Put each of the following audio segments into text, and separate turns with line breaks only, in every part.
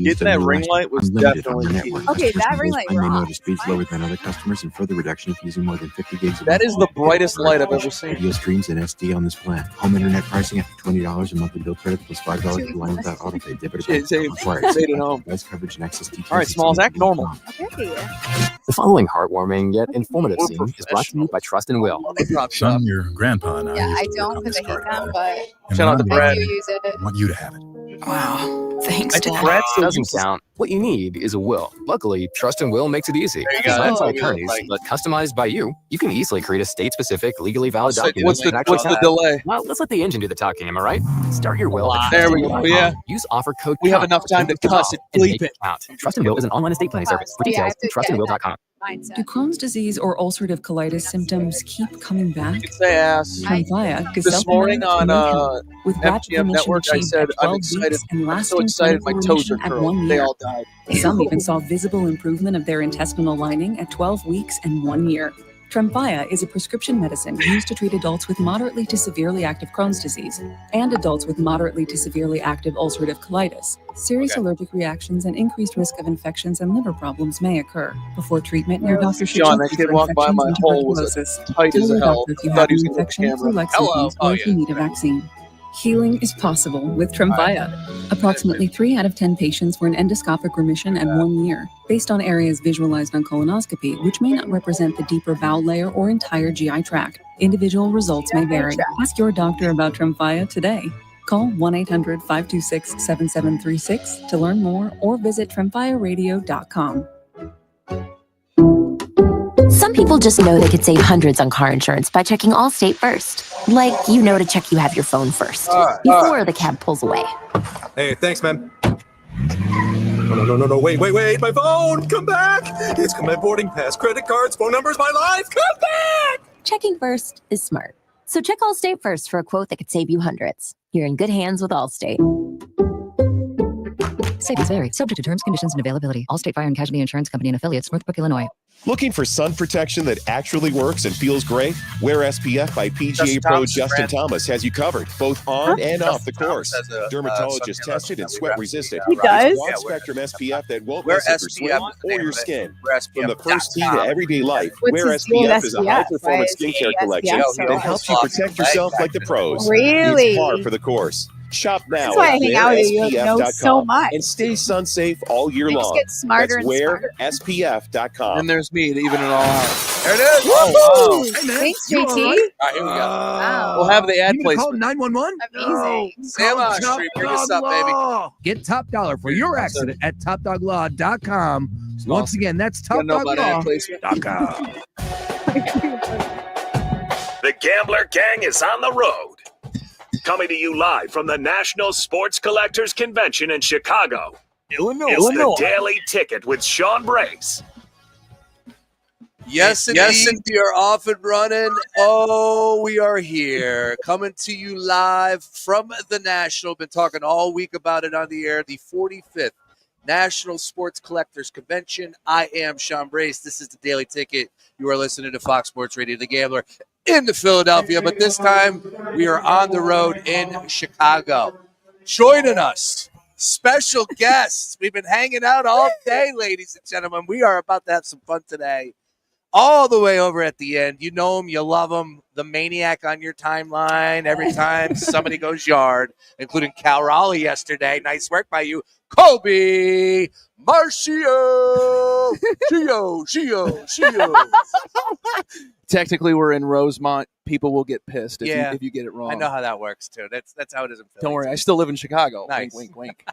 Getting that ring light was definitely key.
Okay, that ring light rocks.
Speeds lower than other customers and further reduction if using more than 50 gigs.
That is the brightest light I've ever seen.
Video streams and SD on this plan. Home internet pricing after $20 a monthly bill credit plus $5 per line without auto pay. Debit required.
Say it at home.
Device coverage and access details.
All right, Smalls, act normal.
Okay.
The following heartwarming yet informative scene is brought to you by Trust and Will.
Son, your grandpa and I.
Yeah, I don't because I hate them, but
Shout out to Brad.
I do use it.
I want you to have it.
Wow. Thanks, Dad.
Brad still
Doesn't
uses-
count. What you need is a will. Luckily, Trust and Will makes it easy.
There you go.
Designed by
That's what we
attorneys,
like.
but customized by you. You can easily create a state-specific, legally valid document.
What's the
that actually
what's the
has-
delay?
Well, let's let the engine do the talking, am I right? Start your will. at
There we go.
trustandwill.com.
Yeah.
Use offer code
We have
COUNT
enough time to cuss it.
and
Bleep
make
it.
count. Trust and Will is an online estate planning service. For
Yeah, I
details,
have to get
trustandwill.com.
Mindset.
Do Crohn's disease or ulcerative colitis symptoms keep coming back?
You can say ass.
Tremfya,
This morning on
with rapid
FGM
remission
Network, I
achieved
said,
at
I'm
12
excited.
weeks and
I'm so
lasting
excited my
clinical
toes are
remission at
curled.
1
They
year.
all died.
Some even saw visible improvement of their intestinal lining at 12 weeks and 1 year. Tremfya is a prescription medicine used to treat adults with moderately to severely active Crohn's disease and adults with moderately to severely active ulcerative colitis. Serious allergic reactions and increased risk of infections and liver problems may occur. Before treatment, your doctor should
John,
check
that
you
kid
for
walked by
infections
my
and
hole was
tuberculosis.
tight
Tell
as
your
hell.
doctor if you
Thought
have
he
an
was gonna
infection,
look at the
flu-like
camera.
symptoms, or if you need a vaccine. Healing is possible with Tremfya. Approximately 3 out of 10 patients were in endoscopic remission at 1 year, based on areas visualized on colonoscopy, which may not represent the deeper bowel layer or entire GI tract. Individual results may vary. Ask your doctor about Tremfya today. Call 1-800-526-7736 to learn more or visit tremfyaradio.com.
Some people just know they could save hundreds on car insurance by checking Allstate first. Like, you know to check you have your phone first, before the cab pulls away.
Hey, thanks, man. No, wait, my phone, come back. It's got my boarding pass, credit cards, phone numbers, my life, come back.
Checking first is smart. So check Allstate first for a quote that could save you hundreds. You're in good hands with Allstate.
Savings vary. Subject to terms, conditions, and availability. Allstate Fire and Casualty Insurance Company and affiliates, Northbrook, Illinois.
Looking for sun protection that actually works and feels great? Wear SPF by PGA Pro Justin Thomas has you covered, both on and off the course. Dermatologist tested and sweat resistant.
He does?
Broad spectrum SPF that won't
Wear
mess up your swim
SPF
or your skin.
Wear
From the first tee to everyday life,
What's
Wear
his deal with
SPF is a high-performance
SPF,
skincare
right?
collection
SPF,
that helps you protect yourself like the pros.
Really?
It's par for the course. Shop now
That's why I
at
hang out with you. You know so
wearspf.com
much.
and stay sun safe all year
You just
long.
get smarter
That's
and smarter.
wearspf.com.
And there's me to even it all out. There it is.
Woo!
Oh, wow.
Hey, man. Thanks,
You
JT.
all right?
All right, here we go.
Wow.
We'll have the ad
You gonna call
placement.
911?
Amazing.
Sam Street, bring us up, baby.
Get top dollar for your accident at topdoglaw.com. Once again, that's
Gonna know about ad
topdoglaw.com.
The Gambler Gang is on the road. Coming to you live from the National Sports Collectors Convention in Chicago.
Illinois.
It's the Daily Ticket with Sean Brace.
Yes, indeed. We are off and running. Oh, we are here. Coming to you live from the National. Been talking all week about it on the air. The 45th National Sports Collectors Convention. I am Sean Brace. This is the Daily Ticket. You are listening to Fox Sports Radio, The Gambler, in Philadelphia. But this time, we are on the road in Chicago. Joining us, special guests. We've been hanging out all day, ladies and gentlemen. We are about to have some fun today. All the way over at the end. You know him, you love him, the maniac on your timeline every time somebody goes yard, including Cal Raleigh yesterday. Nice work by you, Kobe Marcio. Shio.
Technically, we're in Rosemont. People will get pissed if you get it wrong.
I know how that works, too. That's how it is in Philly.
Don't worry. I still live in Chicago.
Nice.
Wink.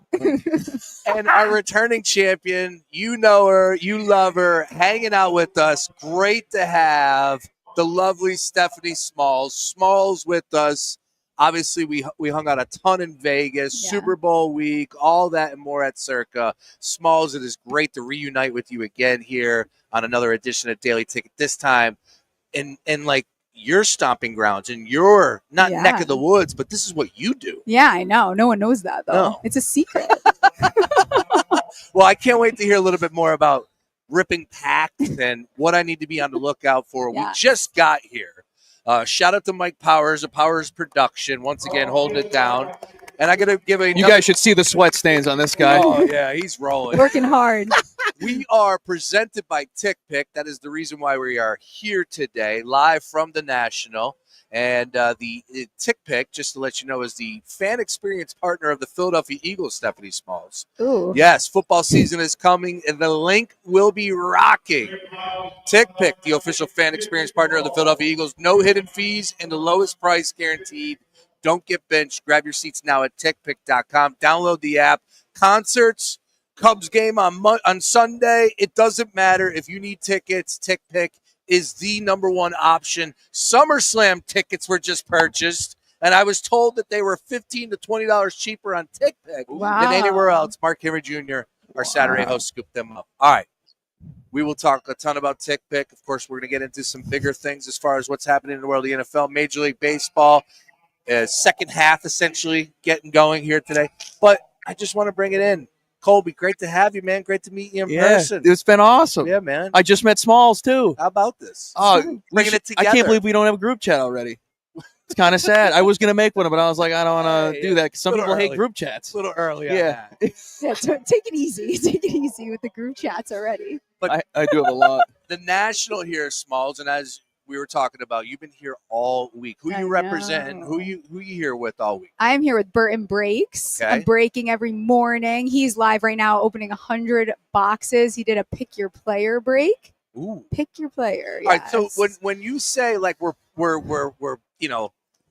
And our returning champion, you know her, you love her, hanging out with us. Great to have the lovely Stephanie Smalls. Smalls with us. Obviously, we hung out a ton in Vegas,
Yeah.
Super Bowl week, all that and more at Circa. Smalls, it is great to reunite with you again here on another edition of Daily Ticket. This time in like your stomping grounds and your not
Yeah.
neck of the woods, but this is what you do.
Yeah, I know. No one knows that, though.
No.
It's a secret.
Well, I can't wait to hear a little bit more about ripping packs and what I need to be on the lookout for.
Yeah.
We just got here. Shout out to Mike Powers of Powers Production, once again holding it down. And I got to give
You guys should see the sweat stains on this guy.
Oh, yeah, he's rolling.
Working hard.
We are presented by TickPick. That is the reason why we are here today, live from the National. And the TickPick, just to let you know, is the fan experience partner of the Philadelphia Eagles, Stephanie Smalls.
Ooh.
Yes, football season is coming, and the link will be rocking. TickPick, the official fan experience partner of the Philadelphia Eagles. No hidden fees and the lowest price guaranteed. Don't get benched. Grab your seats now at tickpick.com. Download the app. Concerts, Cubs game on Sunday. It doesn't matter. If you need tickets, TickPick is the number one option. SummerSlam tickets were just purchased, and I was told that they were $15 to $20 cheaper on TickPick than anywhere else. Mark Henry Jr., our Saturday host, scooped them up. All right. We will talk a ton about TickPick. Of course, we're going to get into some bigger things as far as what's happening in the world of the NFL, Major League Baseball. Second half essentially getting going here today. But I just want to bring it in. Colby, great to have you, man. Great to meet you in person.
It's been awesome.
Yeah, man.
I just met Smalls, too.
How about this?
Bringing
it together.
I can't believe we don't have a group chat already. It's kind of sad. I was going to make one, but I was like, I don't want to do that because some people hate group chats.
A little early
Yeah.
Yeah, take it easy. Take it easy with the group chats already.
But
I do have a lot.
The National here, Smalls, and as we were talking about, you've been here all week. Who you represent? Who you here with all week?
I'm here with Burton Breaks.
Okay.
I'm breaking every morning. He's live right now, opening 100 boxes. He did a pick your player break.
Ooh,
pick your player.
All right. So when you say like we're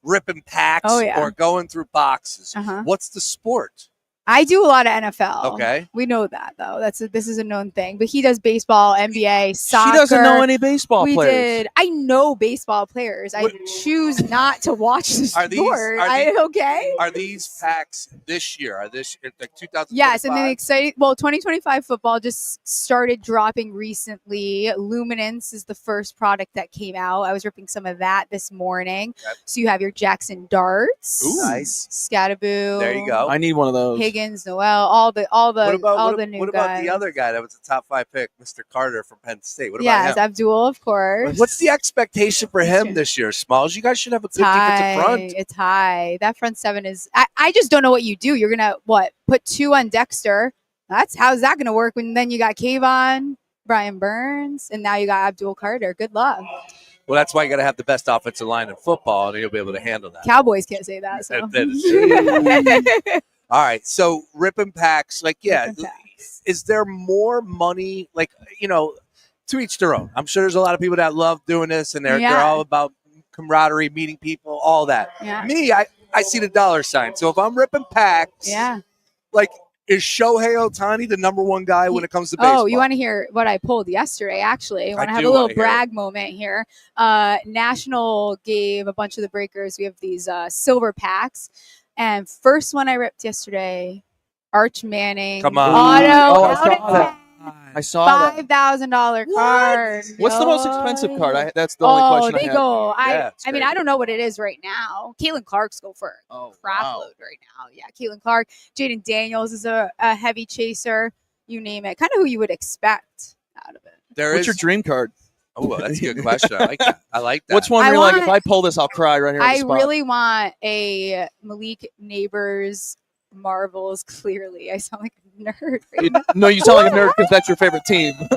ripping packs or going through boxes, what's the sport?
I do a lot of NFL.
Okay.
We know that, though. This is a known thing. But he does baseball, NBA, soccer.
She doesn't know any baseball players.
I know baseball players. I choose not to watch the sport.
Are these packs this year? Are this like 2025?
Yes, and then exciting. Well, 2025 football just started dropping recently. Luminance is the first product that came out. I was ripping some of that this morning. Okay. So you have your Jackson darts.
Ooh, nice.
Scataboo.
There you go.
I need one of those.
Higgins, Noel, all the new guys.
What about the other guy that was a top 5 pick, Mr. Carter from Penn State? What about
yes,
him?
Abdul, of course.
What's the expectation for him this year, Smalls? You guys should have a good defensive front.
It's high. That front seven is. I just don't know what you do. You're gonna put 2 on Dexter. How's that gonna work when then you got Kayvon, Brian Burns, and now you got Abdul Carter. Good luck.
Well, that's why you got to have the best offensive line in football, and you'll be able to handle that.
Cowboys can't say that. So.
That is true. All right, so ripping packs, is there more money, to each their own? I'm sure there's a lot of people that love doing this, and they're all about camaraderie, meeting people, all that.
Yeah.
Me, I see the dollar sign. So if I'm ripping packs, is Shohei Ohtani the number one guy when it comes to baseball?
Oh, you want to hear what I pulled yesterday, actually. I want to have a little brag moment here. National gave a bunch of the breakers. We have these silver packs. And first one I ripped yesterday, Arch Manning.
Come on.
I saw that.
$5,000 card.
What's the most expensive card? That's the only question I have.
I mean, I don't know what it is right now. Caitlin Clark's go for a crap load right now. Yeah, Caitlin Clark. Jaden Daniels is a heavy chaser. You name it. Kind of who you would expect out of it.
What's your dream card?
Oh, well, that's a good question. I like that.
What's one where you're like, if I pull this, I'll cry right here on the spot?
I really want a Malik Neighbors Marvels. Clearly, I sound like a nerd. Right now.
No, you sound like a nerd because that's your favorite team.
All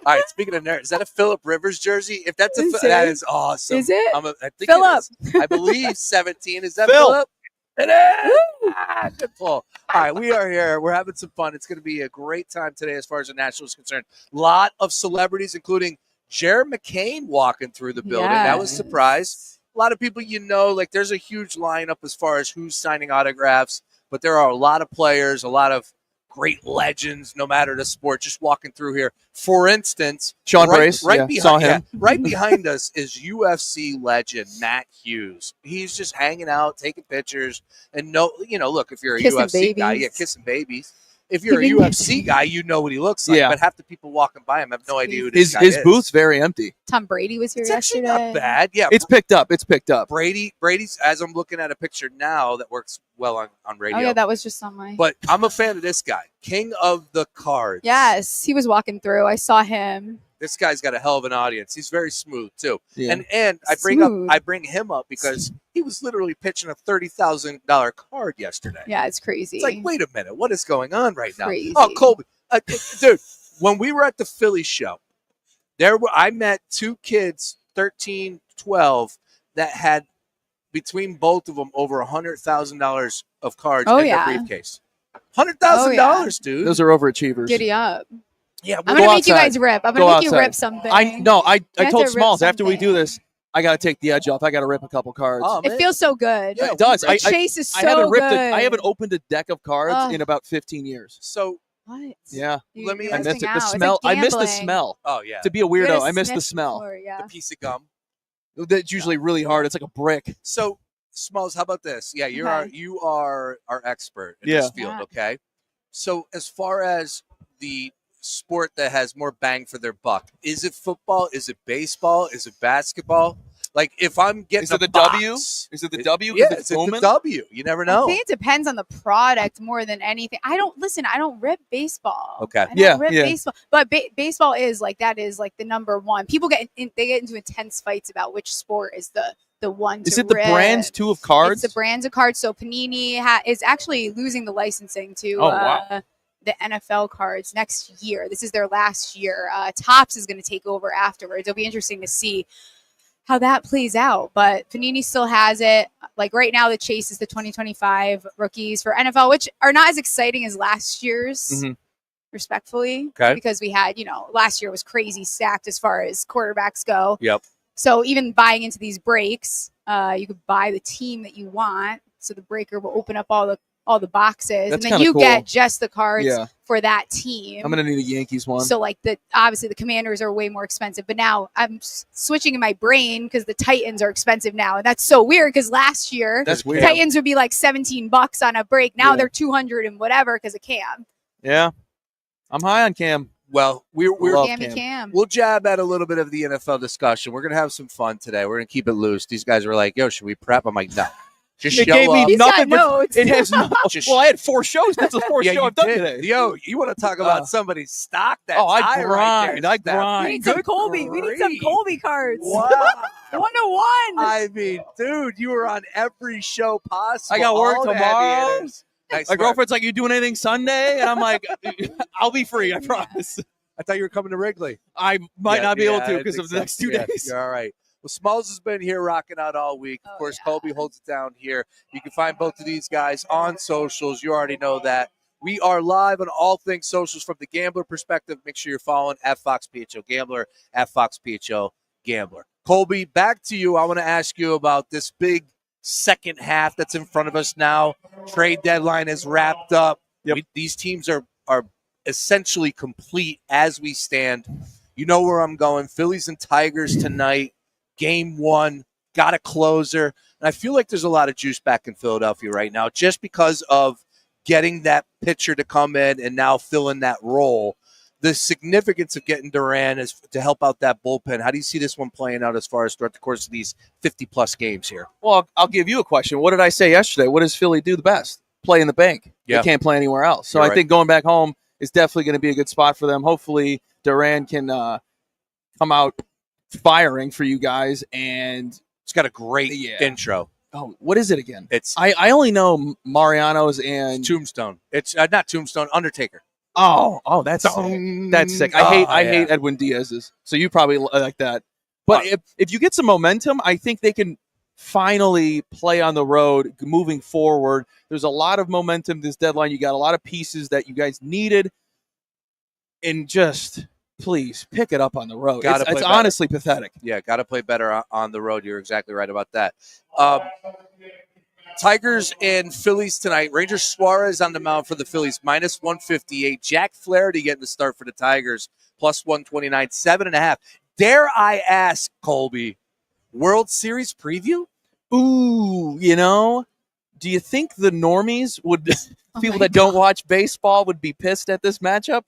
right, speaking of nerds, is that a Phillip Rivers jersey? If that's that is awesome.
Is it?
I think
Phillip.
it is. I believe 17. Is that Phillip? It is. Good pull. All right, we are here. We're having some fun. It's going to be a great time today as far as the National is concerned. A lot of celebrities, including Jared McCain walking through the building.
Yes.
That was a surprise. A lot of people, there's a huge lineup as far as who's signing autographs, but there are a lot of players, a lot of great legends, no matter the sport, just walking through here. For instance,
Sean Brace,
behind,
saw him.
Right behind us is UFC legend Matt Hughes. He's just hanging out, taking pictures, and look, if you're a
kissing
UFC
babies.
guy, kissing babies. If you're a UFC guy, you know what he looks like.
Yeah.
But half the people walking by him have no idea who this guy
His
is.
booth's very empty.
Tom Brady was here
It's actually
yesterday.
not bad. Yeah,
It's picked up.
Brady's, as I'm looking at a picture now that works well on radio.
Oh yeah, that was just on my.
But I'm a fan of this guy, King of the Cards.
Yes, he was walking through. I saw him.
This guy's got a hell of an audience. He's very smooth too.
Yeah.
And I bring him up because he was literally pitching a $30,000 card yesterday.
Yeah, it's crazy.
It's like, wait a minute, what is going on right
Crazy.
now? Oh, Colby, dude, when we were at the Philly show, I met two kids, 13, 12, that had between both of them over $100,000 of cards in their briefcase. $100,000, dude.
Those are overachievers.
Giddy up.
Yeah,
I'm gonna make you guys rip. I'm gonna make you rip something.
I told Smalls after we do this, I gotta take the edge off. I gotta rip a couple cards.
It feels so good.
Yeah, it does.
Chase is so
good.
I
haven't opened a deck of cards in about 15 years.
So
what?
Yeah.
Let me.
I miss it. The smell. I miss the smell.
Oh yeah.
To be a weirdo, I miss the smell.
The piece of gum.
That's usually really hard. It's like a brick.
So Smalls, how about this? Yeah, you are our expert in
Yeah.
this field. Okay. So as far as the sport that has more bang for their buck, is it football? Is it baseball? Is it basketball? Like if I'm getting
Is it the
box,
W? Is it the W?
Yeah, it's the W. You never know.
I think it depends on the product more than anything. I don't rip baseball.
Okay.
I don't rip baseball. But baseball is like the number one. People get into intense fights about which sport is the one to
Is it the
rip.
brands too of cards?
It's the brands of cards. So Panini is actually losing the licensing to the NFL cards next year. This is their last year. Topps is going to take over afterwards. It'll be interesting to see how that plays out. But Panini still has it. Like right now, the chase is the 2025 rookies for NFL, which are not as exciting as last year's, respectfully.
Okay.
Because we had, last year was crazy stacked as far as quarterbacks go.
Yep.
So even buying into these breaks, you could buy the team that you want. So the breaker will open up all the boxes,
That's
and then you
cool.
get just the cards for that team.
I'm gonna need a Yankees one.
So like obviously the Commanders are way more expensive, but now I'm switching in my brain because the Titans are expensive now, and that's so weird because last year
That's weird.
Titans would be like $17 on a break. Now they're 200 and whatever because of Cam.
Yeah, I'm high on Cam.
Well, we're
Cam.
We'll jab at a little bit of the NFL discussion. We're gonna have some fun today. We're gonna keep it loose. These guys were like, "Yo, should we prep?" I'm like, "No." Just
It
show
gave me
up.
nothing but
notes.
it has no. Well, I had 4 shows. That's the 4th
Yeah,
show
you
I've done
did.
today.
Yo, you want to talk about somebody's stock? That's
I
high
grind.
right there,
I
Steph.
grind.
We need some Colby. We need some Colby cards.
Wow.
101.
I mean, dude, you were on every show possible.
I got work
all the heavy
tomorrow.
hitters. Nice
My
work.
girlfriend's like, "You doing anything Sunday?" And I'm like, "I'll be free. I promise."
I thought you were coming to Wrigley.
I might not be able
I
to because
think
of the
so.
next 2
Yeah,
days.
You're all right. Well, Smalls has been here rocking out all week. Of course, Colby holds it down here. You can find both of these guys on socials. You already know that. We are live on all things socials from the gambler perspective. Make sure you're following at FoxPHO Gambler, at FoxPHO Gambler. Colby, back to you. I want to ask you about this big second half that's in front of us now. Trade deadline is wrapped up.
Yep.
These teams are essentially complete as we stand. You know where I'm going. Phillies and Tigers tonight. Game 1. Got a closer. And I feel like there's a lot of juice back in Philadelphia right now just because of getting that pitcher to come in and now fill in that role. The significance of getting Duran is to help out that bullpen. How do you see this one playing out as far as throughout the course of these 50-plus games here?
Well, I'll give you a question. What did I say yesterday? What does Philly do the best? Play in the bank.
Yeah.
They can't play anywhere else. So
You're
I
right.
think going back home is definitely going to be a good spot for them. Hopefully, Duran can come out firing for you guys. And
it's got a great intro.
Oh, what is it again?
It's
I only know Mariano's and
Tombstone. It's not Tombstone, Undertaker.
Oh, that's sick. That's sick. I hate Edwin Diaz's. So you probably like that. But if you get some momentum, I think they can finally play on the road moving forward. There's a lot of momentum this deadline. You got a lot of pieces that you guys needed. And just please pick it up on the road. It's honestly pathetic.
Yeah, got to play better on the road. You're exactly right about that. Tigers and Phillies tonight. Ranger Suarez on the mound for the Phillies, minus 158. Jack Flaherty getting the start for the Tigers, plus 129, 7.5. Dare I ask, Colby, World Series preview?
Ooh, do you think the normies would, people that don't watch baseball would be pissed at this matchup?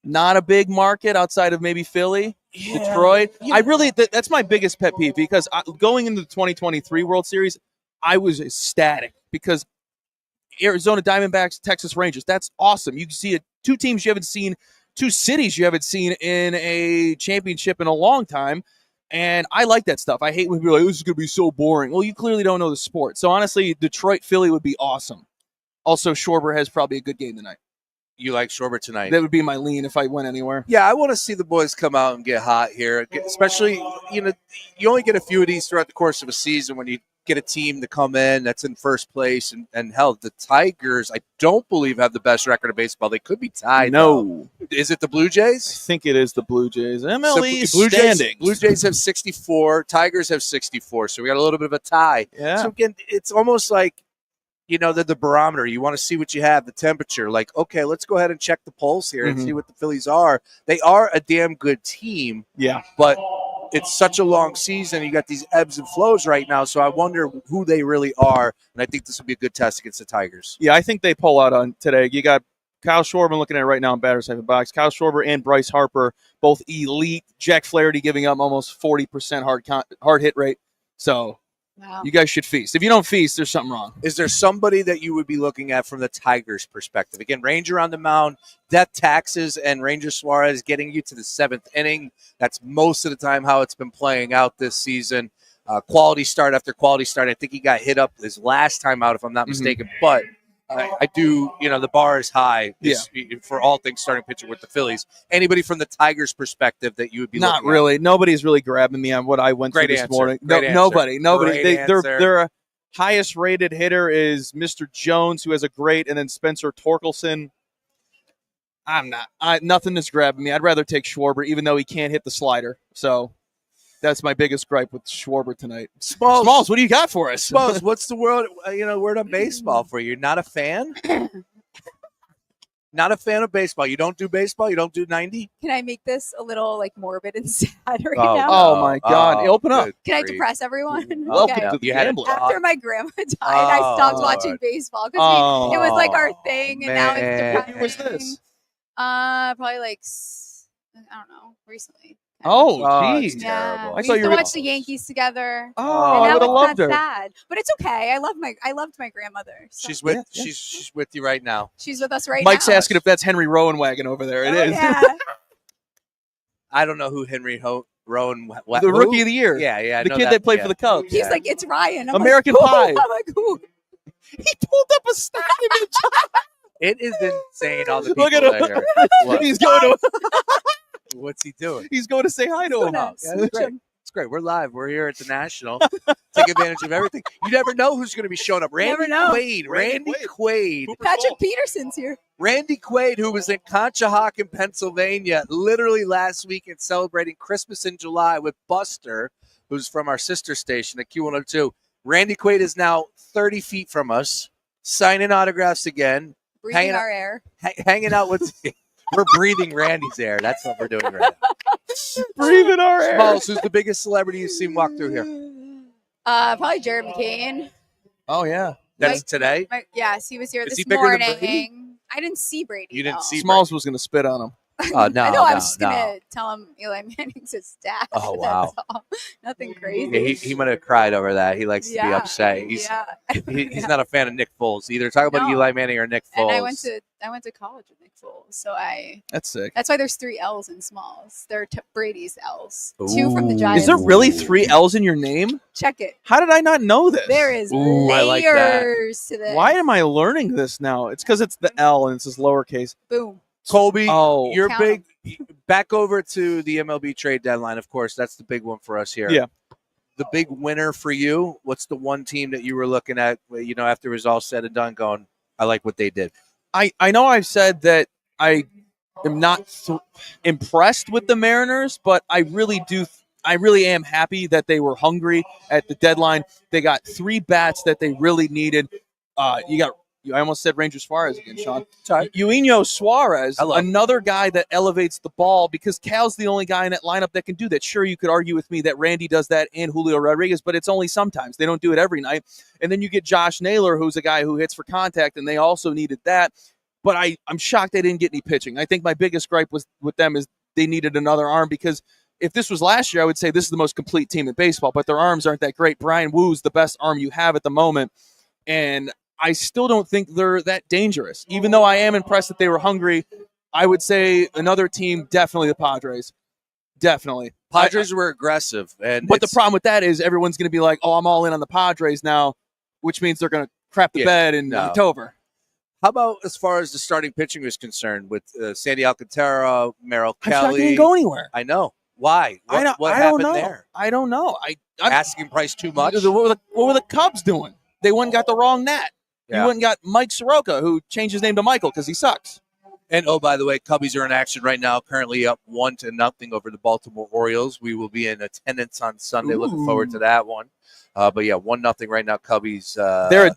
Not a big market outside of maybe Philly, Detroit. I really, that's my biggest pet peeve because going into the 2023 World Series, I was ecstatic because Arizona Diamondbacks, Texas Rangers, that's awesome. You can see it, 2 teams you haven't seen two cities you haven't seen in a championship in a long time. And I like that stuff. I hate when people are like, this is going to be so boring. Well, you clearly don't know the sport. So, honestly, Detroit-Philly would be awesome. Also, Schwarber has probably a good game tonight.
You like Schwarber tonight?
That would be my lean if I went anywhere.
Yeah, I want to see the boys come out and get hot here, especially, you only get a few of these throughout the course of a season when you get a team to come in that's in first place. And hell, the Tigers, I don't believe, have the best record of baseball. They could be tied.
No.
Is it the Blue Jays?
I think it is the Blue Jays. MLE
Blue
standings.
Blue Jays have 64. Tigers have 64. So we got a little bit of a tie.
Yeah.
So again, it's almost like, the barometer. You want to see what you have, the temperature. Like, okay, let's go ahead and check the pulse here and see what the Phillies are. They are a damn good team.
Yeah.
But it's such a long season. You got these ebbs and flows right now. So I wonder who they really are. And I think this will be a good test against the Tigers.
Yeah, I think they pull out on today. You got Kyle Schwarber looking at it right now in batter's side of the box. Kyle Schwarber and Bryce Harper, both elite. Jack Flaherty giving up almost 40% hard hit rate. So you guys should feast. If you don't feast, there's something wrong.
Is there somebody that you would be looking at from the Tigers' perspective? Again, Ranger on the mound, death taxes, and Ranger Suarez getting you to the 7th inning. That's most of the time how it's been playing out this season. Quality start after quality start. I think he got hit up his last time out, if I'm not mistaken. But I do, the bar is high for all things starting pitcher with the Phillies. Anybody from the Tigers' perspective that you would be
not
looking
really. Nobody's really grabbing me on what I went through this morning. Nobody. Their highest rated hitter is Mr. Jones, who has a great, and then Spencer Torkelson. Nothing is grabbing me. I'd rather take Schwarber, even though he can't hit the slider. So that's my biggest gripe with Schwarber tonight. Smalls, what do you got for us?
Smalls, what's the word on baseball for you? You're not a fan? Not a fan of baseball. You don't do baseball? You don't do 90?
Can I make this a little morbid and sad right
now?
Oh
my God. Open up.
Can I depress everyone?
Welcome to the Gambler.
After my grandma died, I stopped watching baseball because it was like our thing, and now it's depressing.
Who was this?
Probably I don't know, recently.
Oh, geez.
Yeah.
I
We
thought
used
you
to
were
watch the Yankees together.
Oh,
and
I
now
would have loved
it's
her.
not sad, but it's okay. I loved my grandmother. So.
She's with she's with you right now.
She's with us right
Mike's
now.
asking if that's Henry Rowan-Wagon over there. It is.
Yeah.
I don't know who Henry Rowan.
The rookie of the year.
Yeah.
The kid that played for the Cubs.
He's like, it's Ryan. I'm
American
like,
Pie.
I'm like, who?
He pulled up a stat image.
It is insane. All the people
Look at him.
there. What?
He's going to.
What's he doing?
He's going to say hi to him.
Yeah, it's great. It's great. We're live. We're here at the National. Take advantage of everything. You never know who's going to be showing up. Randy Quaid.
Patrick Peterson's here.
Randy Quaid, who was in Conshohocken, Pennsylvania, literally last weekend celebrating Christmas in July with Buster, who's from our sister station at Q102. Randy Quaid is now 30 feet from us, signing autographs again.
Breathing our air.
Hanging out with... We're breathing Randy's air. That's what we're doing right now.
Breathing our air.
Smalls, who's the biggest celebrity you've seen walk through here?
Probably Jared McCain.
Oh, yeah.
That's today?
Yes, he was here
Is
this
he bigger than
morning.
Brady?
I didn't see Brady.
You didn't see
Smalls was going to spit on him.
Oh, no,
I know. I was
no,
just
no.
going to tell him Eli Manning's his dad.
Oh, wow.
That's all. Nothing crazy.
Yeah, he might have cried over that. He likes to be
Yeah,
upset. He's
yeah.
not a fan of Nick Foles either. Talk about
No.
Eli Manning or Nick Foles.
And I went to college with Nick Foles, so
That's sick.
that's why there's 3 L's in Smalls. They're Brady's L's. 2 from the
Ooh.
Giants.
Is there really 3 L's in your name?
Check it.
How did I not know this?
There is
Ooh, I like that.
layers to this.
Why am I learning this now? It's because it's the L and it's just lowercase.
Boom.
Colby,
Oh.
you're
Count
big. Back over to the MLB trade deadline, of course. That's the big one for us here.
Yeah.
The big winner for you, what's the one team that you were looking at, after it was all said and done, going, I like what they did?
I know I've said that I am not impressed with the Mariners, but I really am happy that they were hungry at the deadline. They got 3 bats that they really needed. I almost said Ranger Suarez again, Sean. Eugenio Suarez, another guy that elevates the ball because Cal's the only guy in that lineup that can do that. Sure, you could argue with me that Randy does that and Julio Rodriguez, but it's only sometimes. They don't do it every night. And then you get Josh Naylor, who's a guy who hits for contact, and they also needed that. But I'm shocked they didn't get any pitching. I think my biggest gripe with them is they needed another arm because if this was last year, I would say this is the most complete team in baseball, but their arms aren't that great. Brian Woo's the best arm you have at the moment, and I still don't think they're that dangerous. Even though I am impressed that they were hungry, I would say another team, definitely the Padres. Definitely.
Padres were aggressive.
But the problem with that is everyone's going to be like, oh, I'm all in on the Padres now, which means they're going to crap the bed in October.
How about as far as the starting pitching is concerned with Sandy Alcantara, Merrill Kelly?
It's not going to go anywhere.
I know. Why? What
I
happened
don't know.
there?
I don't know. I'm
asking price too much.
What were the Cubs doing? They went and got the wrong Nat.
Yeah.
You went and got Mike Soroka, who changed his name to Michael because he sucks.
And oh, by the way, Cubbies are in action right now, currently up 1-0 over the Baltimore Orioles. We will be in attendance on Sunday. Looking forward to that one. But yeah, 1-0 right now. Cubbies.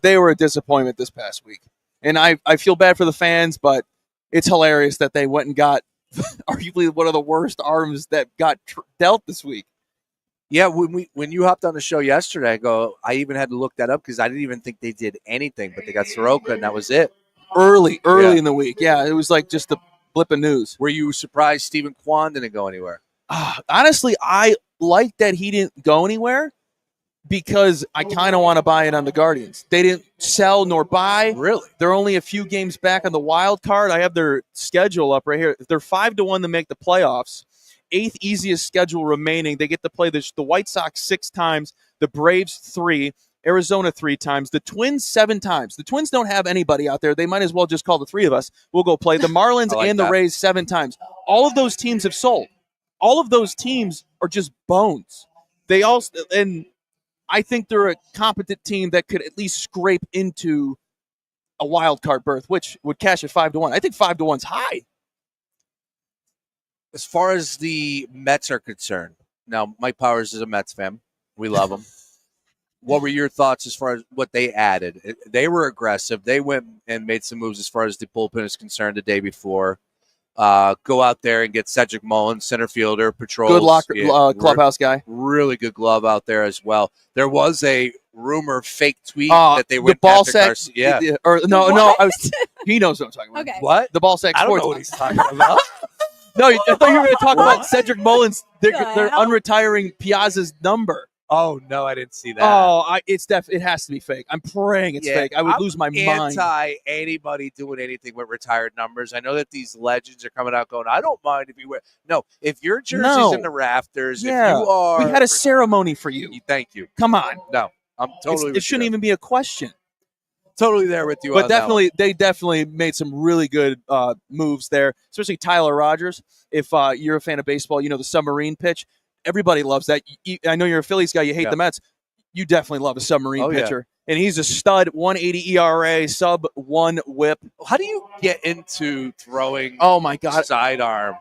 They were a disappointment this past week, and I feel bad for the fans, but it's hilarious that they went and got arguably one of the worst arms that got dealt this week.
Yeah, when you hopped on the show yesterday, I even had to look that up because I didn't even think they did anything, but they got Soroka, and that was it.
Early in the week. Yeah, it was like just a blip of news.
Were you surprised Stephen Kwan didn't go anywhere?
Honestly, I like that he didn't go anywhere because I kind of want to buy it on the Guardians. They didn't sell nor buy.
Really?
They're only a few games back on the wild card. I have their schedule up right here. They're 5-1 to make the playoffs. 8th easiest schedule remaining. They get to play the White Sox 6 times, the Braves 3, Arizona 3 times, the Twins 7 times. The Twins don't have anybody out there. They might as well just call the 3 of us. We'll go play the Marlins and the Rays 7 times. All of those teams have sold. All of those teams are just bones. They also, and I think they're a competent team that could at least scrape into a wild card berth, which would cash at 5-1. I think 5-1's high.
As far as the Mets are concerned, now Mike Powers is a Mets fan. We love him. What were your thoughts as far as what they added? They were aggressive. They went and made some moves as far as the bullpen is concerned the day before. Go out there and get Cedric Mullins, center fielder, patrols.
Good clubhouse guy.
Really good glove out there as well. There was a rumor, fake tweet that they went
the ball
after
sack.
Garcia. Yeah.
He knows what I'm talking about.
Okay.
What?
The ball sack
I don't
sports.
know what he's talking about.
No, I thought you were going to talk about Cedric Mullins. They're unretiring Piazza's number.
Oh no, I didn't see that.
Oh, it has to be fake. I'm praying it's fake. I would lose my mind.
Anti anybody doing anything with retired numbers. I know that these legends are coming out going, I don't mind if you wear. No, if your jersey's in the rafters, if you are.
We had a ceremony for you.
Thank you.
Come on.
No, I'm totally.
It shouldn't even be a question.
Totally there with you.
But they definitely made some really good moves there, especially Tyler Rogers. If you're a fan of baseball, you know the submarine pitch. Everybody loves that. I know you're a Phillies guy. You hate the Mets. You definitely love a submarine pitcher. And he's a stud, 180 ERA, sub-1 whip.
How do you get into throwing sidearm?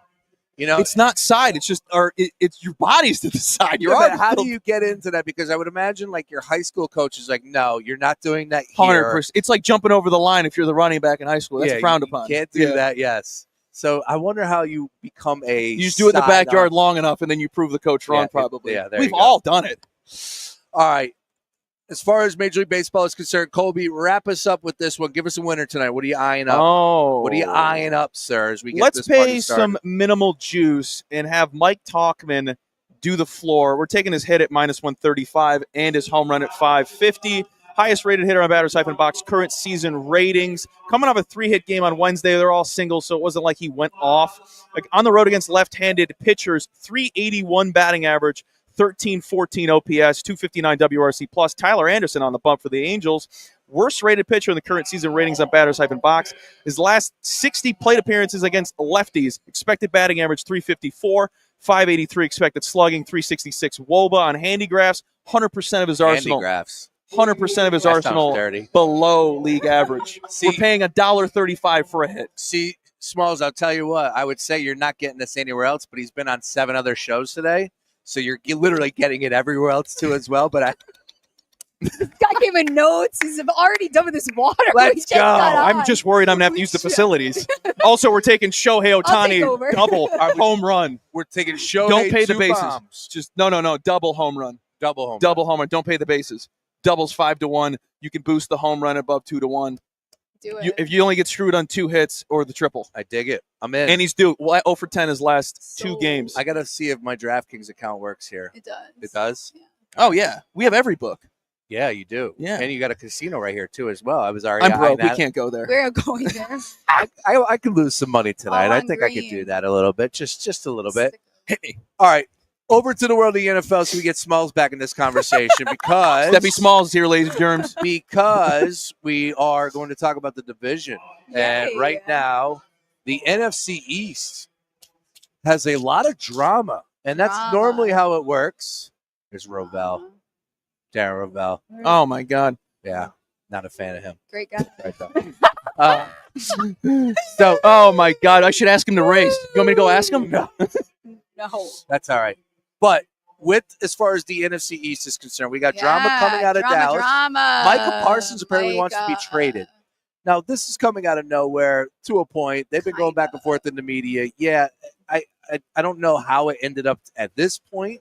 You know,
it's not side. It's just it's your body's to the side.
But how do you get into that? Because I would imagine like your high school coach is like, no, you're not doing that here.
100%. It's like jumping over the line if you're the running back in high school. That's frowned upon.
You can't do that, yes. So I wonder how you become a.
You just do it in the backyard long enough, and then you prove the coach wrong. Probably.
Yeah,
we've all done it.
All right. As far as Major League Baseball is concerned, Colby, wrap us up with this one. Give us a winner tonight. What are you eyeing up? What are you eyeing up, sir? As we get
Let's
this party
pay
started?
some minimal juice and have Mike Talkman do the floor. We're taking his hit at -135 and his home run at 550. Highest rated hitter on Batters-Box, current season ratings. Coming off a 3-hit game on Wednesday, they're all singles, so it wasn't like he went off. Like on the road against left-handed pitchers, 381 batting average, 1314 OPS, 259 WRC plus. Tyler Anderson on the bump for the Angels. Worst rated pitcher in the current season ratings on Batters-Box. His last 60 plate appearances against lefties, expected batting average 354, 583 expected slugging, 366 WOBA on handigraphs, 100% of his arsenal.
Handigraphs.
100% of his arsenal below league average. We're paying $1.35 for a hit.
See, Smalls, I'll tell you what. I would say you're not getting this anywhere else, but he's been on 7 other shows today, so you're literally getting it everywhere else too as well. But
This guy gave me notes. He's already done with his water.
Let's go. I'm just worried I'm going to have to use the facilities. Also, we're taking Shohei Ohtani double home run.
We're taking Shohei.
Don't pay the bases.
Bombs.
Just no, double home run.
Double
home run. Don't pay the bases. Doubles 5-1. You can boost the home run above 2-1.
Do it.
If you only get screwed on 2 hits or the triple.
I dig it. I'm in.
And he's due 0 for 10 his last 2 games.
I got to see if my DraftKings account works here.
It does.
It does?
Yeah. Oh, yeah. We have every book.
Yeah, you do.
Yeah.
And you got a casino right here, too, as well. I was already
I'm broke. We can't go there.
We're going there.
I could lose some money tonight. I
on
think I could do
green.
that a little bit, just a little bit. Hey, all right, over to the world of the NFL so we get Smalls back in this conversation because
Steppy Smalls here, ladies and germs.
Because we are going to talk about the division, and right now the NFC East has a lot of drama, and that's normally how it works. There's Rovell, Darren Rovell.
Oh my God.
Yeah, not a fan of him.
Great guy.
Right there. So,
oh my God, I should ask him to race. You want me to go ask him?
No.
No.
That's all right. But as far as the NFC East is concerned, we got drama coming out of Dallas. Micah Parsons apparently wants to be traded. Now, this is coming out of nowhere to a point. They've been going back and forth in the media. Yeah, I don't know how it ended up at this point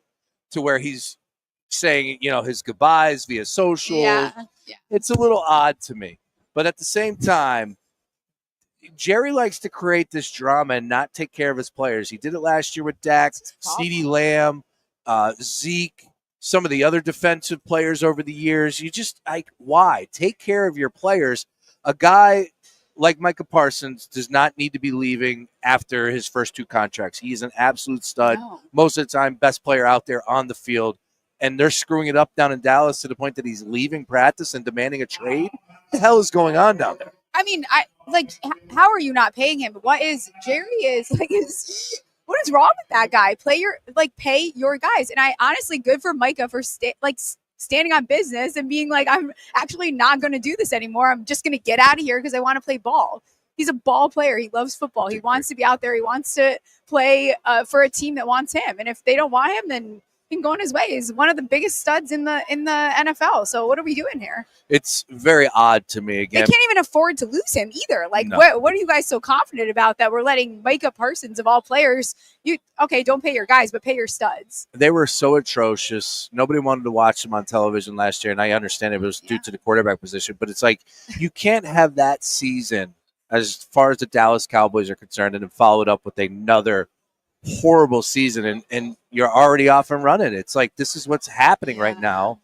to where he's saying, his goodbyes via social.
Yeah.
It's a little odd to me. But at the same time, Jerry likes to create this drama and not take care of his players. He did it last year with Dak, CeeDee Lamb, Zeke, some of the other defensive players over the years. You just, why? Take care of your players. A guy like Micah Parsons does not need to be leaving after his first 2 contracts. He is an absolute stud.
No.
Most of the time, best player out there on the field. And they're screwing it up down in Dallas to the point that he's leaving practice and demanding a trade. What the hell is going on down there?
I mean, how are you not paying him? What is Jerry is like? What is wrong with that guy? Pay your guys. And I honestly, good for Micah for standing on business and being like, I'm actually not going to do this anymore. I'm just going to get out of here because I want to play ball. He's a ball player. He loves football. He wants to be out there. He wants to play for a team that wants him. And if they don't want him, then he can go on his way. He's one of the biggest studs in the NFL. So what are we doing here?
It's very odd to me. Again,
they can't even afford to lose him either. Like,
No.
what are you guys so confident about that we're letting Micah Parsons of all players? Don't pay your guys, but pay your studs.
They were so atrocious. Nobody wanted to watch them on television last year, and I understand it was due to the quarterback position. But it's like you can't have that season as far as the Dallas Cowboys are concerned, and then followed up with another horrible season, and you're already off and running. It's like this is what's happening right now,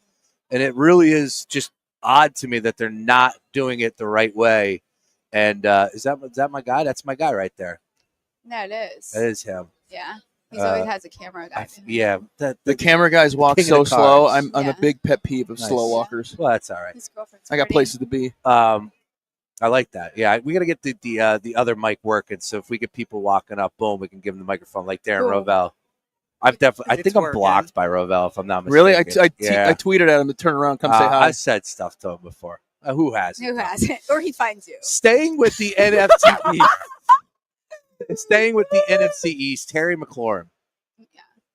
and it really is just odd to me that they're not doing it the right way. And is that my guy? That's my guy right there.
No, it is.
That is him.
Yeah, he always has a camera guy.
Yeah,
the camera guys walk
king of
so
the
slow.
cars.
I'm a big pet peeve of
Nice.
slow walkers.
Well, that's all right.
His girlfriend's
I got
pretty.
places to be.
I like that. Yeah, we got to get the other mic working. So if we get people walking up, boom, we can give them the microphone like Darren
Cool.
Rovell. I think I'm blocked by Rovell if I'm not mistaken.
Really? I
Yeah.
tweeted at him to turn around, come say hi.
I said stuff to him before. Who hasn't?
Who has it? Or he finds you.
Staying with the NFC East. Staying with the NFC East, Terry McLaurin.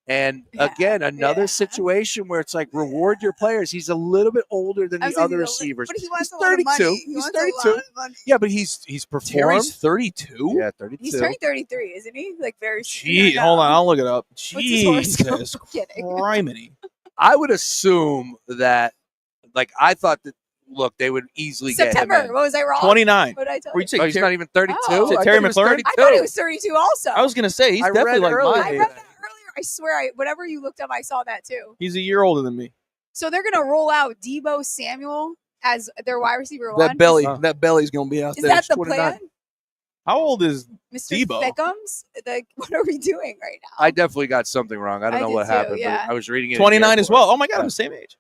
And again, another situation where it's like reward your players. He's a little bit older than the other receivers.
But he wants
he's
a lot of
32.
money.
He's 32. Yeah, but he's performed.
Terry's 32?
Yeah, 32.
He's turning 33, isn't he? Like very.
Gee, hold on, I'll look it up.
What's his horoscope?
Jesus
I'm kidding.
criminy.
I would assume that, I thought that. Look, they would easily
September.
get him in.
What was I wrong?
29.
What did I tell
Were
you?
you saying
He's not even 32.
Oh.
Said
I
Terry
thought he was
McLaurin?
32.
I thought he was 32 also.
I was going to say, he's
I read
definitely like
earlier.
my
I
age.
read that earlier. I swear, whatever you looked up, I saw that too.
He's a year older than me.
So they're going to roll out Deebo Samuel as their wide receiver one.
That belly's going to be out
Is
there.
that the
29.
plan?
How old is
Mr.
Deebo?
Thickums? Like, what are we doing right now?
I definitely got something wrong. I don't know
did
what
too,
happened.
yeah.
But I was reading it.
29 as well. Oh my God, I'm the same age.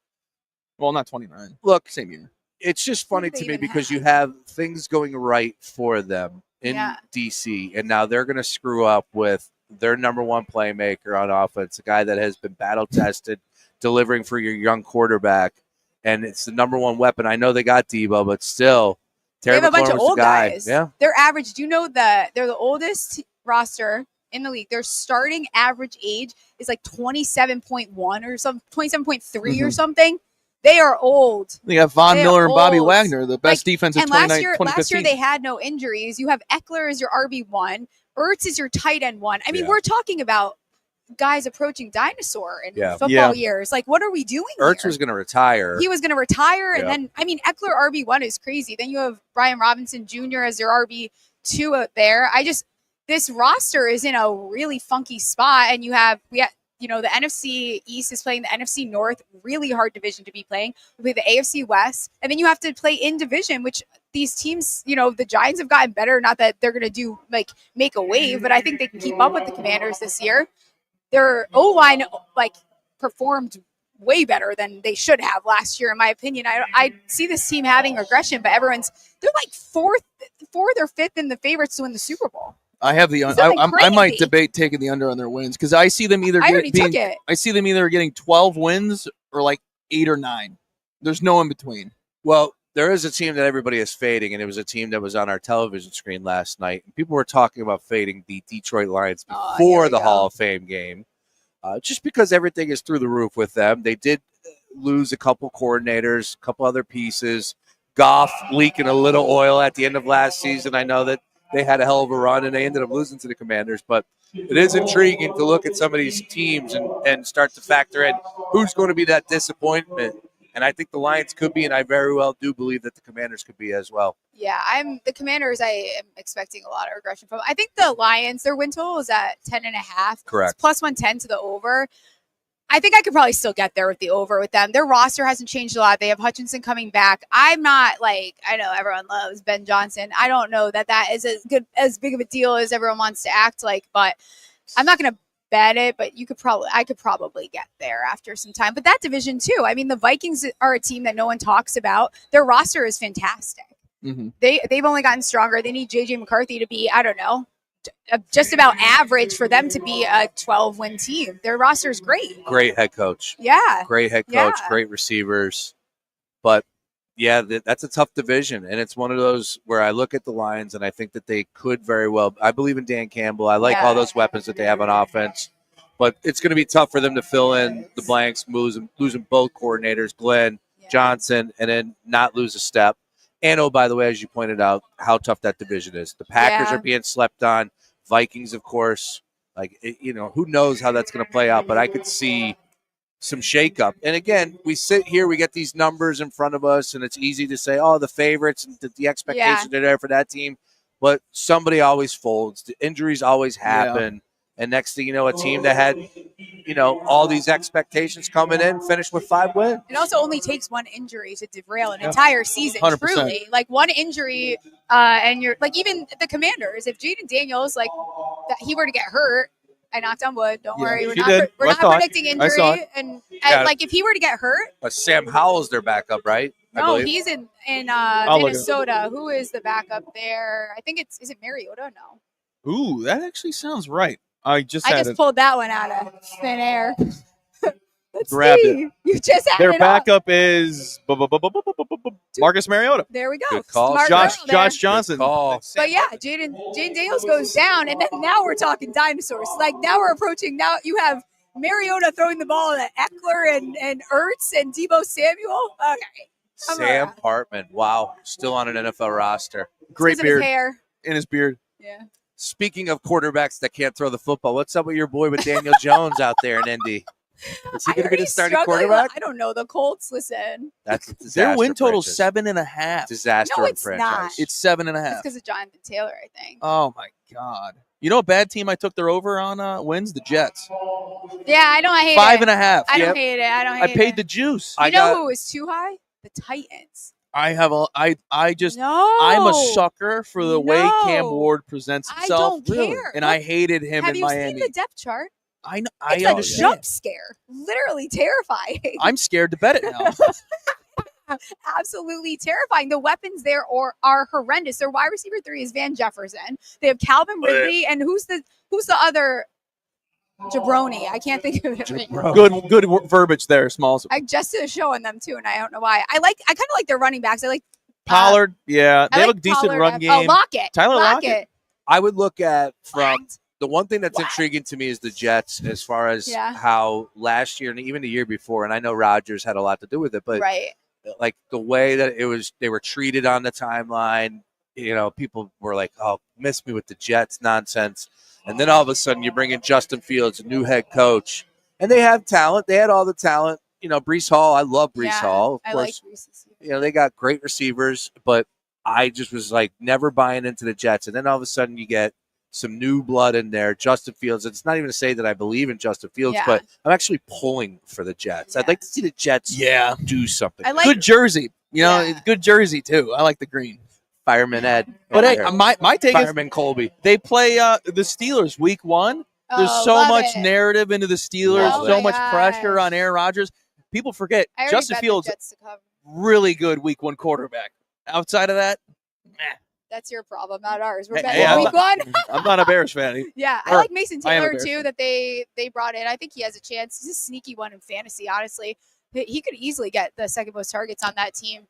Well, not 29.
Look,
same year.
It's just funny
do they
to me
even
because you have things going right for them in
Yeah.
DC, and now they're going to screw up with their number one playmaker on offense, a guy that has been battle tested, delivering for your young quarterback, and it's the number one weapon. I know they got Deebo, but still,
They
Terry
have a bunch
McLaurin
of
was
old
the guy.
guys.
Yeah,
Their average, do you know that they're the oldest roster in the league? Their starting average age is like 27.1 or some 27.3 or something. They are old.
They got Von
They are
Miller and Bobby
old.
Wagner, the best defense of
And last year
2015.
they had no injuries. You have Eckler as your RB1. Ertz is your tight end one. I mean,
Yeah.
we're talking about guys approaching dinosaur in
Yeah.
football
Yeah.
years. Like, what are we doing
Ertz
here?
was going to retire.
He was going to retire, and
Yeah.
then I mean, Eckler RB1 is crazy. Then you have Brian Robinson Jr. as your RB2 out there. This roster is in a really funky spot, and we the NFC East is playing the NFC North, really hard division to be playing. We play the AFC West, and then you have to play in division, which these teams, the Giants have gotten better. Not that they're going to make a wave, but I think they can keep up with the Commanders this year. Their O-line performed way better than they should have last year, in my opinion. I see this team having regression, but they're like fourth or fifth in the favorites to win the Super Bowl.
I have the I might debate taking the under on their wins because I see them either getting 12 wins or like 8 or 9. There's no in between.
Well, there is a team that everybody is fading, and it was a team that was on our television screen last night. And people were talking about fading the Detroit Lions before the Hall of Fame game, just because everything is through the roof with them. They did lose a couple coordinators, a couple other pieces. Goff leaking a little oil at the end of last season. I know that they had a hell of a run, and they ended up losing to the Commanders. But it is intriguing to look at some of these teams and start to factor in who's going to be that disappointment. And I think the Lions could be, and I very well do believe that the Commanders could be as well.
Yeah, the Commanders. I am expecting a lot of regression from. I think the Lions, their win total is at 10.5.
Correct.
It's plus 110 to the over. I think I could probably still get there with the over with them. Their roster hasn't changed a lot. They have Hutchinson coming back. I'm not I know everyone loves Ben Johnson. I don't know that is as big of a deal as everyone wants to act like, but I'm not going to bet it, but I could probably get there after some time. But that division too. I mean, the Vikings are a team that no one talks about. Their roster is fantastic.
Mm-hmm.
They've only gotten stronger. They need JJ McCarthy to be, I don't know, just about average for them to be a 12-win team. Their roster is great.
Great head coach.
Yeah.
Great head coach, great receivers. But yeah, that's a tough division. And it's one of those where I look at the Lions and I think that they could very well. I believe in Dan Campbell. I like all those weapons that they have on offense. But it's going to be tough for them to fill in the blanks, losing both coordinators, Glenn, Johnson, and then not lose a step. And, oh, by the way, as you pointed out, how tough that division is. The Packers are being slept on. Vikings, of course. Who knows how that's going to play out. But I could see some shakeup. And, again, we sit here, we get these numbers in front of us, and it's easy to say, the favorites and the expectations are there for that team. But somebody always folds. The injuries always happen. And next thing you know, a team that had, all these expectations coming in finished with 5 wins.
It also only takes one injury to derail an entire season.
100%.
Truly, one injury, and you're even the Commanders. If Jaden Daniels that he were to get hurt, I knocked on wood. Don't worry, we're not predicting injury. And if he were to get hurt,
Sam Howell's their backup, right?
No, he's in Minnesota. Who is the backup there? I think is it Mariota? No.
Ooh, that actually sounds right. I just
pulled that one out of thin air. Let's
grabbed
see.
it.
You just had
their
it
backup is Marcus Mariota.
There we go.
Good call.
Josh Johnson.
But yeah, Jaden Daniels goes down, and then now we're talking dinosaurs. Now we're approaching. Now you have Mariota throwing the ball at Eckler and Ertz and Deebo Samuel. Okay.
Sam Hartman. Wow. Still on an NFL roster.
Great beard.
His hair.
In his beard.
Yeah.
Speaking of quarterbacks that can't throw the football, what's up with your boy with Daniel Jones out there in Indy? Is he going to be the starting quarterback?
I don't know. The Colts, listen.
That's a disaster.
Their win total 7.5.
Disaster.
No, it's not.
It's 7.5.
It's because of Jonathan Taylor, I think.
Oh, my God. You know a bad team I took their over on wins? The Jets.
Yeah, I know. I hate
5.5.
I don't hate it. I
paid the juice.
You know who was too high? The Titans.
I'm a sucker for the way Cam Ward presents himself.
I don't care.
And I hated him in Miami.
Have you seen the depth chart?
I
It's
understand.
a jump scare. Literally terrifying.
I'm scared to bet it now.
Absolutely terrifying. The weapons there are horrendous. Their wide receiver 3 is Van Jefferson. They have Calvin Ridley, and who's the other jabroni? I can't think of it.
Good verbiage there, Smalls.
I just did a show on them too, and I don't know why. I kind of like their running backs. I like
Pollard. They
like
look decent
Pollard,
run game.
Lockett.
Tyler Lockett.
I would look at the one thing that's intriguing to me is the Jets as far as how last year and even the year before, and I know Rodgers had a lot to do with it, but like the way that they were treated on the timeline, people were like, "Oh, miss me with the Jets nonsense," and then all of a sudden you bring in Justin Fields, a new head coach, and they have talent. They had all the talent. Breece Hall. I love Breece Hall. Of course,
like Breece.
They got great receivers, but I just was like never buying into the Jets, and then all of a sudden you get some new blood in there. Justin Fields. It's not even to say that I believe in Justin Fields, but I'm actually pulling for the Jets. I'd like to see the Jets do something.
I like
good jersey. Good jersey too. I like the green.
Fireman Ed.
But hey, my take
Fireman Colby.
They play the Steelers week 1. There's so much narrative into the Steelers, so much pressure on Aaron Rodgers. People forget Justin Fields, really good week 1 quarterback. Outside of that,
that's your problem, not ours. We're
hey,
week 1.
I'm not a Bears fan.
Yeah, I like Mason Taylor
Bears
too.
fan.
That they brought in. I think he has a chance. He's a sneaky one in fantasy. Honestly, he could easily get the second most targets on that team.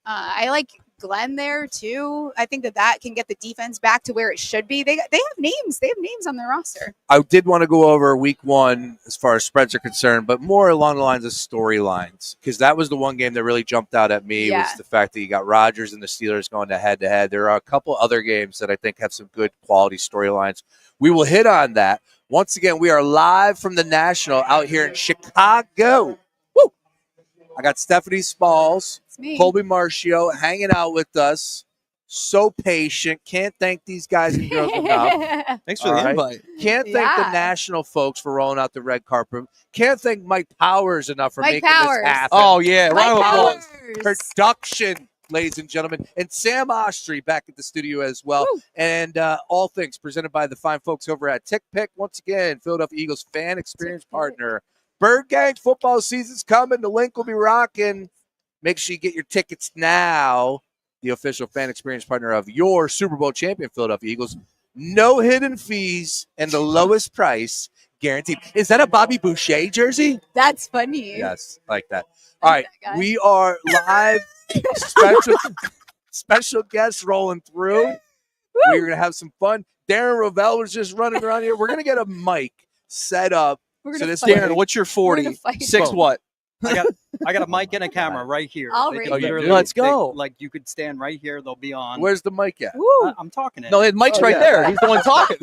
I like Glenn there too. I think that can get the defense back to where it should be. They have names. They have names on their roster.
I did want to go over week 1 as far as spreads are concerned, but more along the lines of storylines, because that was the one game that really jumped out at me was the fact that you got Rodgers and the Steelers going to head-to-head. There are a couple other games that I think have some good quality storylines. We will hit on that. Once again, we are live from the National out here in Chicago. Woo! I got Stephanie Smalls, Colby Marcio hanging out with us. So patient. Can't thank these guys and girls enough.
Thanks for the invite.
Can't thank the National folks for rolling out the red carpet. Can't thank Mike Powers enough for making this happen.
Oh, yeah. Round of applause.
Production, ladies and gentlemen. And Sam Ostry back at the studio as well. Woo. And all things presented by the fine folks over at TickPick. Once again, Philadelphia Eagles fan experience partner. Bird Gang football season's coming. The link will be rocking. Make sure you get your tickets now. The official fan experience partner of your Super Bowl champion Philadelphia Eagles. No hidden fees and the lowest price guaranteed. Is that a Bobby Boucher jersey?
That's funny.
Yes, like that. All right, we are live. Special guests rolling through. We're going to have some fun. Darren Rovell was just running around here. We're going to get a mic set up.
So this Darren, what's your 40? 6 what?
I got a mic and a camera right here.
Let's go.
Like you could stand right here. They'll be on.
Where's the mic at?
I'm talking.
No, the mic's right there. He's the one talking.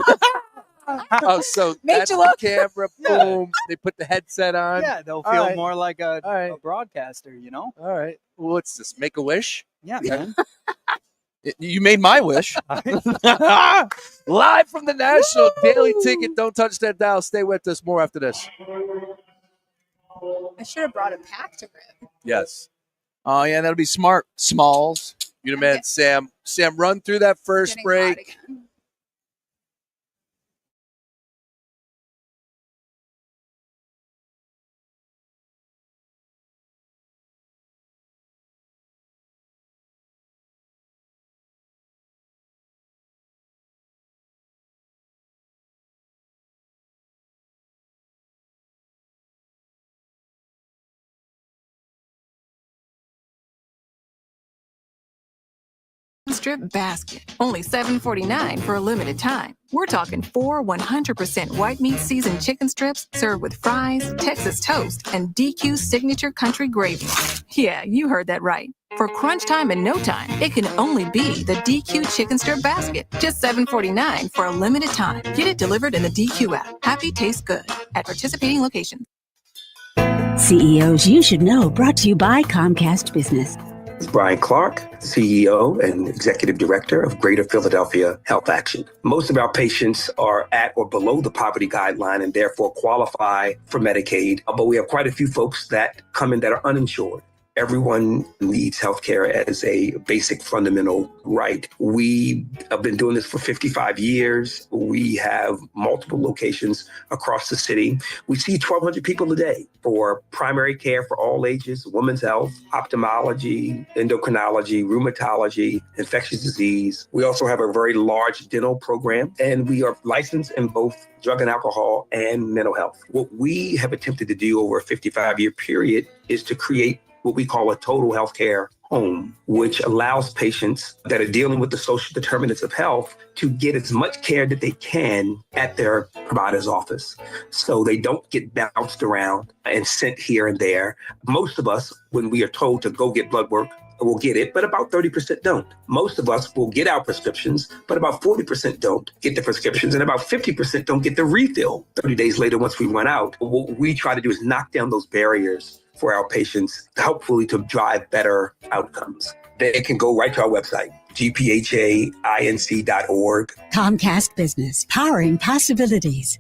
So that's the camera. Boom. They put the headset on.
Yeah, they'll feel more like a broadcaster,
All right. Well, what's this? Make a wish?
Yeah, man.
You made my wish.
Live from the National Daily Ticket. Don't touch that dial. Stay with us. More after this.
I should have brought a pack to rip.
Yes.
Oh, yeah, that'll be smart. Smalls.
You the man, Sam. Sam, run through that first break.
Strip basket, only $7.49 for a limited time. We're talking 4 100% white meat seasoned chicken strips served with fries, Texas toast, and DQ signature country gravy. Yeah, you heard that right. For crunch time and no time, it can only be the DQ chicken strip basket. Just $7.49 for a limited time. Get it delivered in the DQ app. Happy tastes good at participating locations.
CEOs you should know, brought to you by Comcast Business.
Brian Clark, CEO and Executive Director of Greater Philadelphia Health Action. Most of our patients are at or below the poverty guideline and therefore qualify for Medicaid, but we have quite a few folks that come in that are uninsured. Everyone needs healthcare as a basic fundamental right. We have been doing this for 55 years. We have multiple locations across the city. We see 1,200 people a day for primary care for all ages, women's health, ophthalmology, endocrinology, rheumatology, infectious disease. We also have a very large dental program, and we are licensed in both drug and alcohol and mental health. What we have attempted to do over a 55-year period is to create what we call a total healthcare home, which allows patients that are dealing with the social determinants of health to get as much care that they can at their provider's office. So they don't get bounced around and sent here and there. Most of us, when we are told to go get blood work, will get it, but about 30% don't. Most of us will get our prescriptions, but about 40% don't get the prescriptions, and about 50% don't get the refill 30 days later once we run out. What we try to do is knock down those barriers for our patients, hopefully to drive better outcomes. They can go right to our website, gphainc.org.
Comcast Business, powering possibilities.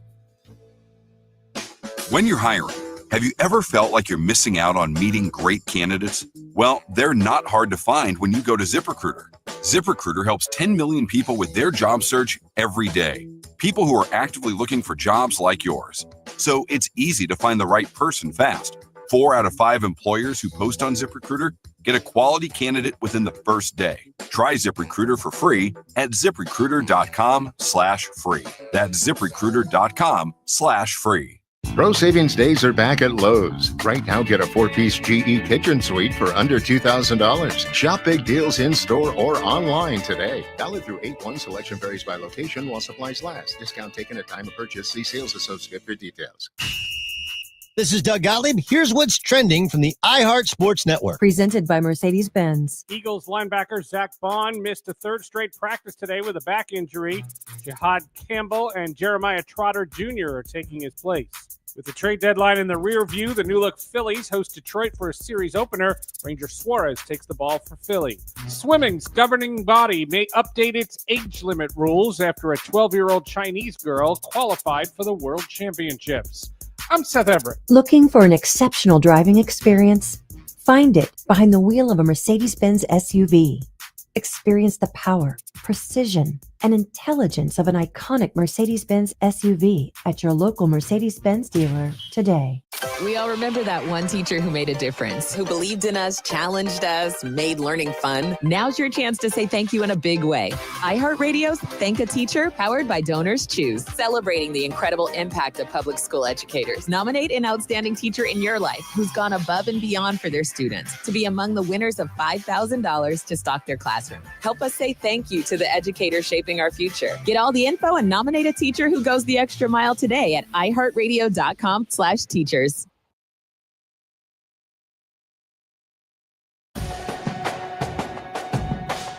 When you're hiring, have you ever felt like you're missing out on meeting great candidates? Well, they're not hard to find when you go to ZipRecruiter. ZipRecruiter helps 10 million people with their job search every day. People who are actively looking for jobs like yours. So it's easy to find the right person fast. 4 out of 5 employers who post on ZipRecruiter get a quality candidate within the first day. Try ZipRecruiter for free at ZipRecruiter.com/free. That's ZipRecruiter.com/free.
Pro Savings Days are back at Lowe's. Right now, get a 4-piece GE kitchen suite for under $2,000. Shop big deals in-store or online today. Valid through 8/1. Selection varies by location while supplies last. Discount taken at time of purchase. See sales associate for details.
This is Doug Gottlieb. Here's what's trending from the iHeart Sports Network.
Presented by Mercedes-Benz.
Eagles linebacker Zach Bond missed a third straight practice today with a back injury. Jihad Campbell and Jeremiah Trotter Jr. are taking his place. With the trade deadline in the rear view, the new-look Phillies host Detroit for a series opener. Ranger Suarez takes the ball for Philly. Swimming's governing body may update its age limit rules after a 12-year-old Chinese girl qualified for the World Championships. I'm Seth Everett.
Looking for an exceptional driving experience? Find it behind the wheel of a Mercedes-Benz SUV. Experience the power, precision, and intelligence of an iconic Mercedes-Benz SUV at your local Mercedes-Benz dealer today.
We all remember that one teacher who made a difference, who believed in us, challenged us, made learning fun. Now's your chance to say thank you in a big way. iHeartRadio's Thank a Teacher, powered by Donors Choose, celebrating the incredible impact of public school educators. Nominate an outstanding teacher in your life who's gone above and beyond for their students to be among the winners of $5,000 to stock their classroom. Help us say thank you to the educators shaping our future. Get all the info and nominate a teacher who goes the extra mile today at iHeartRadio.com/teachers.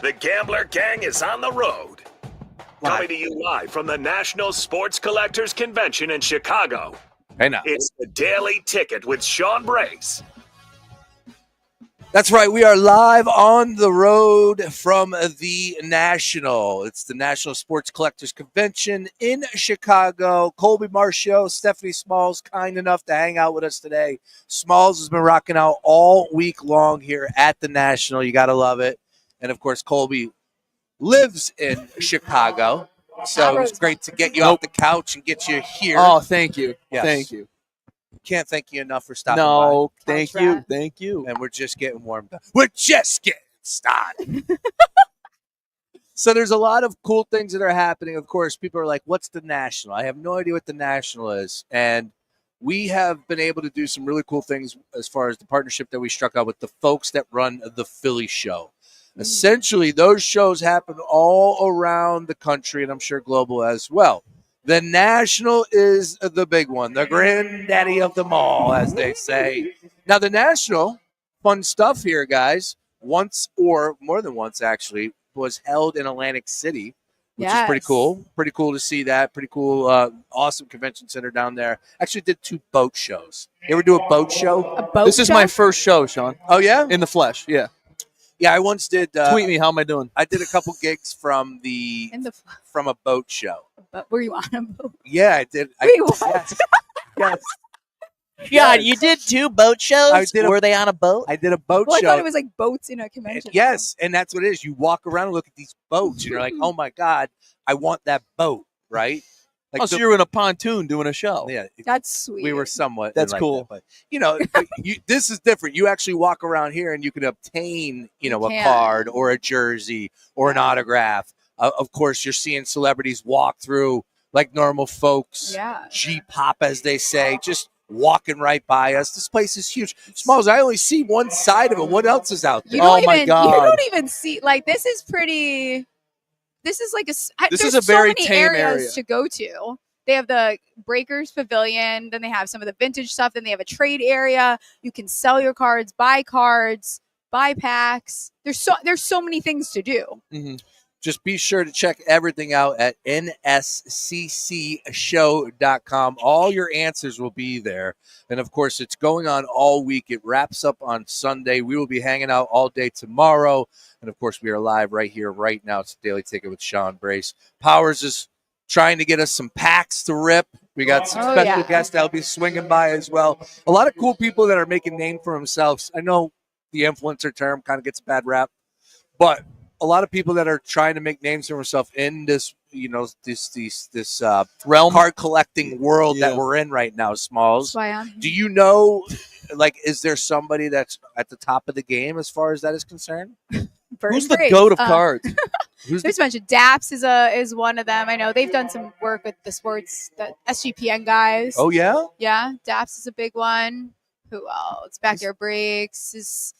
The Gambler Gang is on the road. Coming to you live from the National Sports Collectors Convention in Chicago.
Hey now.
It's the Daily Ticket with Sean Brace.
That's right. We are live on the road from the National. It's the National Sports Collectors Convention in Chicago. Colby Marcio, Stephanie Smalls, kind enough to hang out with us today. Smalls has been rocking out all week long here at the National. You got to love it. And, of course, Colby lives in Chicago. So it's great to get you off the couch and get you here.
Oh, thank you.
Yes.
Thank you.
Can't thank you enough for stopping by.
No, thank you. Thank you.
And we're just getting warmed up. We're just getting started. So there's a lot of cool things that are happening. Of course, people are like, what's the National? I have no idea what the National is. And we have been able to do some really cool things as far as the partnership that we struck out with the folks that run the Philly show. Essentially, those shows happen all around the country, and I'm sure global as well. The National is the big one, the granddaddy of them all, as they say. Now, the National, fun stuff here, guys, once or more than once, actually, was held in Atlantic City, which is pretty cool. Pretty cool to see that. Pretty cool, awesome convention center down there. Actually did 2 boat shows. You ever do a boat show?
This is my first show, Sean.
Oh, yeah?
In the flesh, yeah.
Yeah, I once did.
Tweet me. How am I doing?
I did a couple gigs from a boat show.
But were you on a boat?
Yeah, I did.
Wait, what?
Yes.
God, you did 2 boat shows? Were they on a boat?
I did a boat
Well,
show.
I thought it was like boats in a convention.
Yes, and that's what it is. You walk around and look at these boats, and you're like, oh, my God, I want that boat, right? Like
so you're in a pontoon doing a show.
Yeah.
That's sweet.
We were somewhat.
That's
like
cool.
That, but, this is different. You actually walk around here, and you can obtain, a
can.
card or a jersey or an autograph. Of course, you're seeing celebrities walk through like normal folks.
Yeah.
G-pop, as they say, just walking right by us. This place is huge. Smalls, I only see one side of it. What else is out there?
My God.
You don't even see, like, this is pretty, this is like
This
there's
is a very
so many
tame
areas
area.
to go to. They have the Breakers Pavilion, then they have some of the vintage stuff, then they have a trade area. You can sell your cards, buy packs. There's so many things to do.
Mm-hmm.
Just be sure to check everything out at nsccshow.com. All your answers will be there. And, of course, it's going on all week. It wraps up on Sunday. We will be hanging out all day tomorrow. And, of course, we are live right here, right now. It's Daily Ticket with Sean Brace. Powers is trying to get us some packs to rip. We got some special guests that'll be swinging by as well. A lot of cool people that are making name for themselves. I know the influencer term kind of gets a bad rap, but a lot of people that are trying to make names for themselves in this, this realm card collecting world that we're in right now, Smalls. Do you know, is there somebody that's at the top of the game as far as that is concerned?
Who's the GOAT of cards?
There's a bunch of Daps is one of them. I know they've done some work with the SGPN guys.
Oh yeah,
yeah. Daps is a big one. Who else? Backyard Breaks is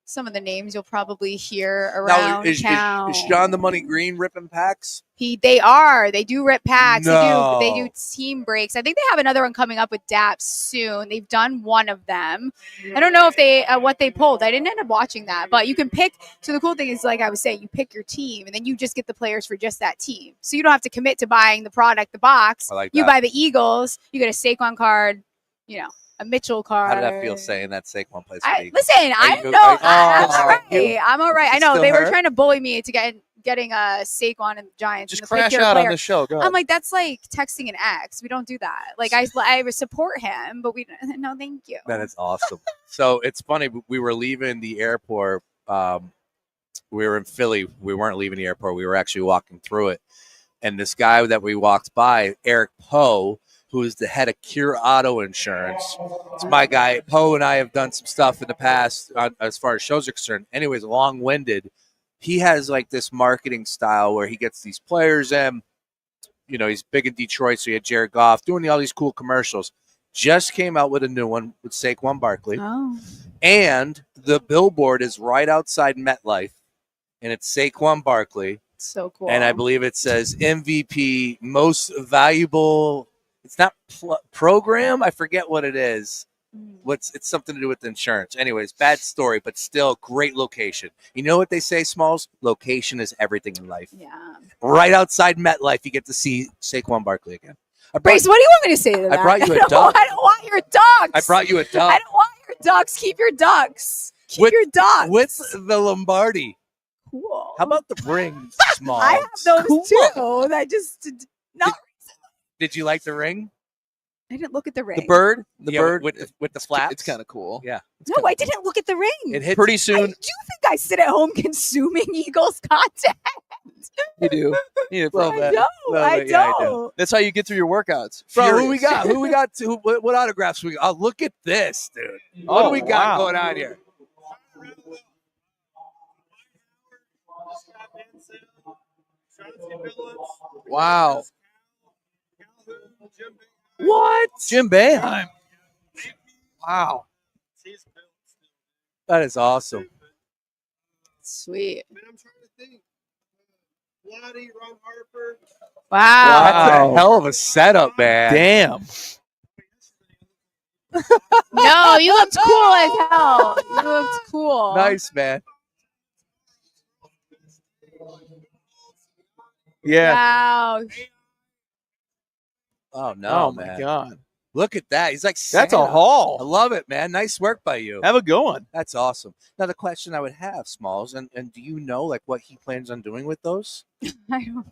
some of the names you'll probably hear around town.
Is Sean the Money Green ripping packs?
They do rip packs.
No.
They do team breaks. I think they have another one coming up with Daps soon. They've done one of them. I don't know if they what they pulled. I didn't end up watching that, but you can pick. So the cool thing is, like I was saying, you pick your team, and then you just get the players for just that team. So you don't have to commit to buying the product, the box.
I like
you
that.
buy the Eagles. You get a Saquon card. A Mitchell card.
How did that feel saying that Saquon plays for the Eagles?
Listen, I know. I'm all right. I'm all right. I know they were trying to bully me to getting a Saquon and the Giants.
Just crash out on the show. Go ahead.
I'm like, that's like texting an ex. We don't do that. Like I support him, but no, thank you.
That is awesome. So it's funny. We were leaving the airport. We were in Philly. We weren't leaving the airport. We were actually walking through it. And this guy that we walked by, Eric Poe, who is the head of Cure Auto Insurance. It's my guy. Poe and I have done some stuff in the past as far as shows are concerned. Anyways, long-winded. He has like this marketing style where he gets these players in. He's big in Detroit, so he had Jared Goff doing all these cool commercials. Just came out with a new one with Saquon Barkley.
Oh.
And the billboard is right outside MetLife, and it's Saquon Barkley.
So cool.
And I believe it says MVP, most valuable. It's not program. I forget what it is. It's something to do with insurance. Anyways, bad story, but still great location. You know what they say, Smalls? Location is everything in life.
Yeah.
Right outside MetLife, you get to see Saquon Barkley again.
Brace, what do you want me to say to that?
I brought you a duck.
I don't want your ducks.
I brought you a duck.
I don't want your ducks. Keep your ducks. Keep your ducks.
With the Lombardi.
Cool.
How about the ring, Smalls?
I have those too. That just not.
Did you like the ring?
I didn't look at the ring.
The bird
with the flaps.
It's kind of cool.
Yeah.
No, I didn't look at the ring.
It hits
pretty soon.
Do you think I sit at home consuming Eagles content?
You do.
I don't.
That's how you get through your workouts.
Bro, who we got? What autographs we got? Oh, look at this, dude. What do we got going on here?
Wow.
What?
Jim Boeheim. Wow.
That is awesome.
Sweet.
Wow. That's a hell of a setup, man.
Damn.
No, you looked cool as hell. You looked cool.
Nice, man.
Yeah.
Wow.
Oh, no,
oh,
man.
my God.
Look at that. He's like
That's
Santa.
a haul.
I love it, man. Nice work by you.
Have a good one.
That's awesome. Now, the question I would have, Smalls, and do you know like what he plans on doing with those?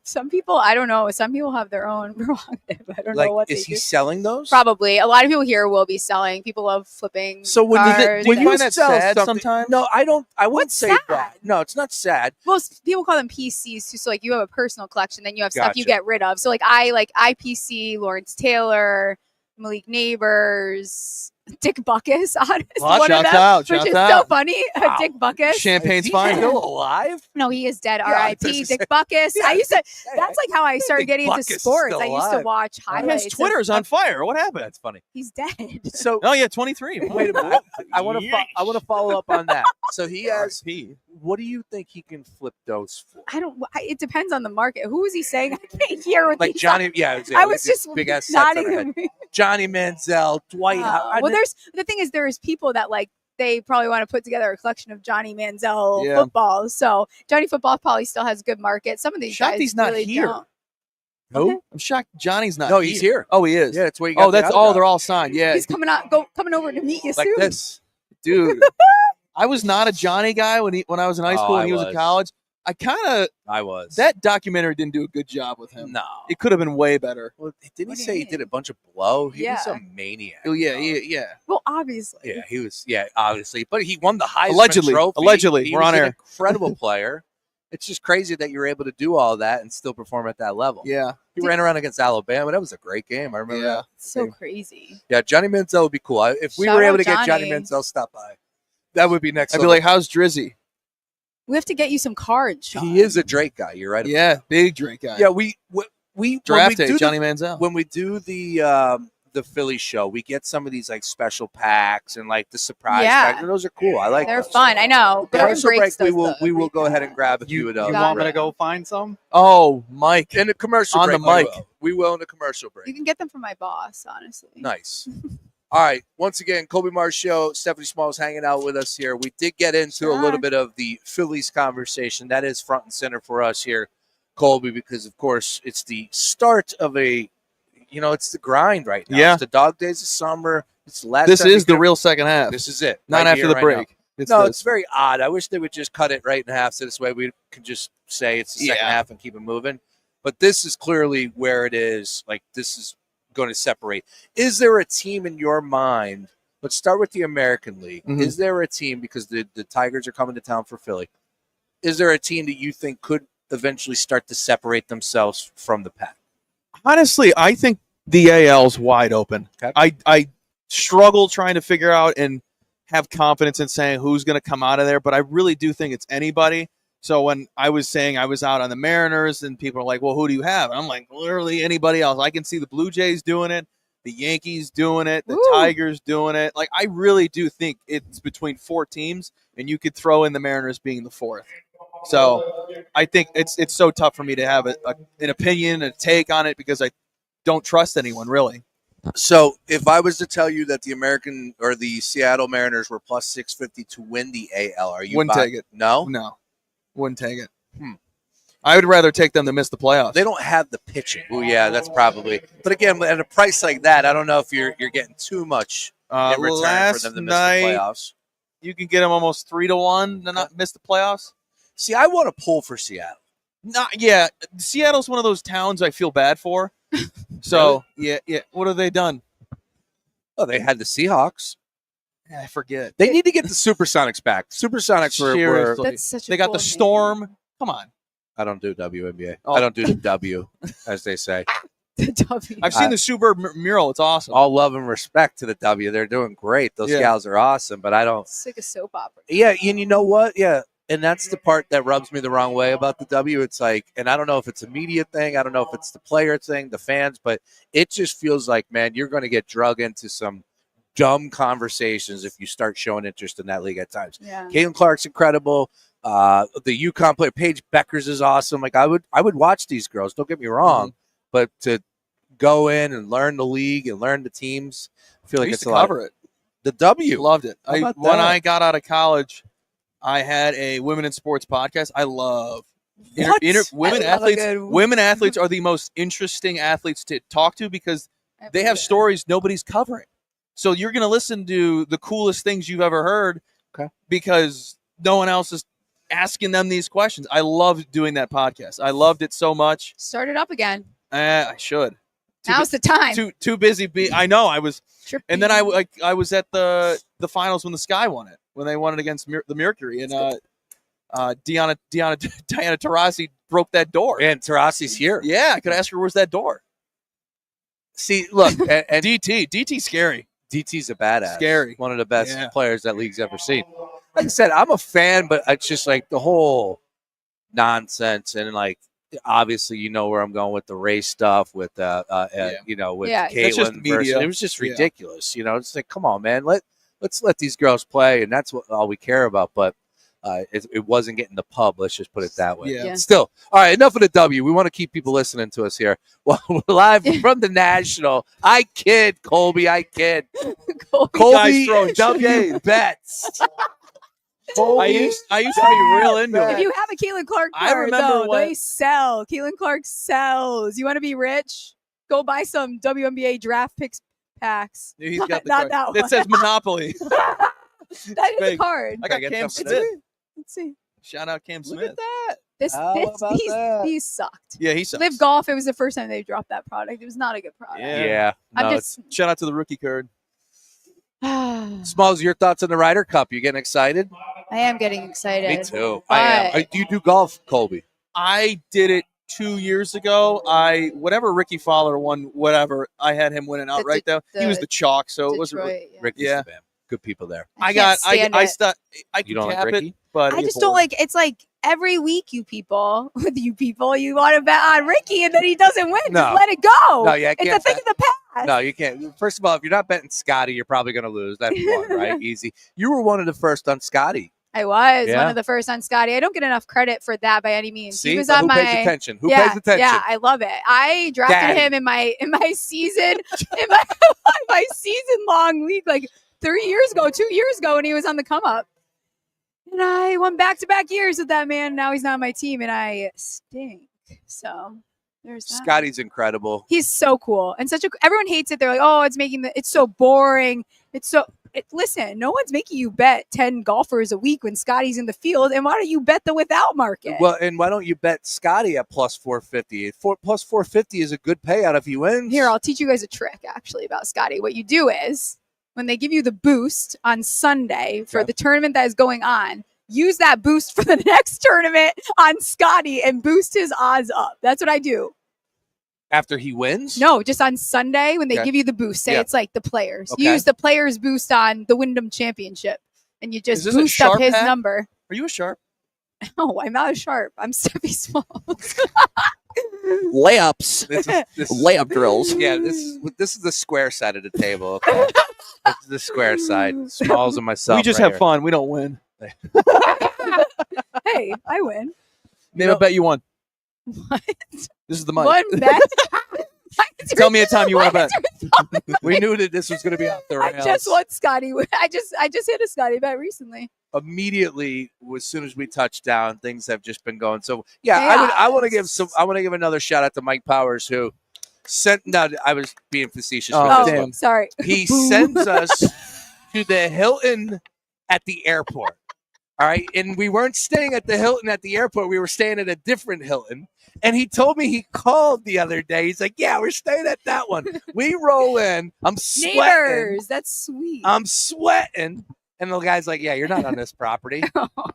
Some people, I don't know. Some people have their own prerogative. I don't know what
is
they
he
do.
selling those?
Probably. A lot of people here will be selling. People love flipping.
So when
cards
you
find that
sell
sad
something-
sometimes?
No, I don't. I wouldn't
What's
say
sad?
that. No, it's not sad.
Most people call them PCs too. So like you have a personal collection, then you have stuff you
Gotcha.
get rid of. So like I IPC, Lawrence Taylor, Malik Neighbors, Dick Buckus, honest,
Well,
one of
shouts
them,
out,
which
shouts
is so
out.
funny.
Wow.
Dick Buckus.
Champagne's
Is he
fine.
still alive?
No, he is dead.
Yeah,
R.I.P. Dick Buckus.
Yeah.
I used to. That's like how I started
Dick
getting
Buckus
into
is
sports.
still
I used to
alive.
watch highlights.
His Twitter's on fire. What happened?
That's funny.
He's dead.
So
Oh, yeah, 23.
wait a minute. I want to follow up on that. So he has. What do you think he can flip those for?
I don't. It depends on the market. Who is he saying? I can't hear what
Like
he's
Johnny, yeah,
I was just
big ass
nodding.
Johnny Manziel, Dwight.
Well, the thing is, there's people that like they probably want to put together a collection of Johnny Manziel
Yeah.
footballs. So Johnny football probably still has a good market. Some of these
Shocked
guys
he's not
really
here.
don't.
Who?
I'm shocked Johnny's not
No, he's here.
Oh, he is.
Yeah, that's where you got
Oh, that's
the
oh,
autograph.
they're all signed. Yeah,
He's coming over to meet you
Like
soon.
this.
dude. I was not a Johnny guy when I was in high school and he was in college.
I was.
That documentary didn't do a good job with him.
No.
It could have been way better.
Well, didn't he say he did a bunch of blow? He was
Yeah.
a maniac.
Oh, yeah.
Well, obviously.
Yeah, he was. Yeah, obviously, but he won the Heisman
Allegedly.
Trophy.
Allegedly.
He
We're
was
on
an
air.
incredible player. It's just crazy that you're able to do all that and still perform at that level.
Yeah.
He ran around against Alabama. That was a great game. I remember that.
So crazy.
Yeah, Johnny Manziel would be cool. If we
Shout
were
out
able to get Johnny
Johnny.
Manziel stop by, that would be next
I'd be
level.
like, how's Drizzy?
We have to get you some cards, Sean.
He is a Drake guy. You're right.
Yeah, big Drake guy.
Yeah, we
Draft
when we
day,
do
Johnny Manziel.
When we do the Philly show, we get some of these like special packs and like the surprise
Yeah.
packs. Those are cool. I like
They're
those.
fun. I know. Garden
Commercial break.
Breaks
We
does
will
the-
go ahead and grab a few of those.
You want me to go find some?
Oh, Mike.
In the commercial
On
break.
the mic.
We will in the commercial break.
You can get them from my boss, honestly.
Nice. All right. Once again, Kobe Mars Show. Stephanie Smalls hanging out with us here. We did get into a little bit of the Phillies conversation. That is front and center for us here, Colby, because, of course, it's the start of it's the grind right now.
Yeah.
It's the dog days of summer. It's the last
This
time
is
we
the
get-
real second half.
This is it.
Not
right
after
here,
the
right
break.
now.
It's
No,
this.
it's very odd. I wish they would just cut it right in half so this way we could just say it's the second
Yeah.
half and keep it moving. But this is clearly where it is. Like, this is going to separate. Is there a team in your mind? Let's start with the American League.
Mhm.
Is there a team, because the Tigers are coming to town for Philly, is there a team that you think could eventually start to separate themselves from the pack?
Honestly, I think the AL's wide open.
Okay.
I struggle trying to figure out and have confidence in saying who's going to come out of there, but I really do think it's anybody. So when I was saying I was out on the Mariners and people are like, well, who do you have? And I'm like, literally anybody else. I can see the Blue Jays doing it, the Yankees doing it, the Tigers doing it. Like, I really do think it's between 4 teams, and you could throw in the Mariners being the 4th. So I think it's so tough for me to have an opinion, a take on it, because I don't trust anyone, really.
So if I was to tell you that the American or the Seattle Mariners were plus 650 to win the AL, are you
Wouldn't
buy-
take it.
No?
No. Wouldn't take it. I would rather take them to miss the playoffs.
They don't have the pitching. Oh, yeah, that's probably. But again, at a price like that, I don't know if you're getting too much in return for
last
them to miss
night,
the playoffs.
You can get them almost 3-1 to not miss the playoffs.
See, I want to pull for Seattle.
Yeah, Seattle's one of those towns I feel bad for. So yeah. What have they done?
Oh, they had the Seahawks.
Yeah, I forget.
They need to get the Supersonics back. Supersonics were
Seriously.
That's such a
They got
cool
the
name.
Storm. Come on.
I don't do WNBA.
Oh.
I don't do the W, as they say.
The W.
I've seen the Super mural. It's awesome.
All love and respect to the W. They're doing great. Those
Yeah.
gals are awesome, but I don't.
It's like a soap opera.
Yeah, and you know what? Yeah, and that's the part that rubs me the wrong way about the W. It's like, and I don't know if it's a media thing. I don't know if it's the player thing, the fans, but it just feels like, man, you're going to get drug into some dumb conversations if you start showing interest in that league at times.
Yeah.
Caitlin Clark's incredible. The UConn player Paige Beckers is awesome. Like I would watch these girls. Don't get me wrong, but to go in and learn the league and learn the teams, I feel like
I
it's
used to
a lot.
cover it.
The W.
Loved it.
How about
When
that?
I got out of college, I had a women in sports podcast. I love
What?
women
I love
athletes.
it.
Women athletes are the most interesting athletes to talk to because they have stories nobody's covering. So you're going to listen to the coolest things you've ever heard because no one else is asking them these questions. I loved doing that podcast. I loved it so much.
Start it up again.
I should.
Now's the time.
Too busy. I know. I was.
Trippy.
And then I was at the finals when the Sky won it, when they won it against the Mercury, and Diana Taurasi broke that door.
And Taurasi's here.
Yeah, I could ask her where's that door.
See, look, and
DT's scary.
DT's a badass.
Scary.
One of the best
Yeah.
players that league's ever seen. Like I said, I'm a fan, but it's just like the whole nonsense and like obviously you know where I'm going with the race stuff with with
Yeah, that's just
Caitlin
media.
versus it was just
Yeah.
ridiculous. You know, it's like come on, man, let's let these girls play, and that's what all we care about. But It wasn't getting the pub. Let's just put it that way.
Yeah.
Still, all right. Enough of the W. We want to keep people listening to us here. Well, we're live from the National. I kid, Colby. I kid. Colby
throwing
W
shade.
bets.
I used to be real into
If
it.
you have a Caitlin Clark
I
card,
remember
though,
when-
they sell. Caitlin Clark sells. You want to be rich? Go buy some WNBA draft picks packs.
He's got the
Not
card.
that one.
It says Monopoly.
That is a
Fake.
card.
I got
get
Cam
some
Smith.
Let's see.
Shout out Cam
Look
Smith.
at that.
These sucked.
Yeah, he sucks.
Live Golf. It was the first time they dropped that product. It was not a good product.
Yeah.
I'm
No,
just-
shout out to the rookie card.
Smalls, your thoughts on the Ryder Cup? You getting excited?
I am getting excited.
Me too. I am.
But-
Do you do golf, Colby?
I did it 2 years ago. Whatever Ricky Fowler won, whatever, I had him winning outright though. He was the chalk, so it wasn't really.
Ricky's
Yeah.
the man. Good people there.
I
can't
got. I
stand
I
You
can
don't like
cap
Ricky?
it, but
I just don't like. It's like every week, you people, you want to bet on Ricky, and then he doesn't win.
No.
Just let it go.
No, yeah, I
it's a
can't
thing
bet.
of the past.
No, you can't. First of all, if you're not betting Scotty, you're probably going to lose. That's one, right? Easy. You were one of the first on Scotty.
I was
Yeah.
one of the first on Scotty. I don't get enough credit for that by any means.
See?
He was
But
on
who
my
pays attention? Who
yeah,
pays attention?
Yeah, I love it. I drafted
Daddy.
him in my season in my season long league like 2 years ago, and he was on the come up. And I won back-to-back years with that man. Now he's not on my team, and I stink. So there's that.
Scotty's incredible.
He's so cool and everyone hates it. They're like, oh, it's so boring. Listen, no one's making you bet 10 golfers a week when Scotty's in the field. And why don't you bet the without market?
Well, and why don't you bet Scotty at plus 450? Plus 450 is a good payout if he wins.
Here, I'll teach you guys a trick actually about Scotty. What you do is when they give you the boost on Sunday for the tournament that is going on, use that boost for the next tournament on Scotty and boost his odds up. That's what I do.
After he wins?
No, just on Sunday when they
Okay.
give you the boost. Say
Yeah.
it's like the players.
Okay.
You use the players boost on the Wyndham Championship, and you
Is
just
this a
boost up
sharp
his
hat?
number.
Are you a sharp?
No, I'm not a sharp. I'm Steffi Small.
Layups. Layup drills.
Yeah, this is the square side of the table. Okay? This is the square side. Smalls and myself.
We just
right
have
here.
fun. We don't win.
Hey, I win.
Name a bet you won.
What?
This is the mic.
One bet.
Tell me a time you want to bet.
We knew that this was going to be off the
I
rails.
just won Scotty. I just hit a Scotty bet recently.
Immediately, as soon as we touched down, things have just been going. So yeah, I want to give another shout out to Mike Powers, who sent. Now I was being facetious. with
Oh,
this
damn.
one.
Sorry.
He
Boo.
sends us to the Hilton at the airport. All right, and we weren't staying at the Hilton at the airport. We were staying at a different Hilton. And he told me he called the other day. He's like, "Yeah, we're staying at that one." We roll in. I'm sweating.
Neighbors. That's sweet.
I'm sweating. And the guy's like, "Yeah, you're not on this property.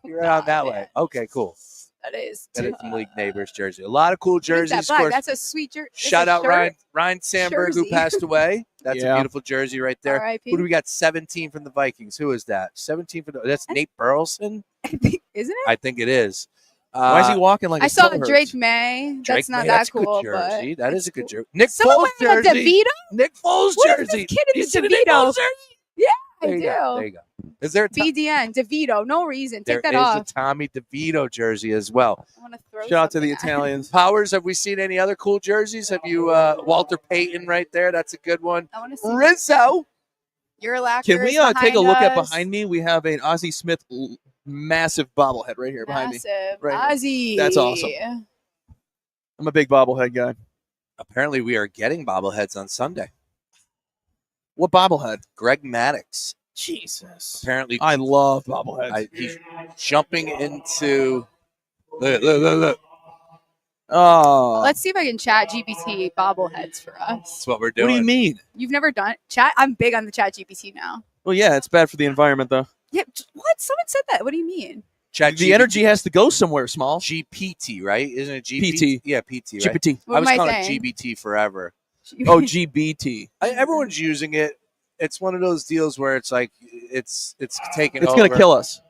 You're on that way." Okay, cool.
That is.
That is some League Neighbors jersey. A lot of cool
Look at
jerseys.
that
Of
black.
course,
That's a sweet jersey.
shout out Ryan Sandberg, who
Jersey.
passed away. That's a
Yeah.
beautiful jersey right there.
R.I.P..
Who do we got? 17 from the Vikings. Who is that? 17 from that's Nate Burleson.
Isn't it?
I think it is.
Why is he walking like
I
his
saw
toe hurts?
Drake May. That's
Drake
not
May,
that
that's a
cool.
good jersey.
But
That is a good jersey. Nick
someone
Foles
wearing a
jersey.
DeVito?
Nick Foles
What is
jersey.
this kid in
You
the
see the Nick Foles
DeVito?
jersey?
Yeah,
There
I
you
do.
go. There you go. Is there a
BDN DeVito? No reason.
There
Take that
is
off.
a Tommy DeVito jersey as well.
I want to throw.
Shout out to the
something at
Italians.
Powers, have we seen any other cool jerseys? Have you Walter Payton right there? That's a good one.
I want to see.
Rizzo.
Urlacher
Can we
is
take a
behind
look at
us.
behind me? We have an Ozzie Smith massive bobblehead right here behind me.
Massive.
Right here.
Ozzy.
That's awesome. I'm a big bobblehead guy.
Apparently, we are getting bobbleheads on Sunday.
What bobblehead?
Greg Maddux.
Jesus.
Apparently,
I love bobbleheads.
he's jumping into. Look.
Oh.
Let's see if I can chat GPT bobbleheads for us.
That's what we're doing.
What do you mean?
You've never done chat? I'm big on the chat GPT now.
Well, yeah, it's bad for the environment, though.
Yeah. What? Someone said that. What do you mean?
The energy has to go somewhere, small.
GPT, right? Isn't it GPT?
PT.
Yeah, PT, right?
GPT.
What
I was
am I
calling it
saying?
GBT forever.
Oh, GBT.
Everyone's using it. It's one of those deals where it's like it's taking
It's
over.
going to kill us.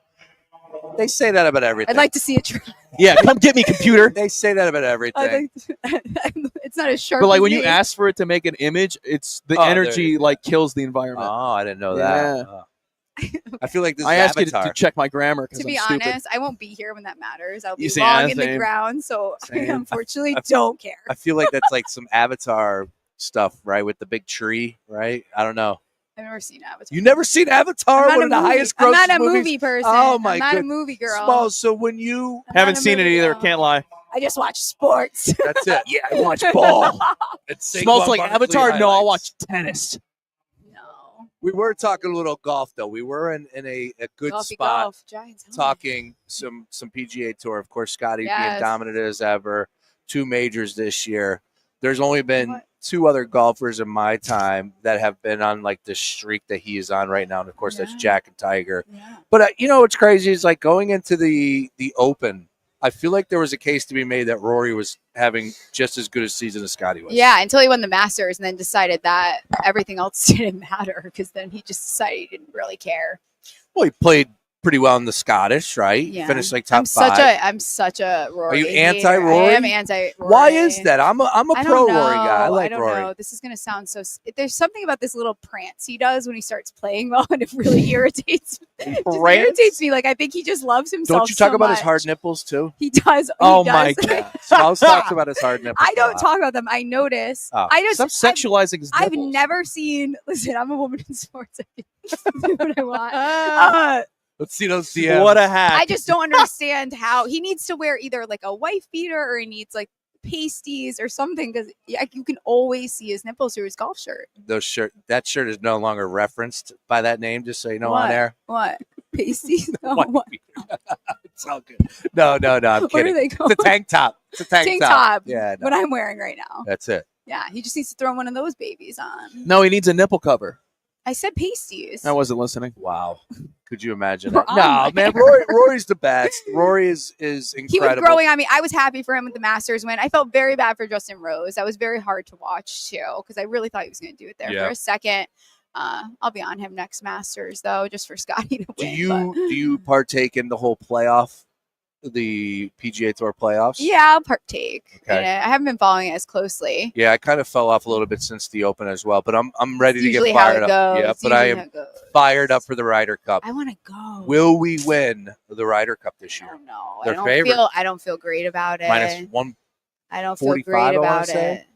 They say that about everything.
I'd like to see it try.
Yeah, come get me, computer.
They say that about everything.
It's not as sharp.
But like
as
when you
me.
ask for it to make an image, it's the
Oh, there
energy
you go.
like kills the environment.
Oh, I didn't know
Yeah.
that. Oh. I feel like this
I
is
asked you
Avatar.
to check my grammar because
To
I'm
be
stupid.
honest, I won't be here when that matters. I'll be
You see,
long
yeah,
in the
same.
ground, so I
Same.
unfortunately don't care.
I feel like that's like some Avatar stuff, right? With the big tree, right? I don't know.
I've never seen Avatar.
You never seen Avatar?
I'm
One
not
of
a
the
movie-
highest
I'm
grossing
not a
movies?
movie person.
Oh my
I'm not a
good-
movie girl.
Small. So when you
Haven't seen it either. Can't lie.
I just watch sports.
that's it.
Yeah, I watch ball.
It's
Smells
Saquon
like
Barkley
Avatar. No, I'll
highlights.
watch tennis.
We were talking a little golf though. We were in a good
Golfy
spot
golf. Giants home.
talking some PGA Tour. Of course, Scotty being
Yes.
dominant as ever. 2 majors this year. There's only been 2 other golfers in my time that have been on like the streak that he is on right now, and of course that's Jack and Tiger. But you know what's crazy is like going into the Open. I feel like there was a case to be made that Rory was having just as good a season as Scotty was.
Yeah, until he won the Masters and then decided that everything else didn't matter because then he just decided he didn't really care.
Well, he played pretty well in the Scottish, right?
Yeah.
Finished like top
I'm
5.
I'm such a Rory.
Are you
hater.
anti-Rory?
I am anti-Rory.
Why is that? I'm a
I
pro
don't
Rory guy. I
know.
like
I don't
Rory.
know. This is going to sound so. There's something about this little prance he does when he starts playing well, and it really irritates. Just irritates me. Like I think he just loves himself.
Don't you talk
so
about his
much.
hard nipples too?
He does.
Oh
he
my
does.
god!
Smalls talks about his hard nipples.
I don't talk about them. I notice.
Oh.
I just
Stop sexualizing his
I've
nipples.
never seen. Listen, I'm a woman in sports. I can do what I want.
Let's see those DMs.
What a hack!
I just don't understand how he needs to wear either like a wife beater or he needs like pasties or something because you can always see his nipples through his golf shirt.
That shirt is no longer referenced by that name. Just so you know
What?
on air.
What? Pasties? No,
What?
what?
It's all good. No. I'm
Where are
kidding.
they going?
It's a tank top. It's a tank top. Yeah. No.
What I'm wearing right now.
That's it.
Yeah, he just needs to throw one of those babies on.
No, he needs a nipple cover.
I said pasties.
I wasn't listening.
Wow. Could you imagine
We're
that?
on
No, man. Rory's the best. Rory is incredible.
He was growing on me. I was happy for him with the Masters win. I felt very bad for Justin Rose. That was very hard to watch too because I really thought he was going to do it there
Yeah.
for a second. I'll be on him next Masters though, just for Scotty to
Do
win.
you do you partake in the whole playoff, the PGA Tour playoffs?
Yeah, I'll partake.
Okay.
in it. I haven't been following it as closely.
Yeah, I kind of fell off a little bit since the Open as well, but I'm ready to
Usually
get
how
fired
it
up.
goes.
Yeah,
It's
but I
usually how
am
it goes.
fired up for the Ryder Cup.
I want to go.
Will we win the Ryder Cup this year?
No,
They're favorite.
I don't feel great about it.
Minus 1.
I don't feel
45,
great
I wanna
about
say.
it.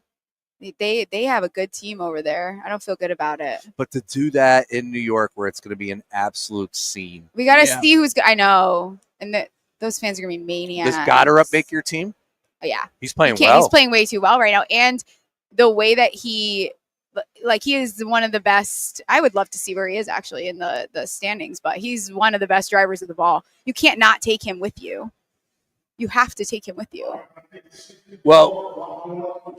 They have a good team over there. I don't feel good about it.
But to do that in New York, where it's going to be an absolute scene.
We got to see who's. I know, and those fans are gonna be maniacs.
Does Goddard make your team?
Yeah,
He's playing
He can't-
well.
He's playing way too well right now, and the way that he is one of the best. I would love to see where he is actually in the standings, but he's one of the best drivers of the ball. You can't not take him with you. You have to take him with you.
Well,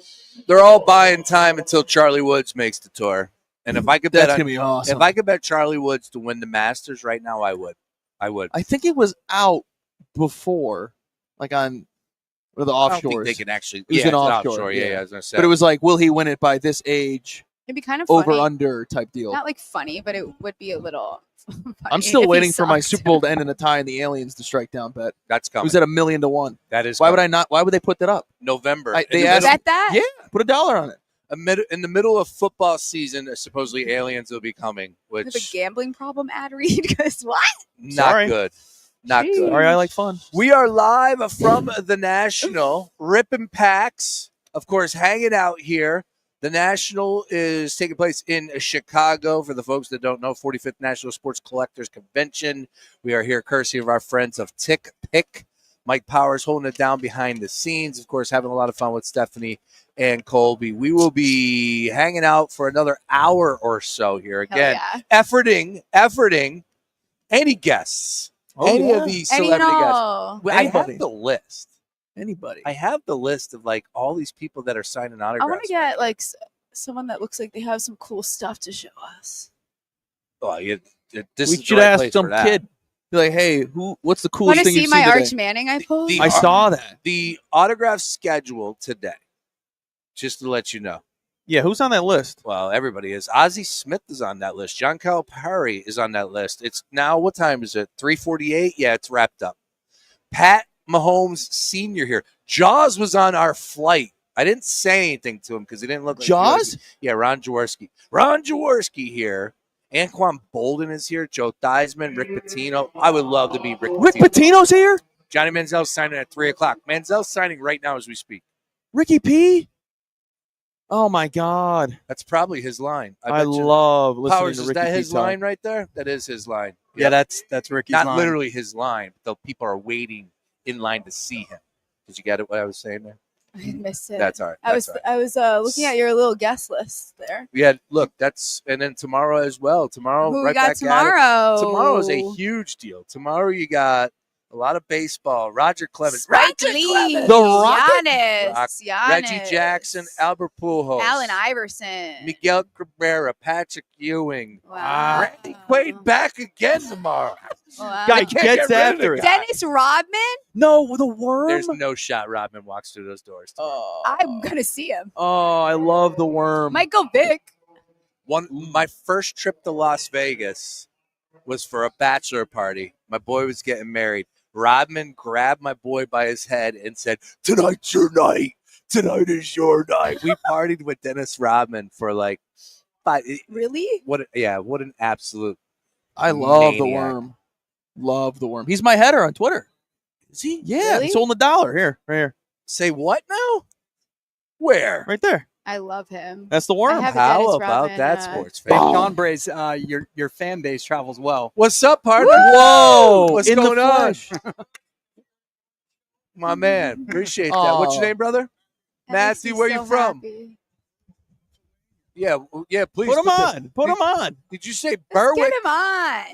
they're all buying time until Charlie Woods makes the tour. And if I could bet,
That's gonna be awesome.
If I could bet Charlie Woods to win the Masters right now, I would.
I think it was out before, like on the offshores.
I don't think they can actually.
It was
Yeah,
an
it's an
offshore.
offshore. Yeah, I was gonna say.
But it was like, will he win it by this age?
It'd be kind of
over
funny.
under type deal.
Not like funny, but it would be a little. Funny
I'm still
if he
waiting for my
sucked.
Super Bowl to end in a tie and the aliens to strike down bet.
That's
It
coming.
was at $1 million to 1.
That is.
Why would
coming.
I not? Why would they put that up?
November.
They
In the
asked.
middle-
Bet that?
Yeah, put $1 on it.
in the middle of football season, supposedly aliens will be coming,
You have a
which
gambling problem, ad read? Because what?
not
Sorry.
good. Not good.
Sorry, I like fun.
We are live from the National, ripping packs, of course, hanging out here. The National is taking place in Chicago. For the folks that don't know, 45th National Sports Collectors Convention. We are here courtesy of our friends of TICKPICK. Mike Powers holding it down behind the scenes, of course, having a lot of fun with Stephanie and Colby. We will be hanging out for another hour or so here. Again, efforting any guests. Any of these celebrity guests. I have the list.
Anybody.
I have the list of like all these people that are signing
I
autographs.
want to get like someone that looks like they have some cool stuff to show us.
Oh, this
We
is the
should
right
ask
place
some
for that.
kid. Be like, hey, what's the
Want
coolest
to
thing
see
you've
my
seen today?
Arch Manning I pulled?
I saw that.
The autograph schedule today, just to let you know.
Yeah, who's on that list?
Well, everybody is. Ozzie Smith is on that list. John Calipari is on that list. It's now, what time is it? 3:48? Yeah, it's wrapped up. Pat Mahomes Sr. here. Jaws was on our flight. I didn't say anything to him because he didn't look like
Jaws?
Yeah, Ron Jaworski. Ron Jaworski here. Anquan Bolden is here. Joe Theismann, Rick Pitino. I would love to meet Rick
Rick
Pitino.
Pitino's here?
Johnny Manziel's signing at 3 o'clock. Manziel's signing right now as we speak.
Ricky P? Oh, my God.
That's probably his line.
I love listening
Powers,
to
is
Ricky
that
P
his
talk.
line right there? That is his line.
Yeah, that's Ricky's
Not
line.
literally his line, but the people are waiting in line to see him. Did you get it? What I was saying there?
I missed it.
That's all right.
I was looking at your little guest list there.
Yeah, look, and then tomorrow as well. Tomorrow,
Who we
right
got
back
tomorrow?
at it. Tomorrow is a huge deal. Tomorrow you got a lot of baseball. Roger Clemens.
Spike Lee.
The Rocket?
Giannis.
Reggie Jackson, Albert Pujols.
Allen Iverson.
Miguel Cabrera, Patrick Ewing.
Wow.
Randy Quaid back again tomorrow.
Wow.
Guy
Can't
gets
get rid of the
after it.
guy.
Dennis Rodman.
No, the worm?
There's no shot Rodman walks through those doors.
I'm gonna see him.
Oh, I love the worm.
Michael Vick.
My first trip to Las Vegas was for a bachelor party. My boy was getting married. Rodman grabbed my boy by his head and said, "Tonight's your night. Tonight is your night." We partied with Dennis Rodman for like 5.
Really?
What an absolute.
I love the
maniac.
worm. Love the worm. He's my header on Twitter.
Is he?
Yeah,
Really?
he's holding $1 here, right here,
Say what now? Where?
right there.
I love him.
That's the
I
worm.
have a
How
Dennis
about
Rodman,
that, sports
Dave
fan?
John Brace, your fan base travels well.
What's up, partner?
Whoa!
What's
in
going
the
on?
flesh.
My man, appreciate that. What's your
Oh.
name, brother?
That
Matthew,
makes me
where
so
you from?
happy.
Yeah, please.
Put him
the-
on. Put him on.
Did you say
Let's
Berwick?
get him on.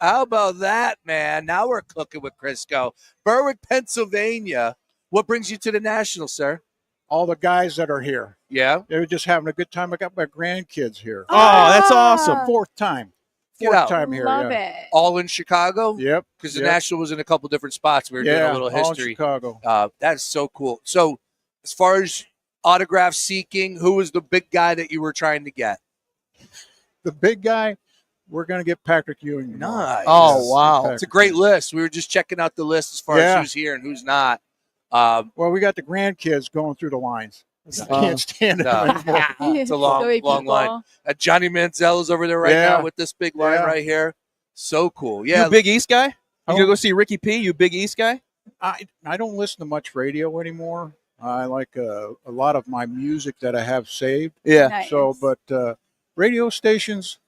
How about that, man? Now we're cooking with Crisco. Berwick, Pennsylvania. What brings you to the National, sir?
All the guys that are here.
Yeah.
They were just having a good time. I got my grandkids here.
Oh, that's awesome.
Fourth time.
Get
Fourth
out.
time here.
Love
yeah.
it.
All in Chicago?
Yep.
Because the
Yep.
National was in a couple different spots. We were doing
Yeah,
a little
all in
history.
Chicago.
That's so cool. So, as far as autograph seeking, who was the big guy that you were trying to get?
The big guy, we're going to get Patrick Ewing.
Nice.
Oh, wow.
It's a great list. We were just checking out the list as far as
Yeah.
who's here and who's not.
Well, we got the grandkids going through the lines. I can't stand it
No.
anymore.
It's a
So
long,
many
long
people.
line. Johnny Manziel is over there right
Yeah.
now with this big line
Yeah.
right here. So cool.
You
Yeah.
a Big East guy? You
Oh.
gonna go see Ricky P? You Big East guy?
I don't listen to much radio anymore. I like a lot of my music that I have saved.
Yeah.
Nice.
So, but radio stations,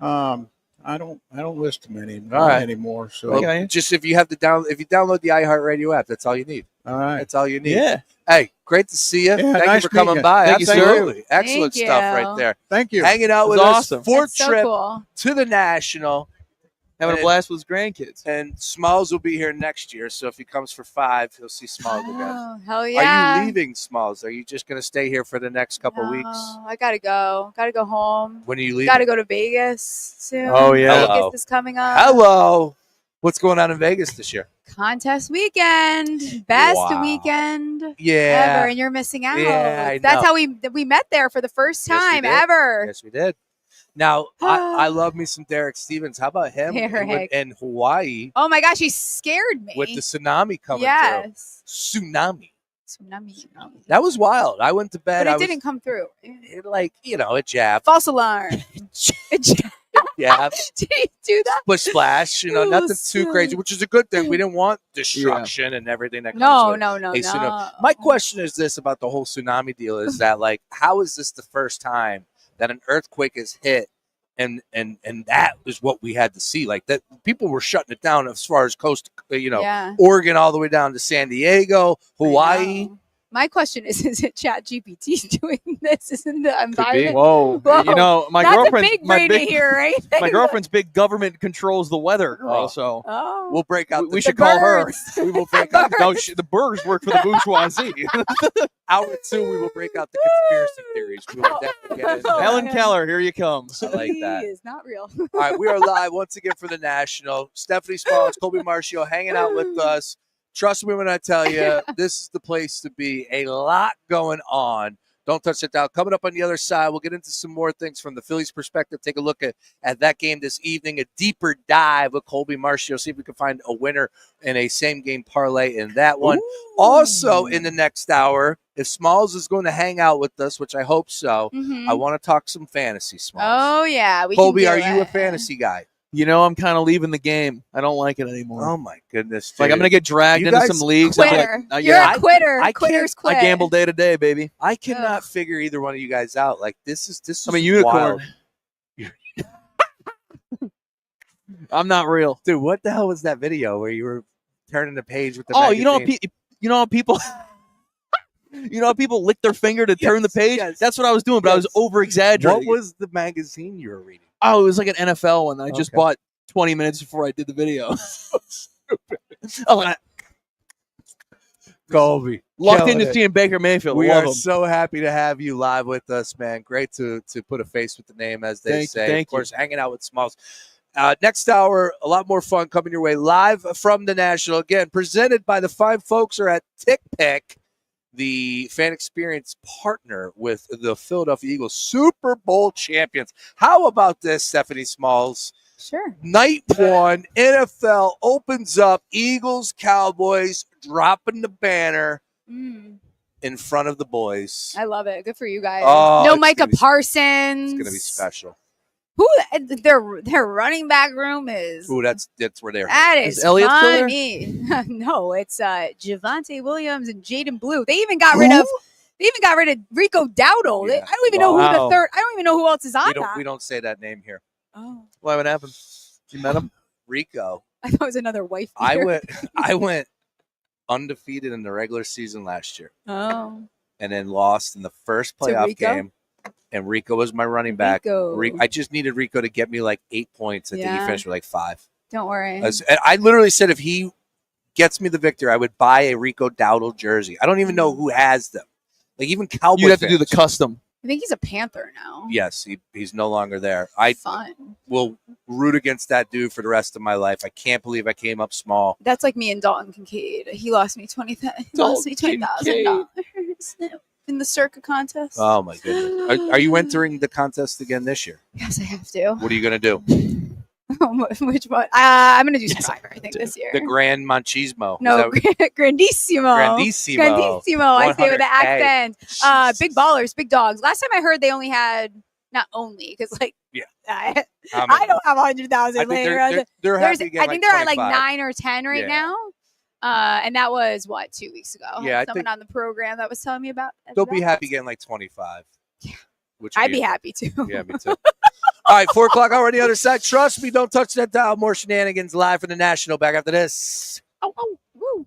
I don't listen to many
All right.
anymore. So,
Well,
Okay.
just if you download the iHeartRadio app, that's all you need.
all right.
That's all you need.
Yeah.
Hey, great to see you.
Yeah,
Thank
nice
you for coming
meeting you.
by.
Thank you, sir.
Absolutely. Excellent
Thank
stuff
you.
right there.
Thank you.
Hanging out
It
with
was
us
awesome.
for
That's so
trip
cool.
to the National.
Having a
And-
blast with his grandkids.
And Smalls will be here next year. So if he comes for 5, he'll see Smalls again.
Oh, hell yeah.
Are you leaving, Smalls? Are you just going to stay here for the next couple
No,
weeks?
I gotta go. Gotta go home.
When are you leaving?
Gotta go to Vegas soon.
Oh, yeah.
Hello.
Vegas is coming up.
Hello. What's going on in Vegas this year?
Contest weekend. Best
Wow.
weekend
Yeah.
ever. And you're missing out.
Yeah, I
That's
know.
how we met there for the first
Yes, we
time
did.
ever.
Yes, we did. Now, I love me some Derek Stevens. How about him
Derek.
in Hawaii
Oh my gosh, he scared me.
with the tsunami coming
yes.
through? Tsunami.
Tsunami.
That was wild. I went to bed.
But it didn't come through.
It jabbed.
False alarm. It jabbed.
Yeah.
Did he do that?
Splish splash,
Oh,
nothing too
silly.
crazy, which is a good thing. We didn't want destruction and everything that comes
No,
with
no, no,
a tsunami.
no.
My question is this about the whole tsunami deal is that, like, how is this the first time that an earthquake is hit and that is what we had to see? Like, that people were shutting it down as far as coast,
Yeah.
Oregon all the way down to San Diego, Hawaii.
My question is it Chat GPT doing this? Isn't the
Could be.
environment?
Whoa. You know, my
That's
girlfriend.
a big
my
brain
big,
here, right?
my girlfriend's big government controls the weather, girl.
Oh.
So
Oh.
We'll break out.
we should call her.
We will break out.
No, the Burrs work for the bourgeoisie.
Hour 2, we will break out the conspiracy theories. We will definitely get into
Helen
that.
Keller, here you come.
I like that.
Please, not real.
All right, we are live once again for the National. Stephanie Smalls, Colby Marcio hanging out with us. Trust me when I tell you, this is the place to be. A lot going on. Don't touch that dial. Coming up on the other side, we'll get into some more things from the Phillies' perspective. Take a look at that game this evening, a deeper dive with Colby Marcio. See if we can find a winner in a same-game parlay in that one.
Ooh.
Also, in the next hour, if Smalls is going to hang out with us, which I hope so, I want to talk some fantasy, Smalls.
Oh, yeah.
Colby, are you a fantasy guy?
You know, I'm kind of leaving the game. I don't like it anymore.
Oh, my goodness, dude.
Like, I'm going to get dragged into some leagues.
Quitter.
Like,
You're a quitter. Quitters quit.
I gamble day to day, baby.
I cannot figure either one of you guys out. Like, this is
I'm a unicorn.
Wild.
I'm not real.
Dude, what the hell was that video where you were turning the page with the
Oh,
magazine?
you know how people... You know how people lick their finger to turn the page?
Yes.
That's what I was doing, but I was over-exaggerating.
What was the magazine you were reading?
Oh, it was like an NFL one. I just bought 20 minutes before I did the video.
Colby.
Locked into seeing Baker Mayfield.
We
Love
are
him.
so happy to have you live with us, man. Great to put a face with the name, as they say.
Thank
of course, hanging out with Smalls. Next hour, a lot more fun coming your way live from the National. Again, presented by the fine folks are at TickPick, the fan experience partner with the Philadelphia Eagles, Super Bowl champions. How about this, Stephanie Smalls?
Sure.
Night one, NFL opens up, Eagles, Cowboys, dropping the banner in front of the boys.
I love it. Good for you guys.
Oh,
no
it's
Micah
gonna be-
Parsons.
It's going to be special.
Who their running back room is?
Ooh, that's where they're.
That is
Elliott still there?
funny. No, it's Javonte Williams and Jaden Blue. They even got rid of Rico Dowdle.
Yeah.
I don't even know who the
Wow.
third. I don't even know who else is on that.
We don't say that name here.
Oh,
Why would happen? You met him?
Rico.
I thought it was another wife.
I went undefeated in the regular season last year,
Oh,
and then lost in the first
To
playoff
Rico?
game. And Rico was my running back.
Rico.
I just needed Rico to get me like 8 points. I think he
Yeah.
finished with like 5.
don't worry.
And I literally said if he gets me the victory, I would buy a Rico Dowdle jersey. I don't even know who has them. Like even Cowboy
You'd have to do the
fans.
custom.
I think he's a Panther now.
Yes, he's no longer there. I
Fun.
will root against that dude for the rest of my life. I can't believe I came up small.
That's like me and Dalton Kincaid. He lost me $20,000 in the Circa contest.
Oh my goodness! Are you entering the contest again this year?
Yes, I have to.
What are you going to do?
Which one? I'm going to do Survivor, I think, this year.
The Grand Machismo.
No, Grandissimo.
Grandissimo.
I say with the
100K.
accent. Big ballers, big dogs. Last time I heard they only had, not only, because like,
Yeah.
I
How many?
don't have 100,000
I think
later.
they're happy to get
I think they're at like
25.
9 or 10 right
Yeah.
now. And that was, 2 weeks ago?
Yeah, I
Someone
think-
on the program that was telling me about
They'll be
that.
happy getting like 25. Yeah.
I'd be happy too.
Yeah, me too. All right, 4 o'clock hour on the other side. Trust me, don't touch that dial. More shenanigans live from the National back after this.
Woo.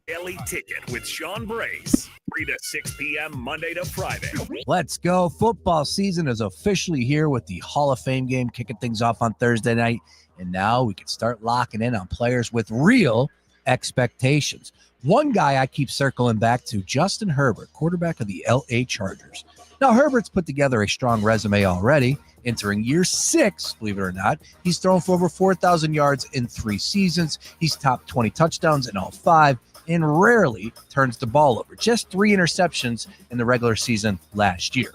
Daily Ticket with Sean Brace. 3 to 6 p.m. Monday to Friday.
Let's go. Football season is officially here with the Hall of Fame game kicking things off on Thursday night. And now we can start locking in on players with real expectations. One guy I keep circling back to, Justin Herbert, quarterback of the LA Chargers. Now, Herbert's put together a strong resume already. Entering year 6, believe it or not, he's thrown for over 4,000 yards in 3 seasons. He's topped 20 touchdowns in all 5 and rarely turns the ball over. Just 3 interceptions in the regular season last year.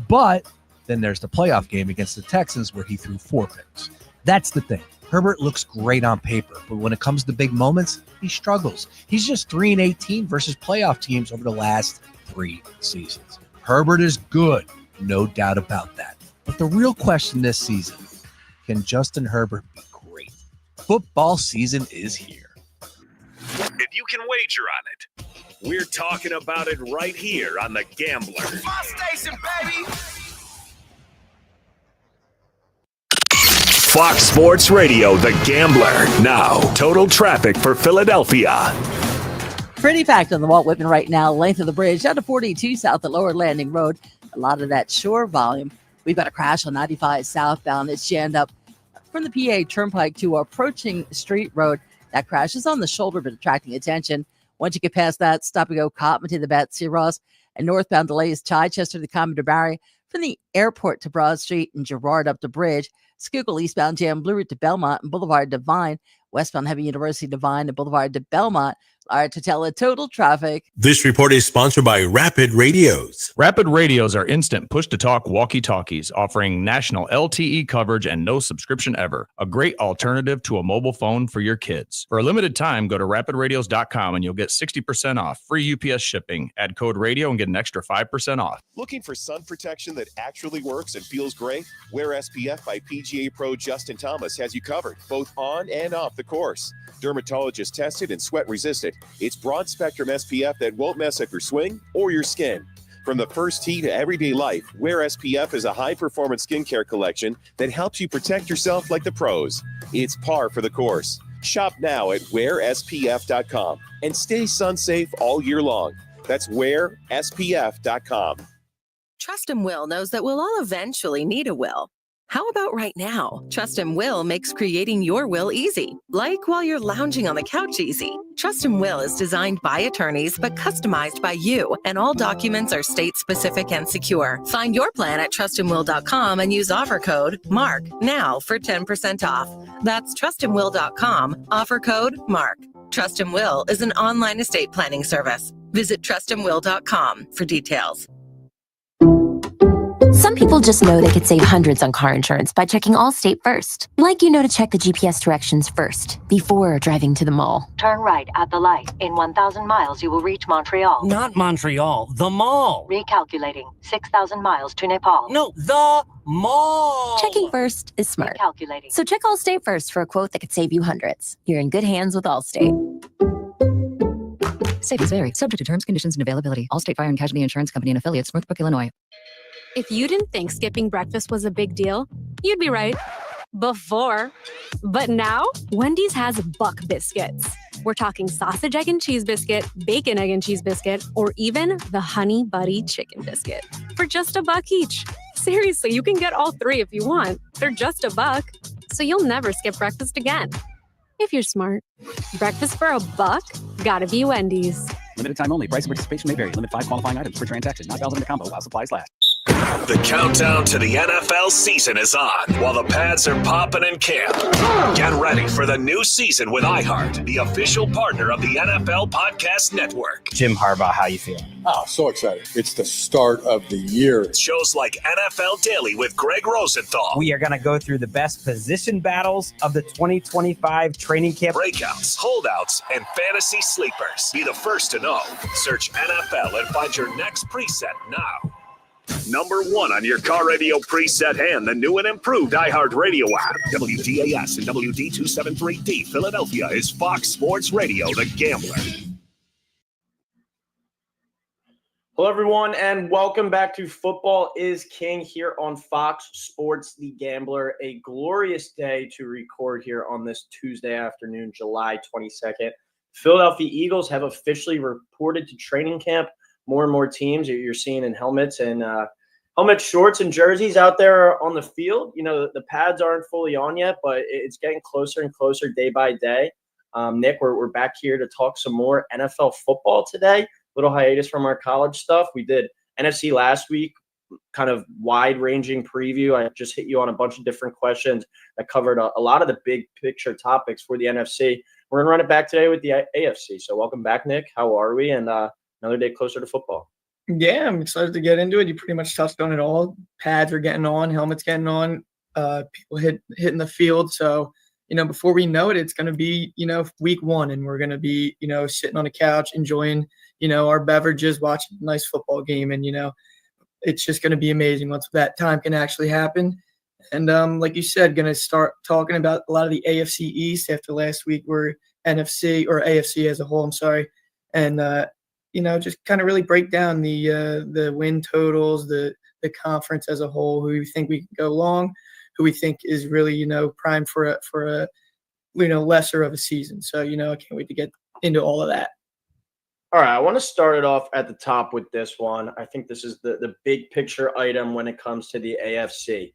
But then there's the playoff game against the Texans where he threw 4 picks. That's the thing. Herbert looks great on paper, but when it comes to big moments, he struggles. He's just 3-18 versus playoff teams over the last 3 seasons. Herbert is good, no doubt about that. But the real question this season, can Justin Herbert be great? Football season is here.
If you can wager on it, we're talking about it right here on The Gambler.
My station, baby.
Fox Sports Radio, The Gambler. Now, total traffic for Philadelphia.
Pretty packed on the Walt Whitman right now. Length of the bridge down to 42 south at Lower Landing Road. A lot of that shore volume. We've got a crash on 95 southbound. It's jammed up from the PA Turnpike to approaching Street Road. That crash is on the shoulder, but attracting attention. Once you get past that, stop and go Cotman to the Betsy Ross. And northbound delays Chichester to the Commodore Barry from the airport to Broad Street and Girard up the bridge. Schuylkill eastbound jam Blue Route to Belmont and Boulevard to Vine. Westbound heavy University to Vine and Boulevard to Belmont. All right, Tatella, total traffic.
This report is sponsored by Rapid Radios.
Rapid Radios are instant push-to-talk walkie-talkies offering national LTE coverage and no subscription ever. A great alternative to a mobile phone for your kids. For a limited time, go to rapidradios.com and you'll get 60% off, free UPS shipping. Add code radio and get an extra 5% off.
Looking for sun protection that actually works and feels great? Wear SPF by PGA Pro Justin Thomas has you covered, both on and off the course. Dermatologist tested and sweat resistant. It's broad spectrum SPF that won't mess up your swing or your skin. From the first tee to everyday life, Wear SPF is a high-performance skincare collection that helps you protect yourself like the pros. It's par for the course. Shop now at wearspf.com and stay sun safe all year long. That's wearspf.com.
Trust and Will knows that we'll all eventually need a will. How about right now? Trust and Will makes creating your will easy, like while you're lounging on the couch easy. Trust and Will is designed by attorneys but customized by you, and all documents are state-specific and secure. Find your plan at trustandwill.com and use offer code MARK now for 10% off. That's trustandwill.com, offer code MARK. Trust and Will is an online estate planning service. Visit trustandwill.com for details.
Some people just know they could save hundreds on car insurance by checking Allstate first. Like to check the GPS directions first before driving to the mall.
Turn right at the light. In 1,000 miles, you will reach Montreal.
Not Montreal, the mall.
Recalculating. 6,000 miles to Nepal.
No, the mall.
Checking first is smart.
Recalculating.
So check Allstate first for a quote that could save you hundreds. You're in good hands with Allstate.
Savings vary. Subject to terms, conditions, and availability. Allstate Fire and Casualty Insurance Company and affiliates, Northbrook, Illinois.
If you didn't think skipping breakfast was a big deal, you'd be right. Before. But now, Wendy's has Buck Biscuits. We're talking sausage, egg, and cheese biscuit, bacon, egg, and cheese biscuit, or even the Honey Buddy Chicken Biscuit for just $1 each. Seriously, you can get all three if you want. They're just $1, so you'll never skip breakfast again. If you're smart. Breakfast for $1? Gotta be Wendy's.
Limited time only. Price and participation may vary. Limit 5 qualifying items per transaction. Not valid in a combo while supplies last.
The countdown to the NFL season is on while the pads are popping in camp. Get ready for the new season with iHeart, the official partner of the NFL Podcast Network.
Jim Harbaugh, how you feeling?
Oh, so excited. It's the start of the year.
Shows like NFL Daily with Greg Rosenthal.
We are going to go through the best position battles of the 2025 training camp.
Breakouts, holdouts, and fantasy sleepers. Be the first to know. Search NFL and find your next preset now. Number 1 on your car radio preset and the new and improved iHeartRadio app. WDAS and WD273D Philadelphia is Fox Sports Radio, The Gambler.
Hello, everyone, and welcome back to Football is King here on Fox Sports The Gambler. A glorious day to record here on this Tuesday afternoon, July 22nd. Philadelphia Eagles have officially reported to training camp. More and more teams you're seeing in helmets and helmet shorts and jerseys out there on the field. You know, the pads aren't fully on yet, but it's getting closer and closer day by day. Nick, we're back here to talk some more NFL football today. Little hiatus from our college stuff. We did NFC last week, kind of wide-ranging preview. I just hit you on a bunch of different questions that covered a lot of the big picture topics for the NFC. We're going to run it back today with the AFC. So welcome back, Nick. How are we? And another day closer to football.
Yeah, I'm excited to get into it. You pretty much touched on it all. Pads are getting on, helmets getting on, people hitting the field. So, before we know it, it's going to be, week 1, and we're going to be, sitting on a couch enjoying, our beverages, watching a nice football game. And, it's just going to be amazing once that time can actually happen. And like you said, going to start talking about a lot of the AFC East after last week. We're NFC or AFC as a whole. I'm sorry. And, just kind of really break down the win totals, the conference as a whole, who we think we can go long, who we think is really, primed for a lesser of a season. So, I can't wait to get into all of that.
All right, I want to start it off at the top with this one. I think this is the big picture item when it comes to the AFC.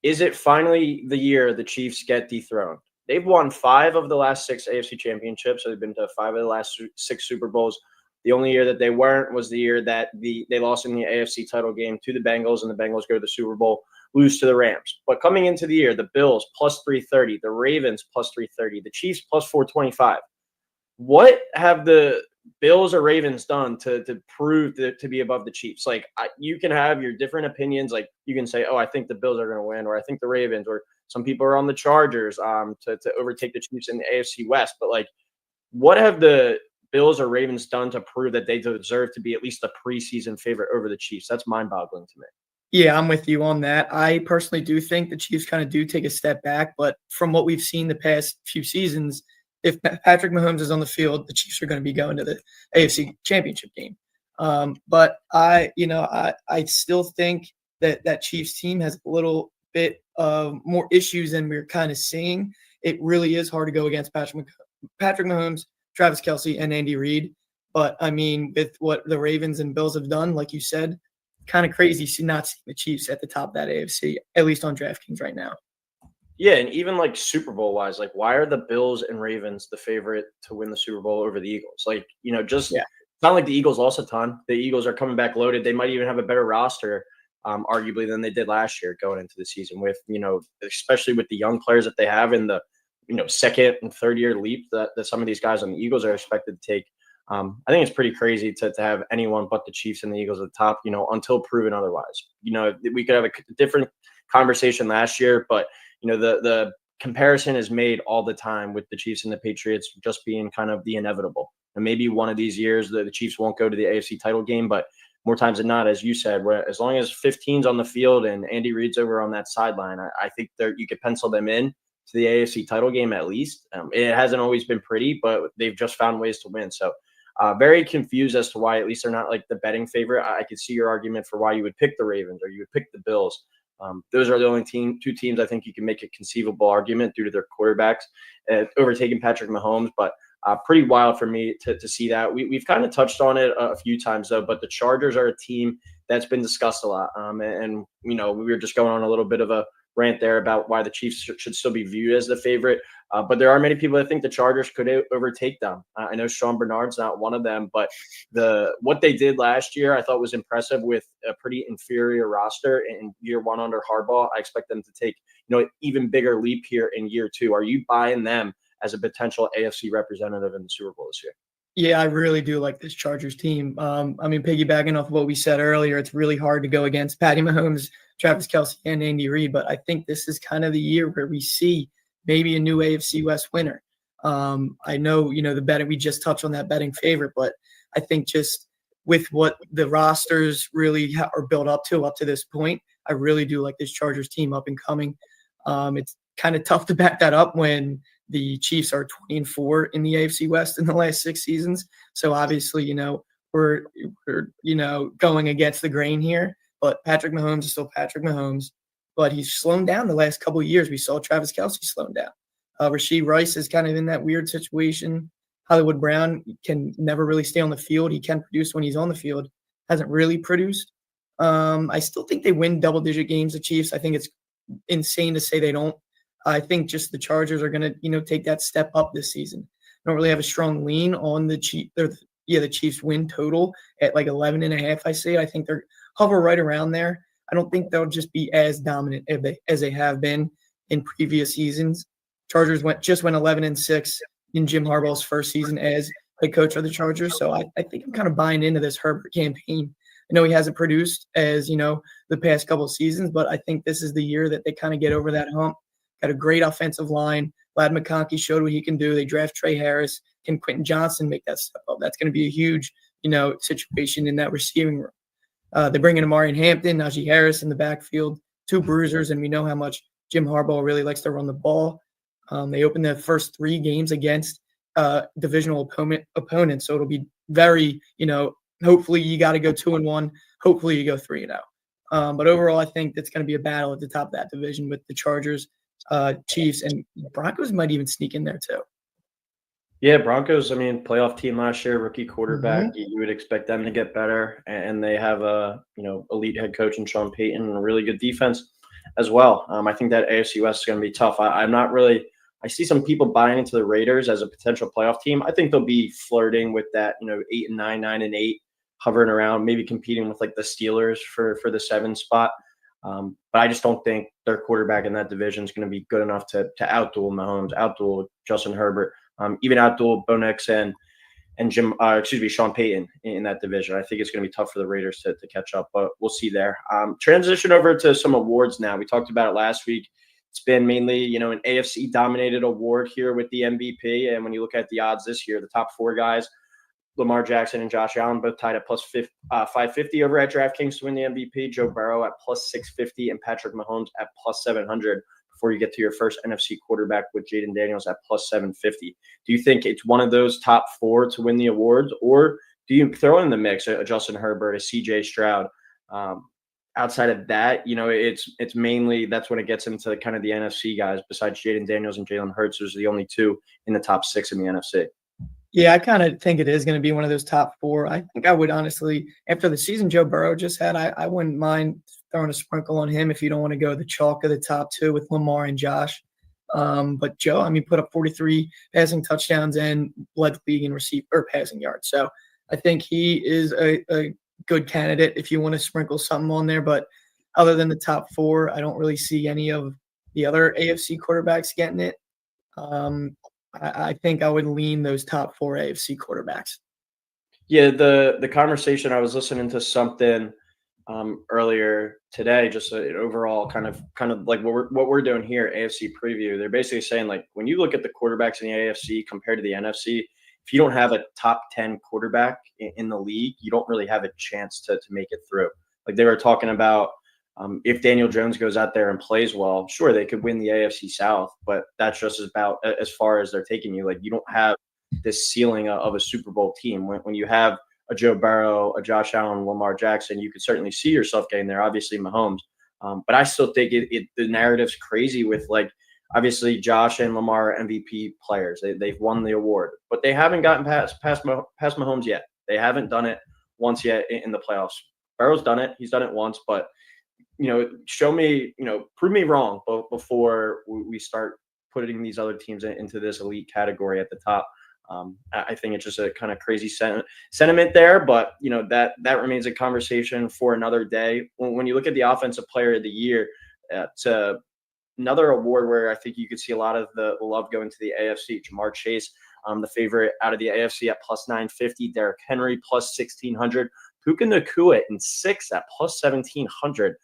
Is it finally the year the Chiefs get dethroned? They've won 5 of the last 6 AFC championships. So they've been to 5 of the last 6 Super Bowls. The only year that they weren't was the year that they lost in the AFC title game to the Bengals, and the Bengals go to the Super Bowl, lose to the Rams. But coming into the year, the Bills plus 330, the Ravens plus 330, the Chiefs plus 425. what have the Bills or Ravens done to prove to be above the Chiefs? Like, you can have your different opinions. Like, you can say, oh, I think the Bills are going to win, or I think the Ravens, or some people are on the Chargers to overtake the Chiefs in the AFC West. But, like, what have the Bills or Ravens done to prove that they deserve to be at least a preseason favorite over the Chiefs? That's mind-boggling to me.
Yeah, I'm with you on that. I personally do think the Chiefs kind of do take a step back, but from what we've seen the past few seasons, if Patrick Mahomes is on the field, the Chiefs are going to be going to the AFC Championship game. But I still think that Chiefs team has a little bit of more issues than we're kind of seeing. It really is hard to go against Patrick Mahomes, Travis Kelce, and Andy Reid. But I mean, with what the Ravens and Bills have done, like you said, kind of crazy not seeing the Chiefs at the top of that AFC, at least on DraftKings right now.
Yeah, and even like Super Bowl wise, like why are the Bills and Ravens the favorite to win the Super Bowl over the Eagles? Like, it's not like the Eagles lost a ton. The Eagles are coming back loaded. They might even have a better roster, arguably, than they did last year going into the season with, especially with the young players that they have and the, second and third year leap that some of these guys on the Eagles are expected to take. I think it's pretty crazy to have anyone but the Chiefs and the Eagles at the top, until proven otherwise. We could have a different conversation last year, but, the comparison is made all the time with the Chiefs and the Patriots just being kind of the inevitable. And maybe one of these years the Chiefs won't go to the AFC title game, but more times than not, as you said, where as long as 15's on the field and Andy Reid's over on that sideline, I think you could pencil them in to the AFC title game at least. It hasn't always been pretty, but they've just found ways to win. So very confused as to why at least they're not like the betting favorite. I could see your argument for why you would pick the Ravens or you would pick the Bills. Those are the only two teams I think you can make a conceivable argument due to their quarterbacks overtaking Patrick Mahomes. But pretty wild for me to see that. We've kind of touched on it a few times, though, but the Chargers are a team that's been discussed a lot. And we were just going on a little bit of a rant there about why the Chiefs should still be viewed as the favorite. But there are many people that think the Chargers could overtake them. I know Sean Bernard's not one of them, but what they did last year I thought was impressive with a pretty inferior roster in year one under Harbaugh. I expect them to take an even bigger leap here in year two. Are you buying them as a potential AFC representative in the Super Bowl this year?
Yeah, I really do like this Chargers team. Piggybacking off of what we said earlier, it's really hard to go against Patty Mahomes, Travis Kelce, and Andy Reid, but I think this is kind of the year where we see maybe a new AFC West winner. I know, the betting, we just touched on that betting favorite, but I think just with what the rosters really are built up to this point, I really do like this Chargers team up and coming. It's kind of tough to back that up when the Chiefs are 20-4 in the AFC West in the last 6 seasons. So obviously, we're going against the grain here, but Patrick Mahomes is still Patrick Mahomes, but he's slowed down the last couple of years. We saw Travis Kelce slowing down. Rashee Rice is kind of in that weird situation. Hollywood Brown can never really stay on the field. He can produce when he's on the field. Hasn't really produced. I still think they win double-digit games, the Chiefs. I think it's insane to say they don't. I think just the Chargers are going to, take that step up this season. I don't really have a strong lean on the Chiefs. The Chiefs win total at like 11.5. I say I think they're hover right around there. I don't think they'll just be as dominant as they have been in previous seasons. Chargers went 11-6 in Jim Harbaugh's first season as head coach of the Chargers. So I think I'm kind of buying into this Herbert campaign. I know he hasn't produced as, the past couple of seasons, but I think this is the year that they kind of get over that hump. Got a great offensive line. Ladd McConkey showed what he can do. They draft Trey Harris. Can Quentin Johnson make that step up? That's going to be a huge, situation in that receiving room. They bring in Amari Hampton, Najee Harris in the backfield, 2 bruisers, and we know how much Jim Harbaugh really likes to run the ball. They open the first 3 games against divisional opponents, so it'll be very, hopefully you got to go 2-1. Hopefully you go 3-0. But overall, I think that's going to be a battle at the top of that division with the Chargers, Chiefs, and Broncos might even sneak in there too.
Yeah, Broncos, playoff team last year, rookie quarterback. Mm-hmm. You would expect them to get better, and they have a elite head coach in Sean Payton and a really good defense as well. I think that AFC West is going to be tough. I see some people buying into the Raiders as a potential playoff team. I think they'll be flirting with that, 8-9, 9-8, hovering around, maybe competing with like the Steelers for the 7 spot. But I just don't think their quarterback in that division is going to be good enough to outduel Mahomes, outduel Justin Herbert. even Abdul Bonex and Sean Payton in that division. I think it's going to be tough for the Raiders to catch up, but we'll see there. Transition over to some awards now. We talked about it last week. It's been mainly, an AFC dominated award here with the MVP. And when you look at the odds this year, the top 4 guys, Lamar Jackson and Josh Allen, both tied at plus 550 over at DraftKings to win the MVP. Joe Burrow at plus 650 and Patrick Mahomes at plus 700 before you get to your first NFC quarterback with Jaden Daniels at plus 750. Do you think it's one of those top 4 to win the awards, or do you throw in the mix a Justin Herbert, a CJ Stroud? Outside of that, it's mainly that's when it gets into kind of the NFC guys. Besides Jaden Daniels and Jalen Hurts, those are the only 2 in the top 6 in the NFC.
Yeah, I kind of think it is going to be one of those top 4. I think I would honestly, after the season Joe Burrow just had, I wouldn't mind throwing a sprinkle on him if you don't want to go the chalk of the top 2 with Lamar and Josh. But Joe, put up 43 passing touchdowns and led the league in passing yards. So I think he is a good candidate if you want to sprinkle something on there. But other than the top 4, I don't really see any of the other AFC quarterbacks getting it. I think I would lean those top 4 AFC quarterbacks.
Yeah, the conversation, I was listening to something earlier today, just an overall kind of like what we're doing here, AFC preview. They're basically saying, like, when you look at the quarterbacks in the AFC compared to the NFC, if you don't have a top 10 quarterback in the league, you don't really have a chance to make it through. Like they were talking about, if Daniel Jones goes out there and plays well, sure, they could win the AFC South, but that's just about as far as they're taking you. Like, you don't have this ceiling of a Super Bowl team. When you have a Joe Burrow, a Josh Allen, Lamar Jackson, you could certainly see yourself getting there. Obviously, Mahomes. But I still think the narrative's crazy with, like, obviously Josh and Lamar are MVP players. They've won the award, but they haven't gotten past Mahomes yet. They haven't done it once yet in the playoffs. Burrow's done it. He's done it once, but show me, prove me wrong before we start putting these other teams into this elite category at the top. I think it's just a kind of crazy sentiment there, but that remains a conversation for another day. When you look at the Offensive Player of the Year, it's another award where I think you could see a lot of the love going to the AFC. Jamar Chase, the favorite out of the AFC at plus 950. Derrick Henry plus 1600. Puka Nacua in 6 at plus 1700.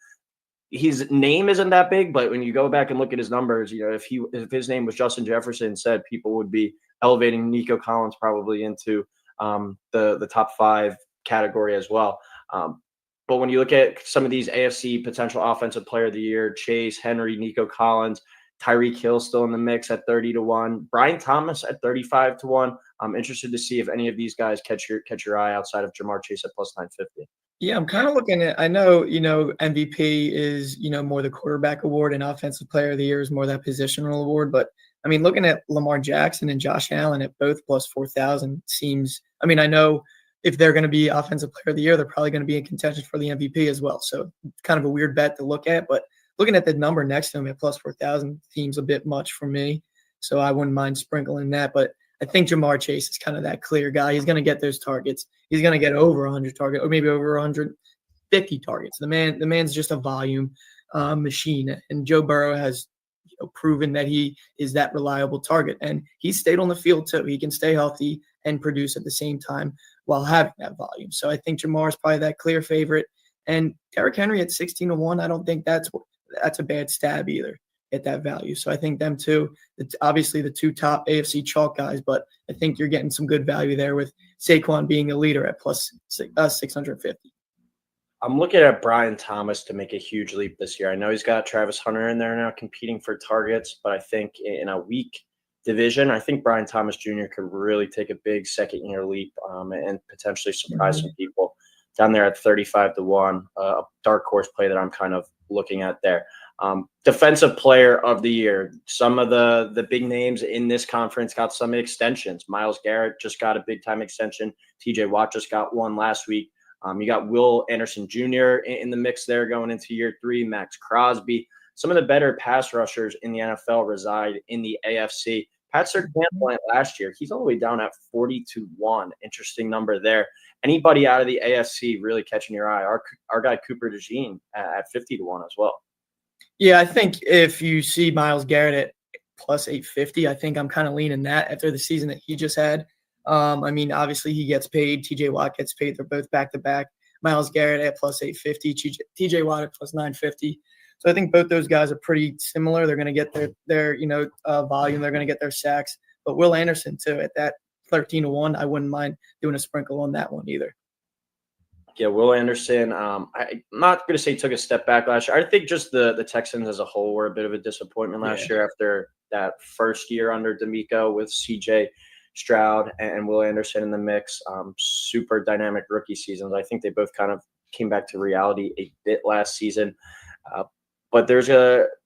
His name isn't that big, but when you go back and look at his numbers, if his name was Justin Jefferson instead, people would be elevating Nico Collins probably into the top 5 category as well. But when you look at some of these AFC potential Offensive Player of the Year, Chase, Henry, Nico Collins, Tyreek Hill still in the mix at 30-1, Brian Thomas at 35-1. I'm interested to see if any of these guys catch your eye outside of Jamar Chase at plus 950.
Yeah, I'm kind of looking at, I know, MVP is, more the quarterback award, and Offensive Player of the Year is more that positional award. But looking at Lamar Jackson and Josh Allen at both plus 4,000 seems, I know if they're going to be Offensive Player of the Year, they're probably going to be in contention for the MVP as well. So it's kind of a weird bet to look at, but looking at the number next to him at plus 4,000 seems a bit much for me. So I wouldn't mind sprinkling that, but I think Jamar Chase is kind of that clear guy. He's going to get those targets. He's going to get over 100 targets, or maybe over 150 targets. The man's just a volume machine, and Joe Burrow has proven that he is that reliable target, and he stayed on the field too. He can stay healthy and produce at the same time while having that volume. So I think Jamar is probably that clear favorite, and Derrick Henry at 16-1. I don't think that's a bad stab either at that value. So I think them two, it's obviously the 2 top AFC chalk guys, but I think you're getting some good value there with Saquon being a leader at plus 650.
I'm looking at Brian Thomas to make a huge leap this year. I know he's got Travis Hunter in there now competing for targets, but I think in a weak division, I think Brian Thomas Jr. could really take a big second-year leap and potentially surprise some people down there at 35-1, a dark horse play that I'm kind of looking at there. Defensive Player of the Year. Some of the big names in this conference got some extensions. Myles Garrett just got a big-time extension. TJ Watt just got one last week. You got Will Anderson Jr. in the mix there going into year 3. Max Crosby. Some of the better pass rushers in the NFL reside in the AFC. Pat Surtain last year, he's all the way down at 40-1. Interesting number there. Anybody out of the AFC really catching your eye? Our guy Cooper DeJean at 50-1 as well.
Yeah, I think if you see Myles Garrett plus 850. I think I'm kind of leaning that after the season that he just had. I mean, obviously he gets paid. TJ Watt gets paid. They're both back-to-back. Myles Garrett at plus 850. TJ Watt at plus 950. So I think both those guys are pretty similar. They're going to get their volume. They're going to get their sacks. But Will Anderson, too, at that 13-1, I wouldn't mind doing a sprinkle on that one either.
Yeah, Will Anderson, I'm not going to say took a step back last year. I think just the Texans as a whole were a bit of a disappointment last year after that first year under D'Amico with C.J. Stroud and Will Anderson in the mix. Super dynamic rookie seasons. I think they both kind of came back to reality a bit last season. But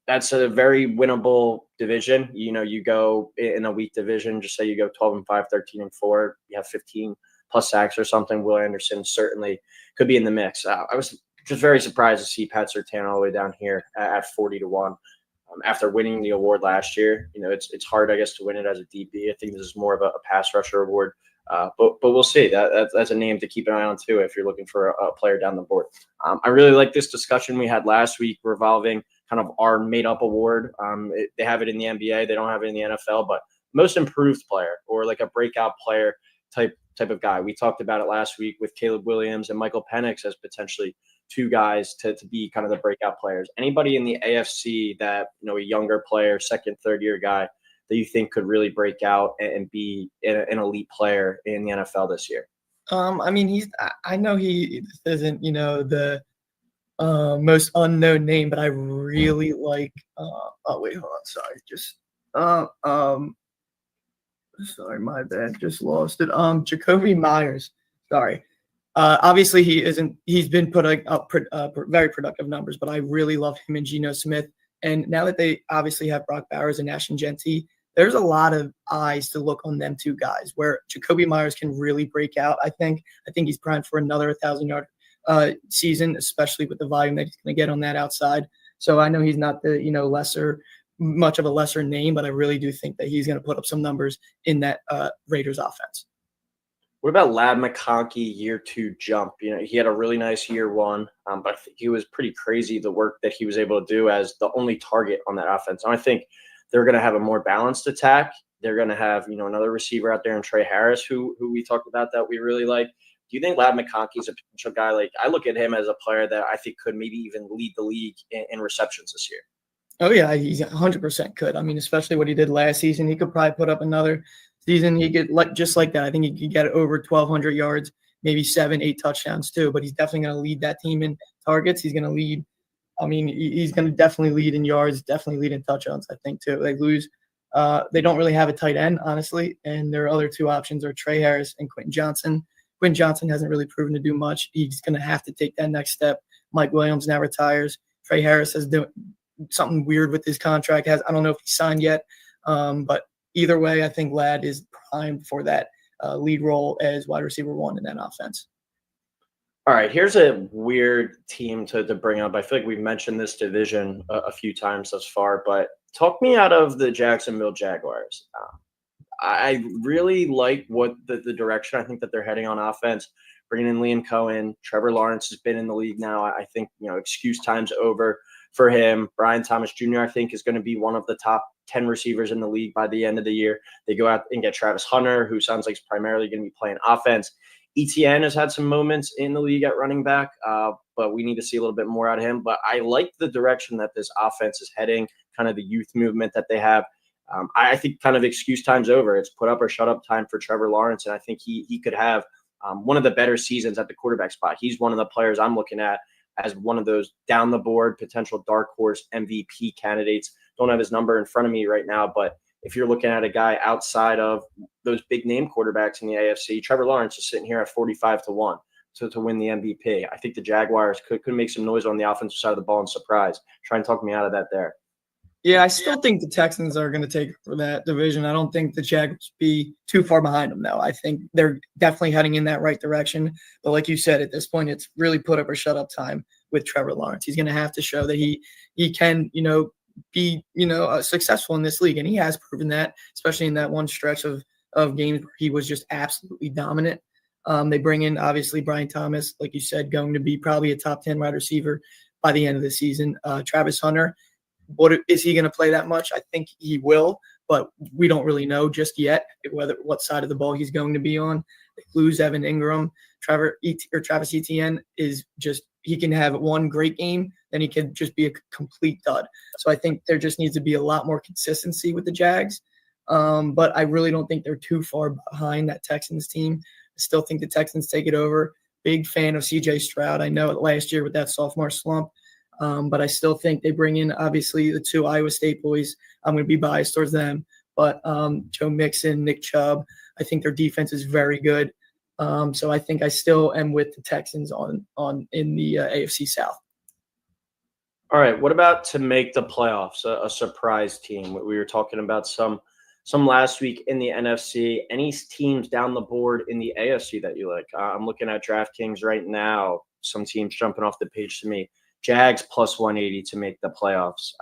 that's a very winnable division. You know, you go in a weak division, just say you go 12-5, 13-4, you have 15 plus sacks or something. Will Anderson certainly could be in the mix. I was just very surprised to see Pat Surtain all the way down here at 40-1 after winning the award last year. You know, it's hard, I guess, to win it as a DB. I think this is more of a pass rusher award. But we'll see. That's a name to keep an eye on too if you're looking for a player down the board. I really like this discussion we had last week revolving kind of our made-up award. They have it in the NBA. They don't have it in the NFL. But most improved player or like a breakout player type of guy. We talked about it last week with Caleb Williams and Michael Penix as potentially two guys to be kind of the breakout players. Anybody in the AFC that, you know, a younger player, second, third year guy that you think could really break out and be an elite player in the NFL this year?
I mean, I know he isn't, you know, the most unknown name, but I really like, oh wait, hold on. Sorry. Sorry, my bad. Just lost it. Jacoby Myers. Sorry. Obviously he's been putting up very productive numbers, but I really love him and Geno Smith. And now that they obviously have Brock Bowers and Ashton Genty, there's a lot of eyes to look on them two guys where Jacoby Myers can really break out. I think he's primed for another 1,000-yard season, especially with the volume that he's going to get on that outside. So I know he's not the, much of a lesser name, but I really do think that he's going to put up some numbers in that Raiders offense.
What about Ladd McConkey year 2 jump? You know, he had a really nice year 1, but I think he was pretty crazy the work that he was able to do as the only target on that offense. And I think they're going to have a more balanced attack. They're going to have, you know, another receiver out there in Trey Harris, who we talked about that we really like. Do you think Ladd McConkey is a potential guy? Like, I look at him as a player that I think could maybe even lead the league in receptions this year.
Oh, yeah, he's 100% could. I mean, especially what he did last season. He could probably put up another season. He could, just like that. I think he could get over 1,200 yards, maybe 7-8 touchdowns too. But he's definitely going to lead that team in targets. He's going to lead. I mean, he's going to definitely lead in yards, definitely lead in touchdowns, I think, too. They don't really have a tight end, honestly. And their other two options are Trey Harris and Quentin Johnson. Quentin Johnson hasn't really proven to do much. He's going to have to take that next step. Mike Williams now retires. Trey Harris has done something weird with his contract. I don't know if he signed yet. But either way, I think Ladd is primed for that lead role as wide receiver 1 in that offense.
All right, here's a weird team to bring up. I feel like we've mentioned this division a few times thus far, but talk me out of the Jacksonville Jaguars. I really like what the direction I think that they're heading on offense. Bringing in Liam Cohen, Trevor Lawrence has been in the league now. I think, you know, excuse time's over for him. Brian Thomas Jr., I think, is going to be one of the top 10 receivers in the league by the end of the year. They go out and get Travis Hunter, who sounds like he's primarily going to be playing offense. ETN has had some moments in the league at running back, but we need to see a little bit more out of him. But I like the direction that this offense is heading, kind of the youth movement that they have. I think kind of excuse time's over. It's put up or shut up time for Trevor Lawrence, and I think he could have one of the better seasons at the quarterback spot. He's one of the players I'm looking at as one of those down-the-board potential dark horse MVP candidates. Don't have his number in front of me right now, but if you're looking at a guy outside of those big-name quarterbacks in the AFC, Trevor Lawrence is sitting here at 45-1 to win the MVP. I think the Jaguars could make some noise on the offensive side of the ball and surprise. Try and talk me out of that there.
Yeah, I still think the Texans are going to take for that division. I don't think the Jaguars be too far behind them, though. I think they're definitely heading in that right direction. But like you said, at this point, it's really put up or shut up time with Trevor Lawrence. He's going to have to show that he can, be, successful in this league. And he has proven that, especially in that one stretch of games where he was just absolutely dominant. They bring in, obviously, Brian Thomas, like you said, going to be probably a top 10 wide receiver by the end of the season. Travis Hunter, what is he going to play that much? I think he will, but we don't really know just yet what side of the ball he's going to be on. They lose Evan Ingram. Travis Etienne is just, he can have one great game, then he could just be a complete dud. So I think there just needs to be a lot more consistency with the Jags. But I really don't think they're too far behind that Texans team. I still think the Texans take it over. Big fan of C.J. Stroud. I know it last year with that sophomore slump, but I still think they bring in, obviously, the 2 Iowa State boys. I'm going to be biased towards them. But Joe Mixon, Nick Chubb, I think their defense is very good. So I think I still am with the Texans in the AFC South.
All right. What about to make the playoffs, a surprise team? We were talking about some last week in the NFC. Any teams down the board in the AFC that you like? I'm looking at DraftKings right now. Some teams jumping off the page to me. Jags plus 180 to make the playoffs.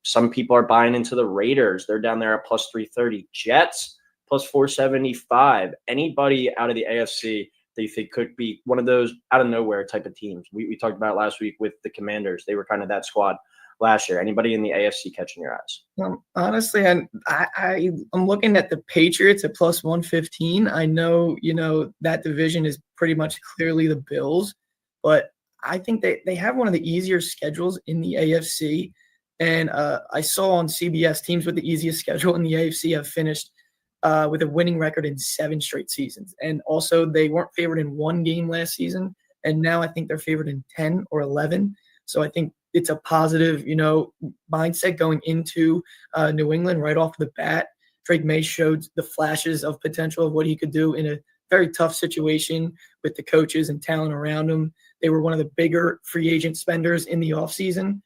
Some people are buying into the Raiders. They're down there at plus 330. Jets plus 475. Anybody out of the AFC that you think could be one of those out of nowhere type of teams? We talked about it last week with the Commanders. They were kind of that squad last year. Anybody in the AFC catching your eyes?
Honestly, I'm looking at the Patriots at plus 115. I know, that division is pretty much clearly the Bills, but I think they have one of the easier schedules in the AFC. And I saw on CBS teams with the easiest schedule in the AFC have finished with a winning record in 7 straight seasons. And also they weren't favored in 1 game last season. And now I think they're favored in 10 or 11. So I think it's a positive, mindset going into New England right off the bat. Drake May showed the flashes of potential of what he could do in a very tough situation with the coaches and talent around him. They were one of the bigger free agent spenders in the offseason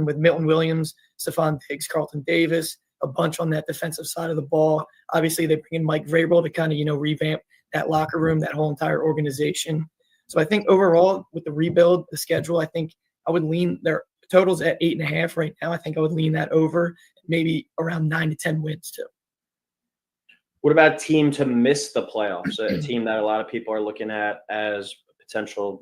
with Milton Williams, Stephon Diggs, Carlton Davis, a bunch on that defensive side of the ball. Obviously, they bring in Mike Vrabel to kind of, revamp that locker room, that whole entire organization. So I think overall with the rebuild, the schedule, I think I would lean their totals at 8.5 right now. I think I would lean that over, maybe around 9 to 10 wins too.
What about team to miss the playoffs? A team that a lot of people are looking at as potential,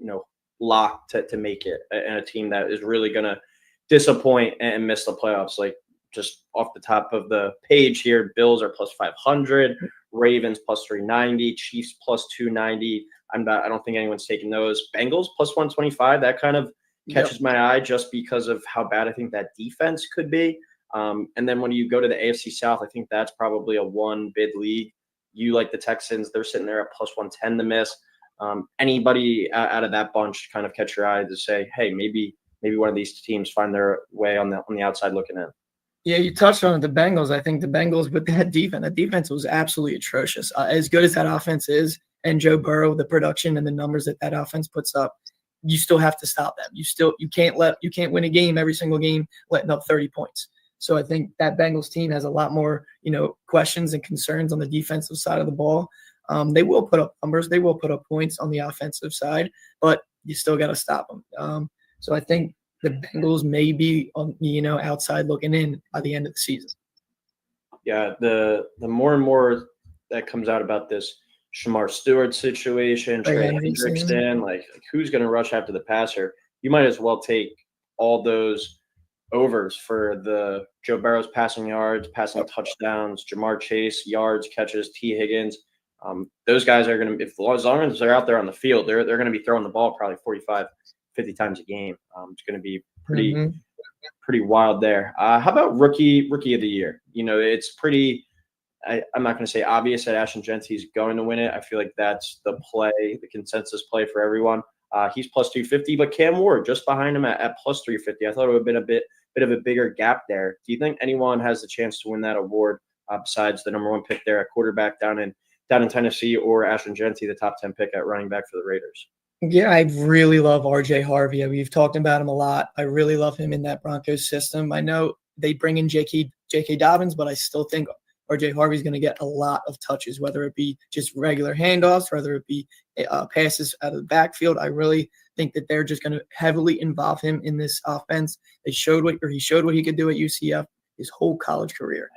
lock to make it, and a team that is really going to disappoint and miss the playoffs. Like just off the top of the page here, Bills are plus 500, Ravens plus 390, Chiefs plus 290. I don't think anyone's taking those. Bengals plus 125. That kind of catches my eye just because of how bad I think that defense could be. And then when you go to the AFC South, I think that's probably a 1 bid league. You like the Texans, they're sitting there at plus 110 to miss. Anybody out of that bunch kind of catch your eye to say, hey, maybe one of these teams find their way on the outside looking in.
Yeah, you touched on the Bengals. I think the Bengals with that defense was absolutely atrocious. As good as that offense is, and Joe Burrow, the production and the numbers that offense puts up, you still have to stop them. You can't win a game every single game letting up 30 points. So I think that Bengals team has a lot more, questions and concerns on the defensive side of the ball. They will put up numbers. They will put up points on the offensive side, but you still got to stop them. So I think the Bengals may be on, outside looking in by the end of the season.
Yeah, the more and more that comes out about this Shamar Stewart situation, Trey Hendrickson, like who's going to rush after the passer? You might as well take all those overs for the Joe Burrow's passing yards, passing touchdowns, Jamar Chase, yards, catches, T. Higgins. Those guys are going to, as long as they're out there on the field, they're going to be throwing the ball probably 45, 50 times a game. It's going to be pretty wild there. How about rookie of the year? It's pretty, I'm not going to say obvious that Ashton Genty's going to win it. I feel like that's the consensus play for everyone. He's plus 250, but Cam Ward just behind him at plus 350. I thought it would have been a bit of a bigger gap there. Do you think anyone has the chance to win that award besides the number 1 pick there at quarterback down in Tennessee, or Ashton Genty, the top 10 pick at running back for the Raiders?
Yeah, I really love RJ Harvey. We've talked about him a lot. I really love him in that Broncos system. I know they bring in J.K. Dobbins, but I still think RJ Harvey's going to get a lot of touches, whether it be just regular handoffs, whether it be passes out of the backfield. I really think that they're just going to heavily involve him in this offense. He showed what he could do at UCF his whole college career.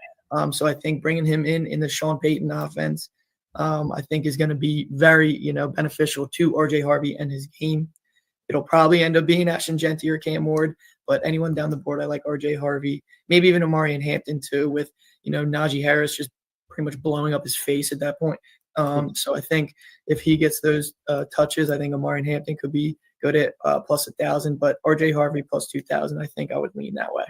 So I think bringing him in the Sean Payton offense, I think is going to be very, beneficial to RJ Harvey and his game. It'll probably end up being Ashton Genty or Cam Ward. But anyone down the board, I like RJ Harvey, maybe even Amari and Hampton too, with, Najee Harris just pretty much blowing up his face at that point. So I think if he gets those touches, I think Amari and Hampton could be good at plus 1,000, but RJ Harvey plus 2,000, I think I would lean that way.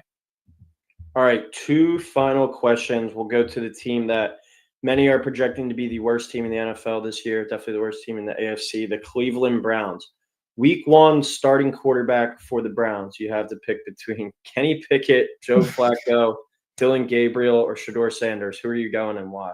All right, 2 final questions. We'll go to the team that many are projecting to be the worst team in the NFL this year, definitely the worst team in the AFC, the Cleveland Browns. Week 1 starting quarterback for the Browns. You have to pick between Kenny Pickett, Joe Flacco, Dylan Gabriel, or Shedeur Sanders. Who are you going and why?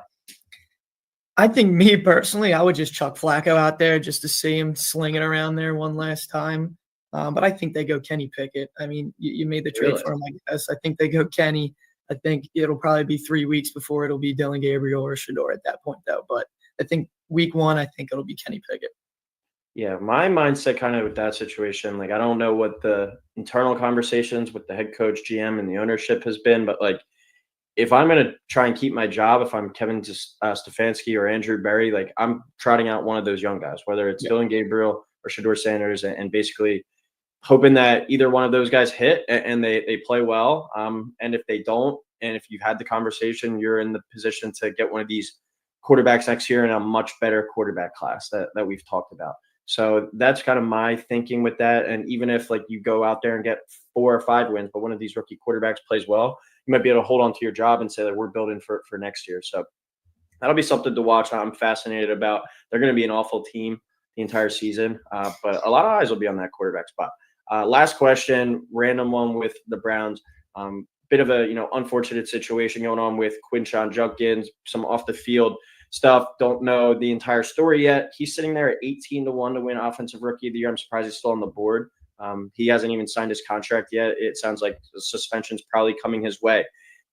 I think me personally, I would just chuck Flacco out there just to see him sling it around there one last time. But I think they go Kenny Pickett. I mean, you made the trade for him, I guess. I think they go Kenny. I think it'll probably be 3 weeks before it'll be Dylan Gabriel or Shedeur at that point, though. But I think week 1, I think it'll be Kenny Pickett.
Yeah, my mindset kind of with that situation, like I don't know what the internal conversations with the head coach, GM, and the ownership has been, but like if I'm going to try and keep my job, if I'm Kevin Stefanski or Andrew Berry, like I'm trotting out one of those young guys, whether it's Dylan Gabriel or Shedeur Sanders, and basically hoping that either one of those guys hit and they play well. And if they don't, and if you've had the conversation, you're in the position to get one of these quarterbacks next year in a much better quarterback class that we've talked about. So that's kind of my thinking with that. And even if like you go out there and get 4 or 5 wins, but one of these rookie quarterbacks plays well, you might be able to hold on to your job and say that we're building for next year. So that'll be something to watch. I'm fascinated about. They're going to be an awful team the entire season, but a lot of eyes will be on that quarterback spot. Last question, random one with the Browns. Bit of a unfortunate situation going on with Quinshon Judkins, some off the field stuff. Don't know the entire story yet. He's sitting there at 18-1 to win Offensive Rookie of the Year. I'm surprised he's still on the board. He hasn't even signed his contract yet. It sounds like the suspension's probably coming his way.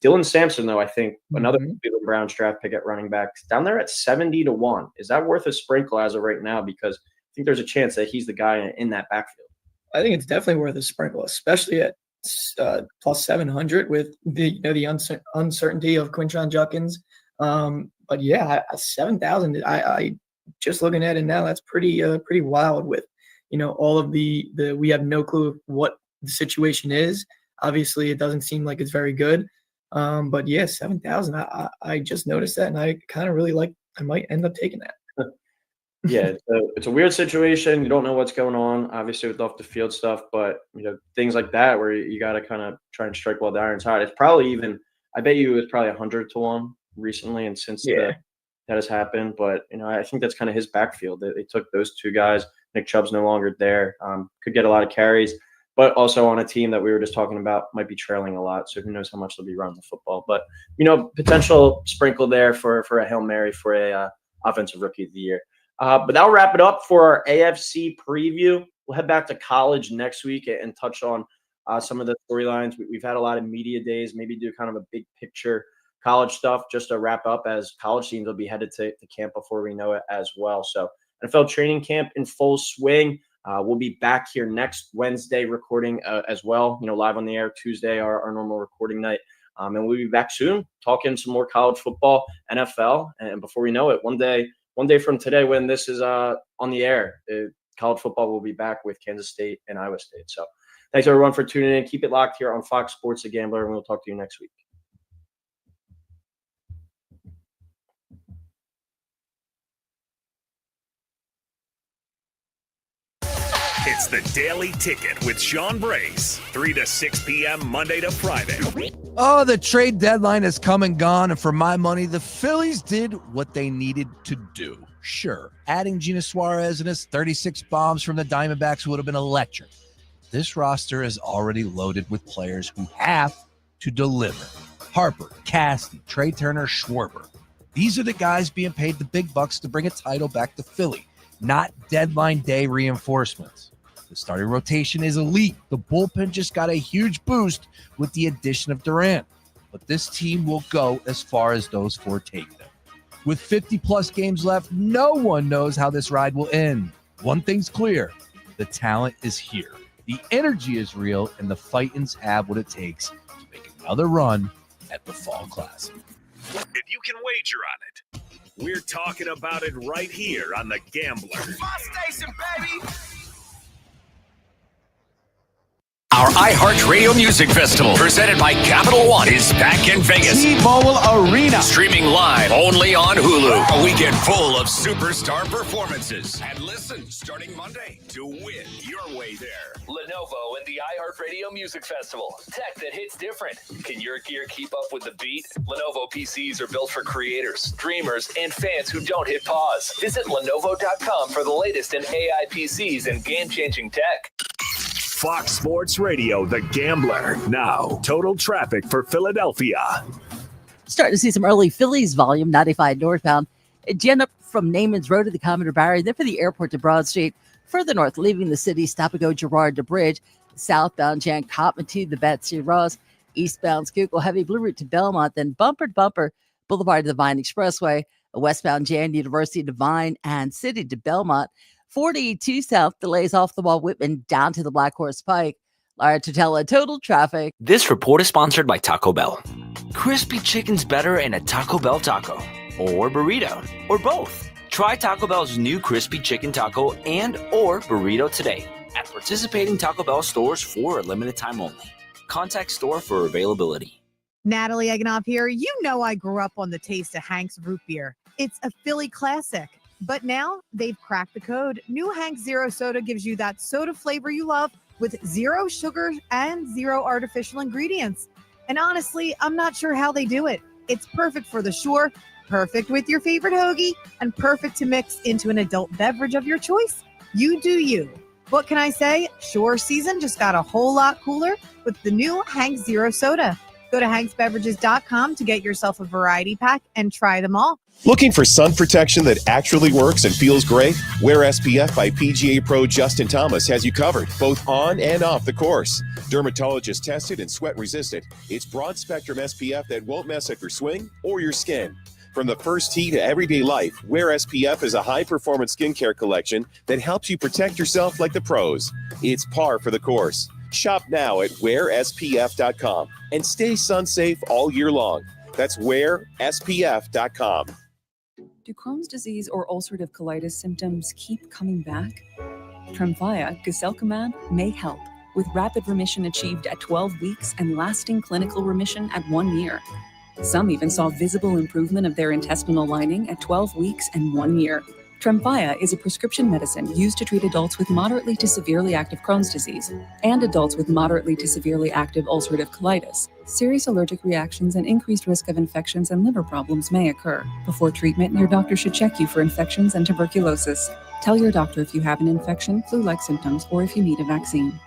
Dylan Sampson, though, I think another Cleveland Browns draft pick at running back, down there at 70-1. Is that worth a sprinkle as of right now? Because I think there's a chance that he's the guy in that backfield.
I think it's definitely worth a sprinkle, especially at plus 700 with the uncertainty of Quinshon Judkins. But yeah, 7,000. I just looking at it now, that's pretty wild. With all of the we have no clue what the situation is. Obviously, it doesn't seem like it's very good. But yeah, 7,000. I just noticed that, and I kind of really like. I might end up taking that.
Yeah, it's a weird situation. You don't know what's going on, obviously, with off the field stuff, but things like that where you got to kind of try and strike while the iron's hot. It's probably even, I bet you it was probably 100-1 recently, and since that has happened. But I think that's kind of his backfield. They took those 2 guys. Nick Chubb's no longer there. Could get a lot of carries, but also on a team that we were just talking about might be trailing a lot. So who knows how much they'll be running the football. But potential sprinkle there for a Hail Mary for a Offensive Rookie of the Year. But that'll wrap it up for our AFC preview. We'll head back to college next week and touch on some of the storylines. We've had a lot of media days, maybe do kind of a big picture college stuff just to wrap up, as college teams will be headed to camp before we know it as well. So NFL training camp in full swing. We'll be back here next Wednesday recording as well, live on the air. Tuesday, our normal recording night. And we'll be back soon talking some more college football, NFL. And before we know it, one day from today, when this is on the air, college football will be back with Kansas State and Iowa State. So thanks, everyone, for tuning in. Keep it locked here on Fox Sports The Gambler, and we'll talk to you next week.
It's the Daily Ticket with Sean Brace, 3 to 6 p.m. Monday to Friday.
Oh, the trade deadline has come and gone, and for my money, the Phillies did what they needed to do. Sure, adding Gina Suarez and his 36 bombs from the Diamondbacks would have been electric. This roster is already loaded with players who have to deliver. Harper, Cassidy, Trey Turner, Schwarber. These are the guys being paid the big bucks to bring a title back to Philly, not deadline day reinforcements. The starting rotation is elite. The bullpen just got a huge boost with the addition of Durant. But this team will go as far as those 4 take them. With 50-plus games left, no one knows how this ride will end. One thing's clear. The talent is here. The energy is real, and the Fightins have what it takes to make another run at the Fall Classic.
If you can wager on it, we're talking about it right here on The Gambler.
My station, baby. Our iHeartRadio Music Festival, presented by Capital One, is back in Vegas.
T-Mobile Arena.
Streaming live only on Hulu. A weekend full of superstar performances. And listen starting Monday to win your way there.
Lenovo and the iHeartRadio Music Festival. Tech that hits different. Can your gear keep up with the beat? Lenovo PCs are built for creators, dreamers, and fans who don't hit pause. Visit Lenovo.com for the latest in AI PCs and game-changing tech.
Fox Sports Radio, The Gambler. Now, total traffic for Philadelphia.
Starting to see some early Phillies volume, 95 northbound. Jan up from Naaman's Road to the Commodore Barry, then for the airport to Broad Street. Further north, leaving the city, stop and go Girard to Bridge. Southbound, Jan Cotman to the Betsy Ross. Eastbound, Schuylkill Heavy Blue Route to Belmont, then bumper to bumper, Boulevard to the Vine Expressway. A westbound, Jan University to Vine and City to Belmont. 42 south, delays off the wall Whitman down to the Black Horse Pike. Lara Tutela, total traffic.
This report is sponsored by Taco Bell. Crispy chicken's better in a Taco Bell taco or burrito or both. Try Taco Bell's new crispy chicken taco and or burrito today at participating Taco Bell stores for a limited time only. Contact store for availability.
Natalie Eganoff here. You know I grew up on the taste of Hank's root beer. It's a Philly classic. But now they've cracked the code. New Hank's Zero Soda gives you that soda flavor you love with 0 sugar and 0 artificial ingredients. And honestly, I'm not sure how they do it. It's perfect for the shore, perfect with your favorite hoagie, and perfect to mix into an adult beverage of your choice. You do you. What can I say? Shore season just got a whole lot cooler with the new Hank's Zero Soda. Go to hanksbeverages.com to get yourself a variety pack and try them all.
Looking for sun protection that actually works and feels great? Wear SPF by PGA Pro Justin Thomas has you covered, both on and off the course. Dermatologist tested and sweat resistant. It's broad spectrum SPF that won't mess up your swing or your skin. From the first tee to everyday life, Wear SPF is a high-performance skincare collection that helps you protect yourself like the pros. It's par for the course. Shop now at wearspf.com and stay sun safe all year long. That's wearspf.com.
Do Crohn's disease or ulcerative colitis symptoms keep coming back? Tremfya, guselkumab, may help, with rapid remission achieved at 12 weeks and lasting clinical remission at 1 year. Some even saw visible improvement of their intestinal lining at 12 weeks and 1 year. Tremfya is a prescription medicine used to treat adults with moderately to severely active Crohn's disease and adults with moderately to severely active ulcerative colitis. Serious allergic reactions and increased risk of infections and liver problems may occur. Before treatment, your doctor should check you for infections and tuberculosis. Tell your doctor if you have an infection, flu-like symptoms, or if you need a vaccine.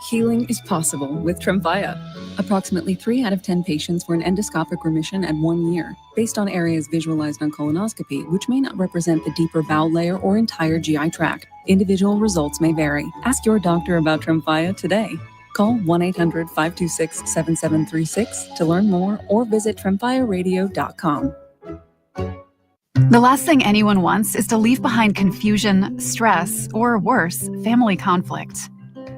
Healing is possible with Tremfya. Approximately 3 out of 10 patients were in endoscopic remission at 1 year, based on areas visualized on colonoscopy, which may not represent the deeper bowel layer or entire GI tract. Individual results may vary. Ask your doctor about Tremfya today. Call 1-800-526-7736 to learn more or visit tremfyaradio.com.
The last thing anyone wants is to leave behind confusion, stress, or worse, family conflict.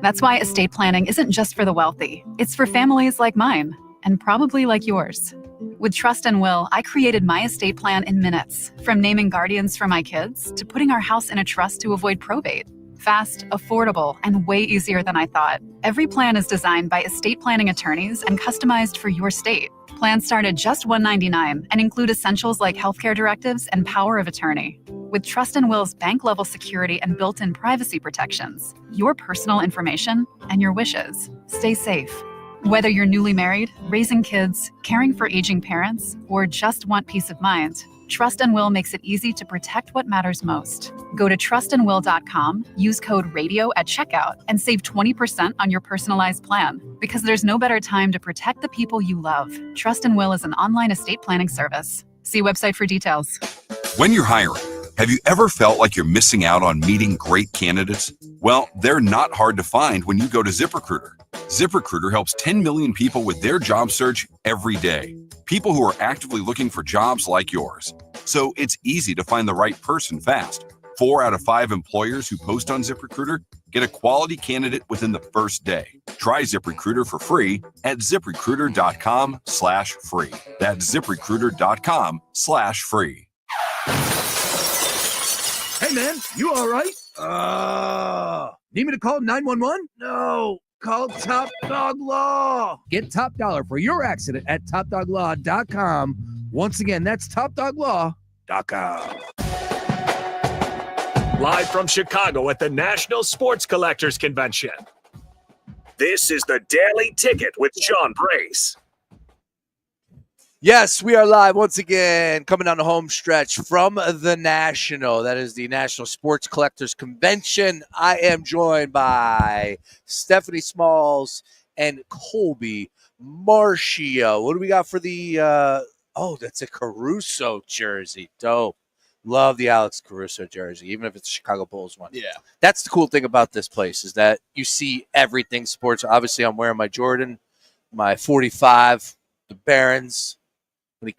That's why estate planning isn't just for the wealthy. It's for families like mine, and probably like yours. With Trust and Will, I created my estate plan in minutes, from naming guardians for my kids to putting our house in a trust to avoid probate. Fast, affordable, and way easier than I thought. Every plan is designed by estate planning attorneys and customized for your state. Plans start at just $199 and include essentials like healthcare directives and power of attorney. With Trust and Will's bank-level security and built-in privacy protections, your personal information and your wishes stay safe. Whether you're newly married, raising kids, caring for aging parents, or just want peace of mind, Trust and Will makes it easy to protect what matters most. Go to trustandwill.com, use code RADIO at checkout, and save 20% on your personalized plan. Because there's no better time to protect the people you love. Trust and Will is an online estate planning service. See website for details.
When you're hiring, have you ever felt like you're missing out on meeting great candidates? Well, they're not hard to find when you go to ZipRecruiter. ZipRecruiter helps 10 million people with their job search every day. People who are actively looking for jobs like yours. So it's easy to find the right person fast. 4 out of 5 employers who post on ZipRecruiter get a quality candidate within the first day. Try ZipRecruiter for free at ZipRecruiter.com/free. That's ZipRecruiter.com/free.
Hey, man, you all right? Need me to call 911? No. call Top Dog Law. Get top dollar for your accident at topdoglaw.com. Once again, that's topdoglaw.com.
Live from Chicago at the National Sports Collectors Convention. This is the Daily Ticket with Sean Brace.
Yes, we are live once again, coming down the home stretch from the National. That is the National Sports Collectors Convention. I am joined by Stephanie Smalls and Colby Marcia. What do we got for the that's a Caruso jersey. Dope. Love the Alex Caruso jersey, even if it's a Chicago Bulls one.
Yeah.
That's the cool thing about this place is that you see everything sports. Obviously, I'm wearing my Jordan, my 45, the Barons.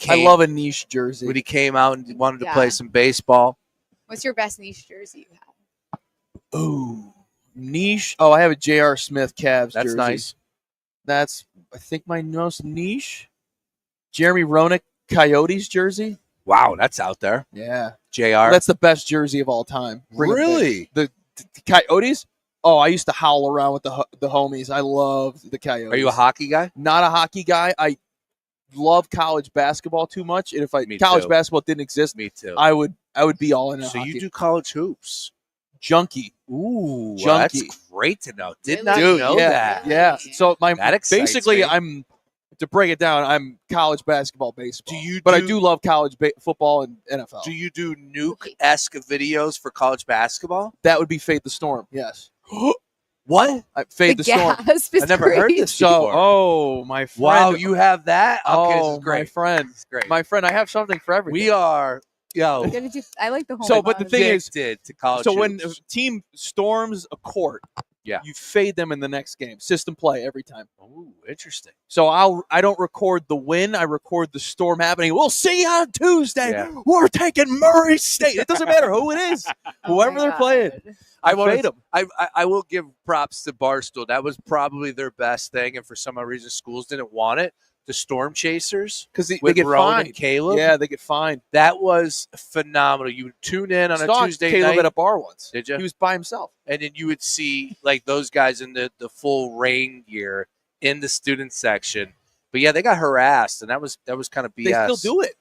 I love a niche jersey.
When he came out and wanted to play some baseball.
What's your best niche jersey you have?
Ooh, niche. Oh, I have a J.R. Smith Cavs jersey.
That's nice.
That's, I think, my most niche. Jeremy Roenick Coyotes jersey.
Wow, that's out there.
Yeah.
JR.
That's the best jersey of all time.
Really?
The Coyotes? Oh, I used to howl around with the homies. I love the Coyotes.
Are you a hockey guy?
Not a hockey guy. I love college basketball too much, and if college basketball didn't exist,
me too.
I would be all in.
So you do college hoops?
Junkie.
Ooh,
Junkie.
That's great to know. Did not know that.
Yeah. So
that excites
basically,
me.
I'm to break it down. I'm college basketball, baseball. I do love college football and NFL.
Do you do nuke-esque videos for college basketball?
That would be Fade the Storm. Yes.
What?
Fade the Storm.
I never heard this before.
Oh, my friend.
Wow, you have that? Okay, this is great.
My friend.
This is great.
My friend, I have something for everything.
We are,
I like the whole.
So, but the thing is,
to college.
So when a team storms a court, you fade them in the next game. System play every time.
Ooh, interesting.
So I don't record the win. I record the storm happening. We'll see you on Tuesday.
Yeah.
We're taking Murray State. It doesn't matter who it is, whoever they're playing.
I will give props to Barstool. That was probably their best thing, and for some reason, schools didn't want it. The Storm Chasers,
because they
with
get
Roan
fined.
and Caleb.
Yeah, they get fined.
That was phenomenal. You would tune in on a Tuesday
Caleb
night
at a bar once.
Did you?
He was by himself,
and then you would see like those guys in the full rain gear in the student section. But yeah, they got harassed, and that was kind of BS.
They still do it.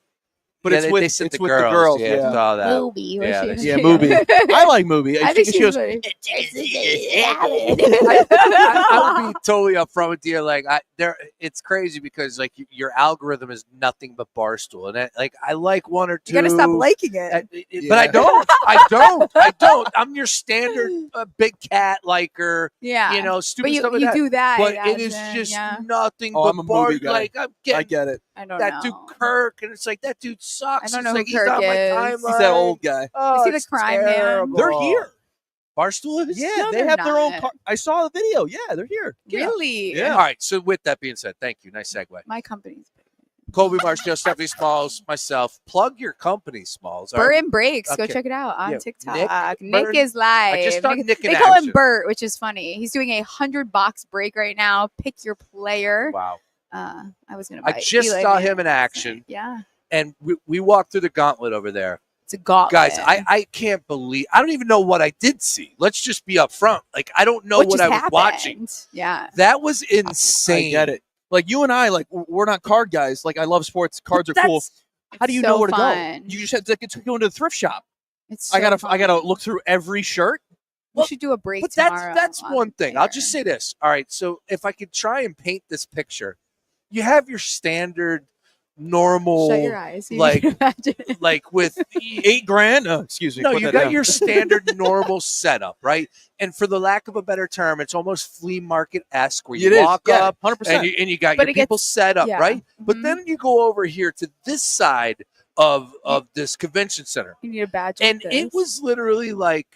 But
Yeah,
it's
they
with
sent
it's
the
with
girls.
the girls.
Yeah,
Yeah,
saw that.
Mooby.
yeah, Mooby. I like Mooby.
I think
she
she's
goes,
funny.
I would be totally upfront with you. Like, it's crazy because like your algorithm is nothing but Barstool, and I like one or two.
You gotta stop liking it.
But I don't. I'm your standard big cat liker.
Yeah.
You know, stupid
But
stuff.
you
like
do that,
but
I
it is
imagine,
just
yeah.
nothing
Oh,
but
I'm a
Bar.
movie guy.
Like I'm getting
I get it.
I don't
that
know.
dude Kirk, and it's like that dude sucks.
I don't know
It's
who
like
Kirk
he's on
is.
my
He's
timeline.
that old guy.
Oh,
Is he the
it's
crime man?
terrible.
They're here.
Barstool is?
Yeah,
No,
they
they're
have their own
not.
car. I saw the video. Yeah, they're here.
Really?
Yeah.
All right. So with that being said, thank you. Nice segue.
My company's
Colby Marshall, Stephanie Smalls, myself. Plug your company, Smalls. All
Bert
right?
and Breaks. Go
Okay.
check it out on
Yeah,
TikTok.
Nick
Nick
Bert-
is live.
I just saw Nick in
they call
action.
him Bert, which is funny. He's doing a 100-box break right now. Pick your player.
Wow.
I was gonna buy
I just
Eli
saw
Manning.
him in action.
Yeah.
And we walked through the gauntlet over there.
It's a gauntlet.
Guys, I can't believe – I don't even know what I did see. Let's just be upfront. Like, I don't know what
just
I was
happened.
watching.
Yeah.
That was insane.
I get it. Like you and I, like we're not card guys. Like I love sports. Cards are cool. How do you
so
know where to
fun.
go? You just have to go into the thrift shop.
It's
I
so
gotta
fun.
look through every shirt.
We should do a break
But
tomorrow.
that's
on
one thing. I'll
there.
just say this. All right, so if I could try and paint this picture, you have your standard normal
Shut your eyes. You
like
can imagine.
like with
$8,000. Excuse me.
no,
put
you
that
got
down.
your standard normal setup, right? And for the lack of a better term, it's almost flea market-esque where you
It is,
walk
yeah,
up
100%.
and you got
But
your
it gets-
people set up,
yeah.
right? But
Mhm.
then you go over here to this side of this convention center.
You need a badge.
And
like
it
this.
was literally like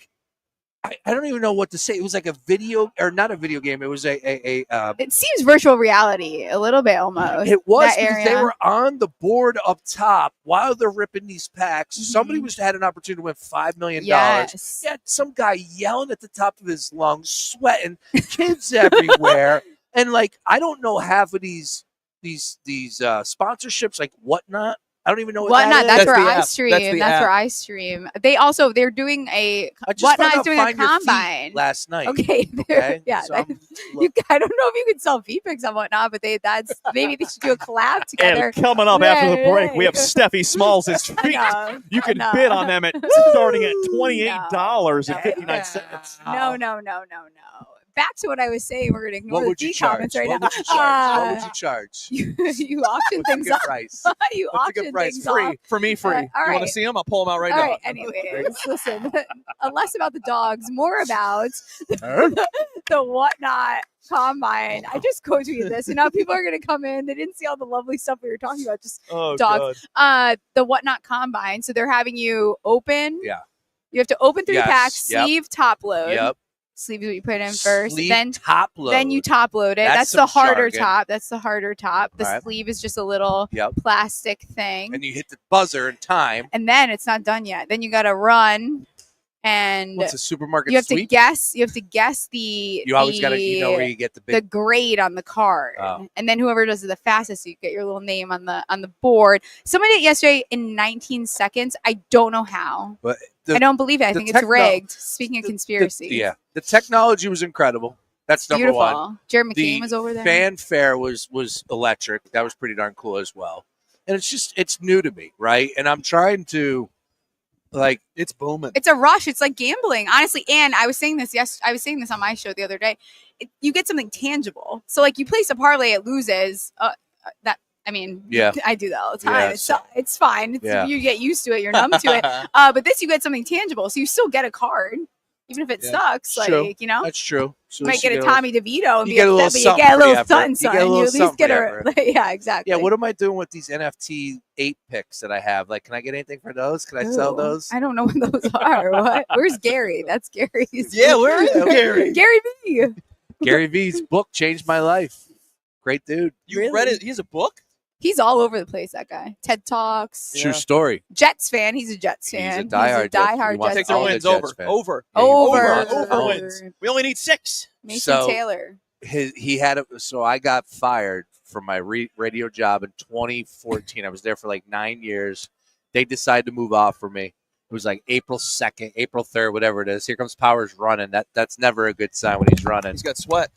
I don't even know what to say. It was like a video or not a video game. It was
It seems virtual reality a little bit almost.
it was
that
because they
area.
were on the board up top while they're ripping these packs. Somebody had an opportunity to win $5 million.
Yes.
You had some guy yelling at the top of his lungs, sweating, kids everywhere, and like I don't know half of these sponsorships like Whatnot. I don't even know what
Whatnot.
that is.
That's where I
app.
stream. That's where I stream. They're doing a
I just
Whatnot
found
is
out
doing a
Find Your Feet
combine
last night.
Okay,
Okay?
yeah.
So I'm-
I don't know if you can sell feet pics on Whatnot, but maybe they should do a collab together.
And coming up after the break, we have
Right.
Steffi Smalls' feet.
know,
You can
I know.
bid on them at starting at $28.59.
No. Back to what I was saying. We're going to ignore
What
the
would you
fee
charge?
comments right
What
now.
would you charge? What would you charge?
You auction
What's a
things
good
off.
price?
You
What's a good
auction
price?
things
Free.
off.
For me, free.
All
You want to
right.
see them? I'll pull them out right
All
now.
right. Anyways, listen. Less about the dogs, more about the Whatnot combine. I just go tweeted this, and now people are going to come in. They didn't see all the lovely stuff we were talking about, just dogs. The Whatnot combine. So they're having you open.
Yeah.
You have to open 3
Yes,
packs,
yep.
sleeve, top load.
Yep.
Sleeve is what you put in first.
Sleeve,
Then
top load.
Then you top load it. That's
some
the harder
jargon.
top. That's the harder top. The
Right.
sleeve is just a little
Yep.
plastic thing.
And you hit the buzzer in time.
And then it's not done yet. Then you got to run, and
What's a supermarket
you have
sweep?
to guess. You have to guess the.
You always got to, where you get the big.
the grade on the card,
Oh.
and then whoever does it the fastest, you get your little name on the board. Someone did it yesterday in 19 seconds. I don't know how.
But
I don't believe it. I think it's rigged. Speaking of conspiracy,
Yeah, the technology was incredible. That's number
beautiful.
one.
Jared
The
McCain was over there.
fanfare was electric. That was pretty darn cool as well. And it's new to me, right? And I'm trying to, like, it's booming.
It's a rush. It's like gambling, honestly. And I was saying this I was saying this on my show the other day. You get something tangible. So like you place a parlay, it loses.
Yeah.
I do that all the time.
Yeah,
It's fine.
Yeah.
You get used to it. You're numb to it. But this, you get something tangible. So you still get a card, even if it sucks.
It's true.
Like, you know,
That's true. So
you might
at least
get
you
a Tommy DeVito and
you
be
get a little
upset, but you
something
get a
for
little
the effort.
something,
You
son.
get a
You
little
at least
something
get
for the
a yeah, exactly.
Yeah, what am I doing with these NFT 8 picks that I have? Like, can I get anything for those? Can I sell
Ooh,
those?
I don't know what those are. What? Where's Gary? That's Gary's.
Yeah, where is Gary?
Gary V.
Gary V's book changed my life. Great dude.
You read it? He has a book?
He's all over the place, that guy. TED Talks.
True story.
Jets fan. He's a Jets fan.
He's a diehard Jets- he
diehard
wants
Jets
to all
fan.
the
Wins
Jets fan.
over.
Yeah, he
Over.
Over wins. We only need 6.
Mason
So-
Taylor.
He had so I got fired from my radio job in 2014. I was there for like 9 years. They decided to move off for me. It was like April 2nd, April 3rd, whatever it is. Here comes Powers running. That's never a good sign when he's running.
He's got sweat.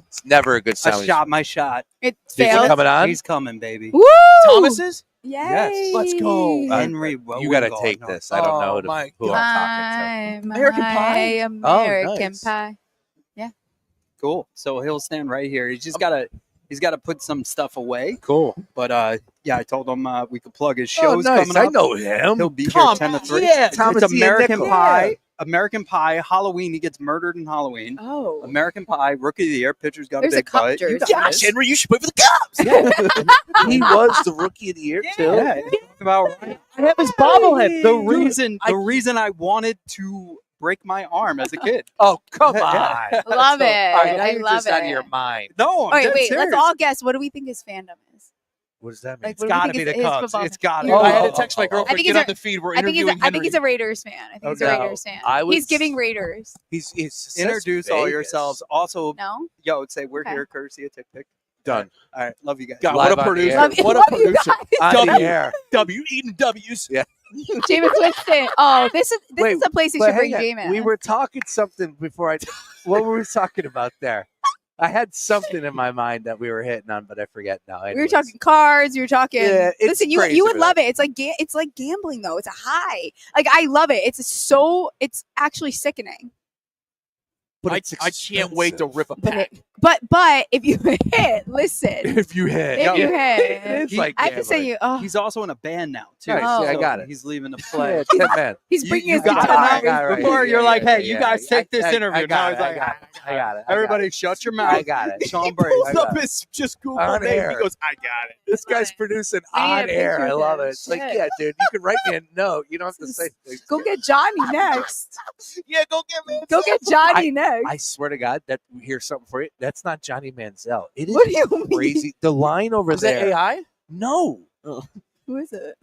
It's never a good sign.
I
when he's-
shot my shot.
It
Think he's
failed.
coming on?
He's coming, baby.
Woo!
Thomas's?
Yay.
Yes.
Let's go.
Henry
you got to
Wohengal.
take
No.
this. I don't know
my
who I'm talking to.
American Pie?
American
nice.
Pie. Yeah.
Cool. So he'll stand right here. He's just gotta put some stuff away.
Cool.
But yeah, I told him we could plug his shows
nice.
coming
I
up.
know him.
He'll be
Come
here 10 to 3.
yeah, Thomas
it's
Ian
American
Nickel.
Pie.
Yeah.
American Pie, Halloween. He gets murdered in Halloween.
Oh.
American Pie, Rookie of the Year. Pitcher's got
There's
a
a
big
cup
butt.
jersey.
Gosh, Henry, you should play for the Cubs.
He was the rookie of the year too.
Yeah, about right.
I have his bobblehead.
The reason I wanted to break my arm as a kid.
Oh, come on.
Yeah.
Love it.
All right,
I
you're
love
just
it.
out of your mind.
No, I'm
Wait,
dead
wait.
serious.
Let's all guess. What do we think his fandom is?
What does that mean?
Like,
It's
what do we
got to
think
be
his
the Cubs.
football
It's got to.
Oh,
I had to text my
I
girlfriend.
think
Get
he's
on the feed. We're
I think
interviewing
he's a Raiders fan. I think he's a
Okay.
Raiders fan.
I would
He's giving Raiders.
He's
Introduce all yourselves. Also,
No.
yo, say we're
Okay.
here courtesy of TickPick.
Done.
All right, love you guys.
God,
Live
what a
on the
producer.
air.
Love you-
What a
love you
producer.
guys.
On the air.
W eating W's.
Yeah.
Jameis Winston. Oh, this is
Wait,
a place you
but
should bring
hang on.
Jameis.
We were talking something before I. What were we talking about there? I had something in my mind that we were hitting on, but I forget now.
We were
Anyways.
talking cars. You were talking.
Yeah, it's
listen, you
crazy
would
for
love
that.
it. It's like gambling though. It's a high. Like I love it. It's actually sickening.
But
I
it's
can't wait to
expensive.
rip a
But
pack.
but if you hit, listen.
If you hit,
If you
It
hit,
is like
I can say
gambling.
you. Oh,
He's also in a band now too.
Nice, yeah, I
So
got it.
He's leaving to
Yeah,
play.
10 man.
he's bringing
you
his
got it
guitar.
now.
I got it right
Before
here.
you're
Yeah,
like, hey,
yeah,
you guys
I-
take this
I
interview. Now
got
he's
it,
like,
I got it. I got it.
everybody shut your mouth.
I got it.
Sean
He
Brady.
pulls up his just Google
On
name. He
air.
goes, I got it.
This guy's producing
We need a
on air.
picture
I
of
love
him.
it. It's like,
Shit.
yeah, dude, you can write me a note. You don't have to say things.
Go get Johnny next.
Yeah, go get me.
Go get Johnny next.
I swear to God, that here's something for you. That's not Johnny Manziel. It is
What do you mean?
crazy. The line over
Is that
there.
AI?
No.
Who is it?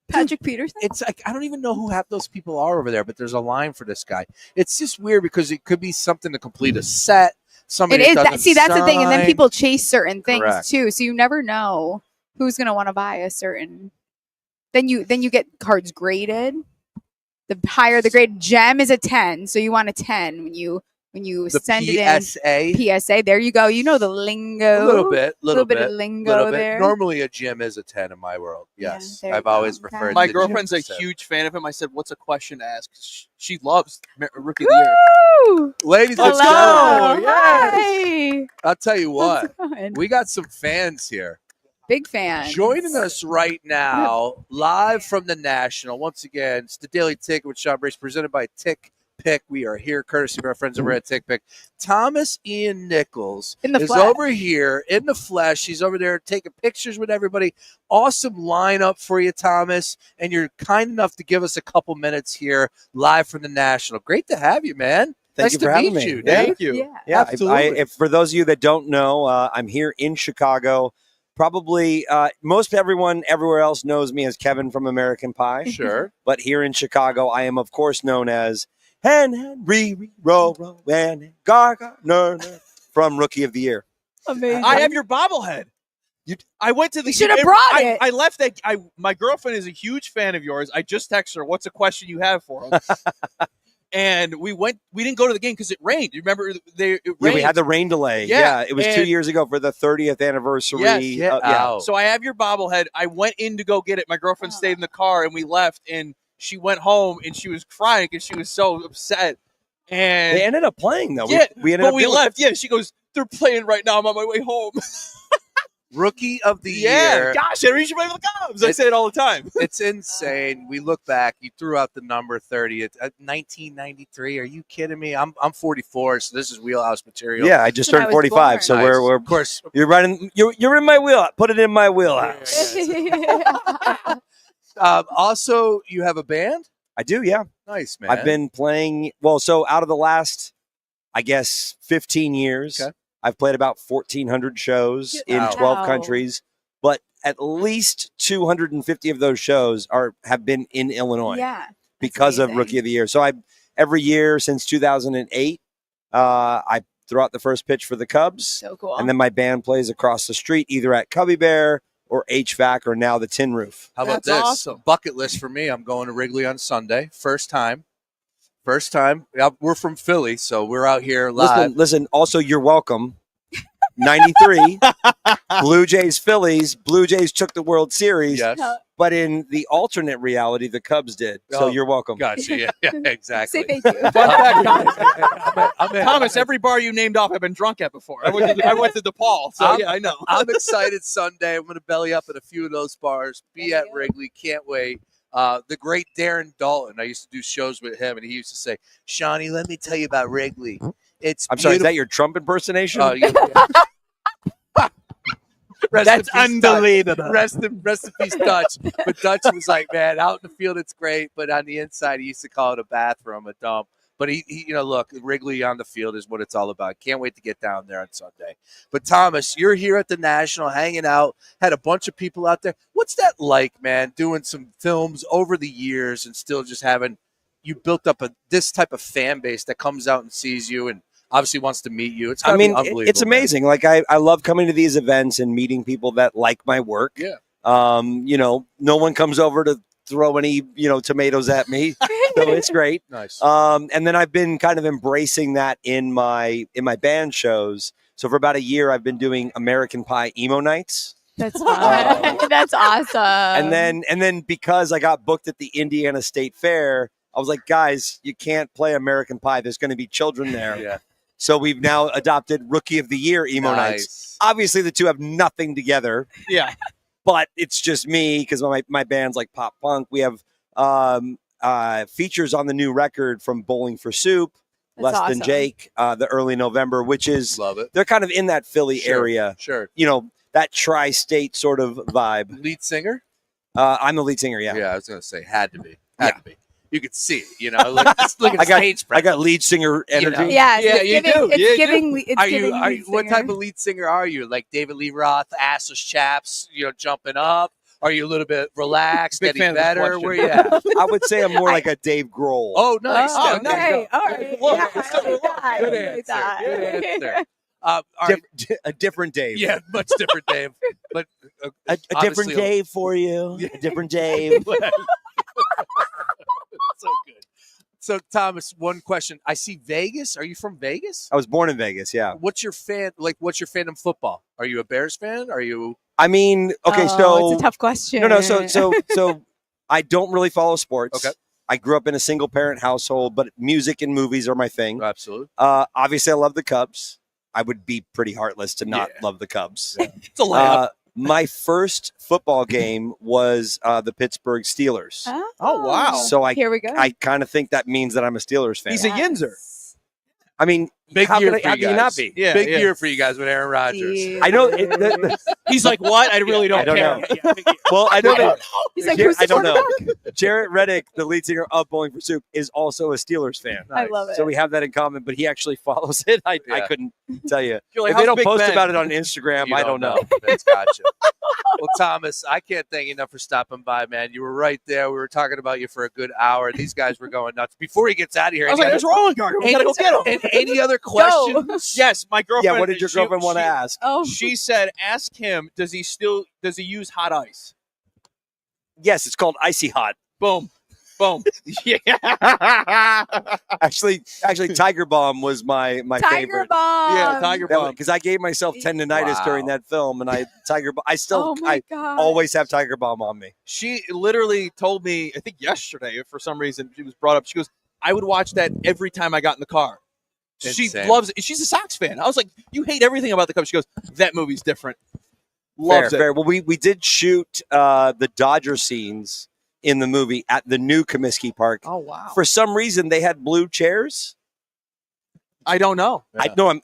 Patrick Peterson.
It's like I don't even know who half those people are over there, but there's a line for this guy. It's just weird because it could be something to complete a set. Somebody
It is.
doesn't
See, that's the thing. And then
sign.
people chase certain things
Correct.
too, so you never know who's going to want to buy a certain Then you get cards graded. The higher the grade, gem is a 10, so you want a 10 when you
The
send
PSA?
it in. PSA. There you go. You know the lingo.
A little bit,
of lingo there.
Normally, a gym is a 10 in my world. Yes,
there you
I've always
go.
preferred.
My
the
girlfriend's
gym
a
to 10.
huge fan of him. I said, "What's a question to ask?" She loves Rookie of the Year.
Woo!
Ladies, let's
Hello.
go. Yes.
Hi.
I'll tell you what,
How's it going?
we got some fans here.
Big fan.
Joining us right now, live from the National. Once again, it's the Daily Ticket with Sean Brace, presented by TICKPICK. We are here, courtesy of our friends over at TICKPICK. Thomas Ian Nichols is
flesh.
over here in the flesh. He's over there taking pictures with everybody. Awesome lineup for you, Thomas. And you're kind enough to give us a couple minutes here, live from the National. Great to have you, man.
Thank
nice
you
to
for
meet
having me.
you.
Thank
dude.
you. Yeah,
absolutely.
if for those of you that don't know, I'm here in Chicago. Probably most everyone everywhere else knows me as Kevin from American Pie.
Sure.
But here in Chicago, I am, of course, known as Henry Row and Gardner from Rookie of the Year.
Amazing.
I have your bobblehead. I went to the.
You should have brought it.
I left that. My girlfriend is a huge fan of yours. I just texted her, "What's a question you have for him?" And we didn't go to the game because it rained. You remember it rained.
Yeah, we had the rain delay. Yeah, it was 2 years ago for the 30th anniversary.
Yes, So I have your bobblehead. I went in to go get it. My girlfriend stayed in the car, and we left. And she went home, and she was crying because she was so upset. And
They ended up playing though.
Yeah,
we ended up
we
doing-
left. Yeah, she goes, "They're playing right now. I'm on my way home."
Rookie of the
Yeah,
year.
gosh, Henry should play for the Cubs. I say it all the time.
It's insane. We look back. You threw out the number 30 at 1993. Are you kidding me? I'm 44, so this is wheelhouse material.
Yeah, I just turned 45, so
Nice.
we're
of course.
You're running. You're in my wheel. Put it in my wheelhouse.
Also, you have a band?
I do. Yeah.
Nice, man.
I've been playing. Well, so out of the last, I guess, 15 years, I've played about 1,400 shows in 12 countries, but at least 250 of those shows have been in Illinois.
Yeah.
Because of Rookie of the Year. So every year since 2008, I throw out the first pitch for the Cubs.
So cool.
And then my band plays across the street, either at Cubby Bear or HVAC or now the Tin Roof.
How about
That's
this?
awesome.
Bucket list for me. I'm going to Wrigley on Sunday. First time. Yeah, we're from Philly, so we're out here live.
Listen, also, you're welcome. 93, Blue Jays, Phillies. Blue Jays took the World Series.
Yes.
But in the alternate reality, the Cubs did. So
Oh,
you're welcome.
Gotcha. Yeah, exactly.
Say thank you.
Thomas, every bar you named off, I've been drunk at before. I went to DePaul, so I know.
I'm excited Sunday. I'm going to belly up at a few of those bars. Be at Wrigley. Can't wait. The great Darren Dalton. I used to do shows with him, and he used to say, "Shawnee, let me tell you about Wrigley. It's
I'm sorry, is
beautiful."
that your Trump impersonation?
Oh, yeah.
That's unbelievable.
Rest in peace, Dutch. But Dutch was like, man, out in the field it's great, but on the inside he used to call it a bathroom, a dump. But he look, Wrigley on the field is what it's all about. Can't wait to get down there on Sunday. But Thomas, you're here at the National, hanging out. Had a bunch of people out there. What's that like, man? Doing some films over the years and still just having you built up this type of fan base that comes out and sees you and obviously wants to meet you. It's gotta be unbelievable.
It's amazing.
Man.
Like I love coming to these events and meeting people that like my work.
Yeah.
No one comes over to throw any, tomatoes at me. So it's great.
Nice.
And then I've been kind of embracing that in my band shows. So for about a year, I've been doing American Pie emo nights.
That's fun. That's awesome.
And then because I got booked at the Indiana State Fair, I was like, guys, you can't play American Pie. There's going to be children there.
Yeah.
So we've now adopted Rookie of the Year emo nights. Obviously, the two have nothing together.
Yeah.
But it's just me because my band's like pop punk. We have features on the new record from Bowling for Soup,
That's
Less
awesome.
Than Jake, the early November, which is
Love it.
They're kind of in that Philly area.
Sure.
That tri-state sort of vibe.
Lead singer?
I'm the lead singer, yeah.
Yeah, I was going to say had to be. Had to be. You could see it, Look at the stage
I got lead singer energy.
Yeah,
you do.
It's giving. It's
Are
giving
you?
lead
What
singer.
type of lead singer are you? Like David Lee Roth, assless chaps, jumping up? Are you a little bit relaxed,
Big
getting
fan of this
better?
question.
Where you at?
I would say I'm more like a Dave Grohl.
Oh, nice.
Oh,
Okay.
okay. All right.
Look,
Yeah,
it's still
I like that.
Good
I like
answer.
that.
Good answer. All right.
A different Dave.
Yeah, much different Dave. But
a different
obviously
Dave for you. A different Dave.
So good. So Thomas, one question. I see Vegas. Are you from Vegas?
I was born in Vegas. Yeah.
What's your fandom football? Are you a Bears fan? Are you?
I mean, okay,
Oh,
so
it's a tough question.
No, so I don't really follow sports.
Okay.
I grew up in a single parent household, but music and movies are my thing.
Absolutely.
Obviously, I love the Cubs. I would be pretty heartless to not love the Cubs.
It's a layup.
My first football game was the Pittsburgh Steelers.
Oh, wow.
So
Here we go.
I kind of think that means that I'm a Steelers fan.
He's a Yinzer.
I mean,
Big
how
year
can
for
how
you
can you
guys.
not be?
Yeah,
Big
yeah.
year for you guys with Aaron Rodgers.
I know.
He's like, what? I really don't care.
know. Well, I know that.
He's like, who's the
I don't know.
quarterback?
Jarrett Reddick, the lead singer of Bowling for Soup, is also a Steelers fan.
I love it.
So we have that in common, but he actually follows it. I couldn't tell you.
You're like,
if they
how's
don't
Big
post
Ben?
about it on Instagram,
You
I don't know.
That's gotcha. Well, Thomas, I can't thank you enough for stopping by, man. You were right there. We were talking about you for a good hour. These guys were going nuts. Before he gets out of here,
I was like, there's Roland Gardner. We got to go get him.
And any other questions?
Yes, my girlfriend.
Yeah, what did your girlfriend want to ask?
Oh,
She said, ask him, does he use hot ice?
Yes, it's called Icy Hot.
Boom. Boom. Yeah.
Actually, Tiger Bomb was my
Tiger
favorite.
Bomb.
Yeah, Tiger Bomb.
Because I gave myself tendonitis during that film, and I
Oh my God.
always have Tiger Bomb on me.
She literally told me, I think yesterday, for some reason, she was brought up. She goes, I would watch that every time I got in the car. She
Insane.
loves it. She's a Sox fan. I was like, you hate everything about the Cubs. She goes, that movie's different. Loves it.
Fair. Well, we did shoot the Dodger scenes in the movie at the new Comiskey Park.
Oh, wow.
For some reason, they had blue chairs.
I don't know.
I know.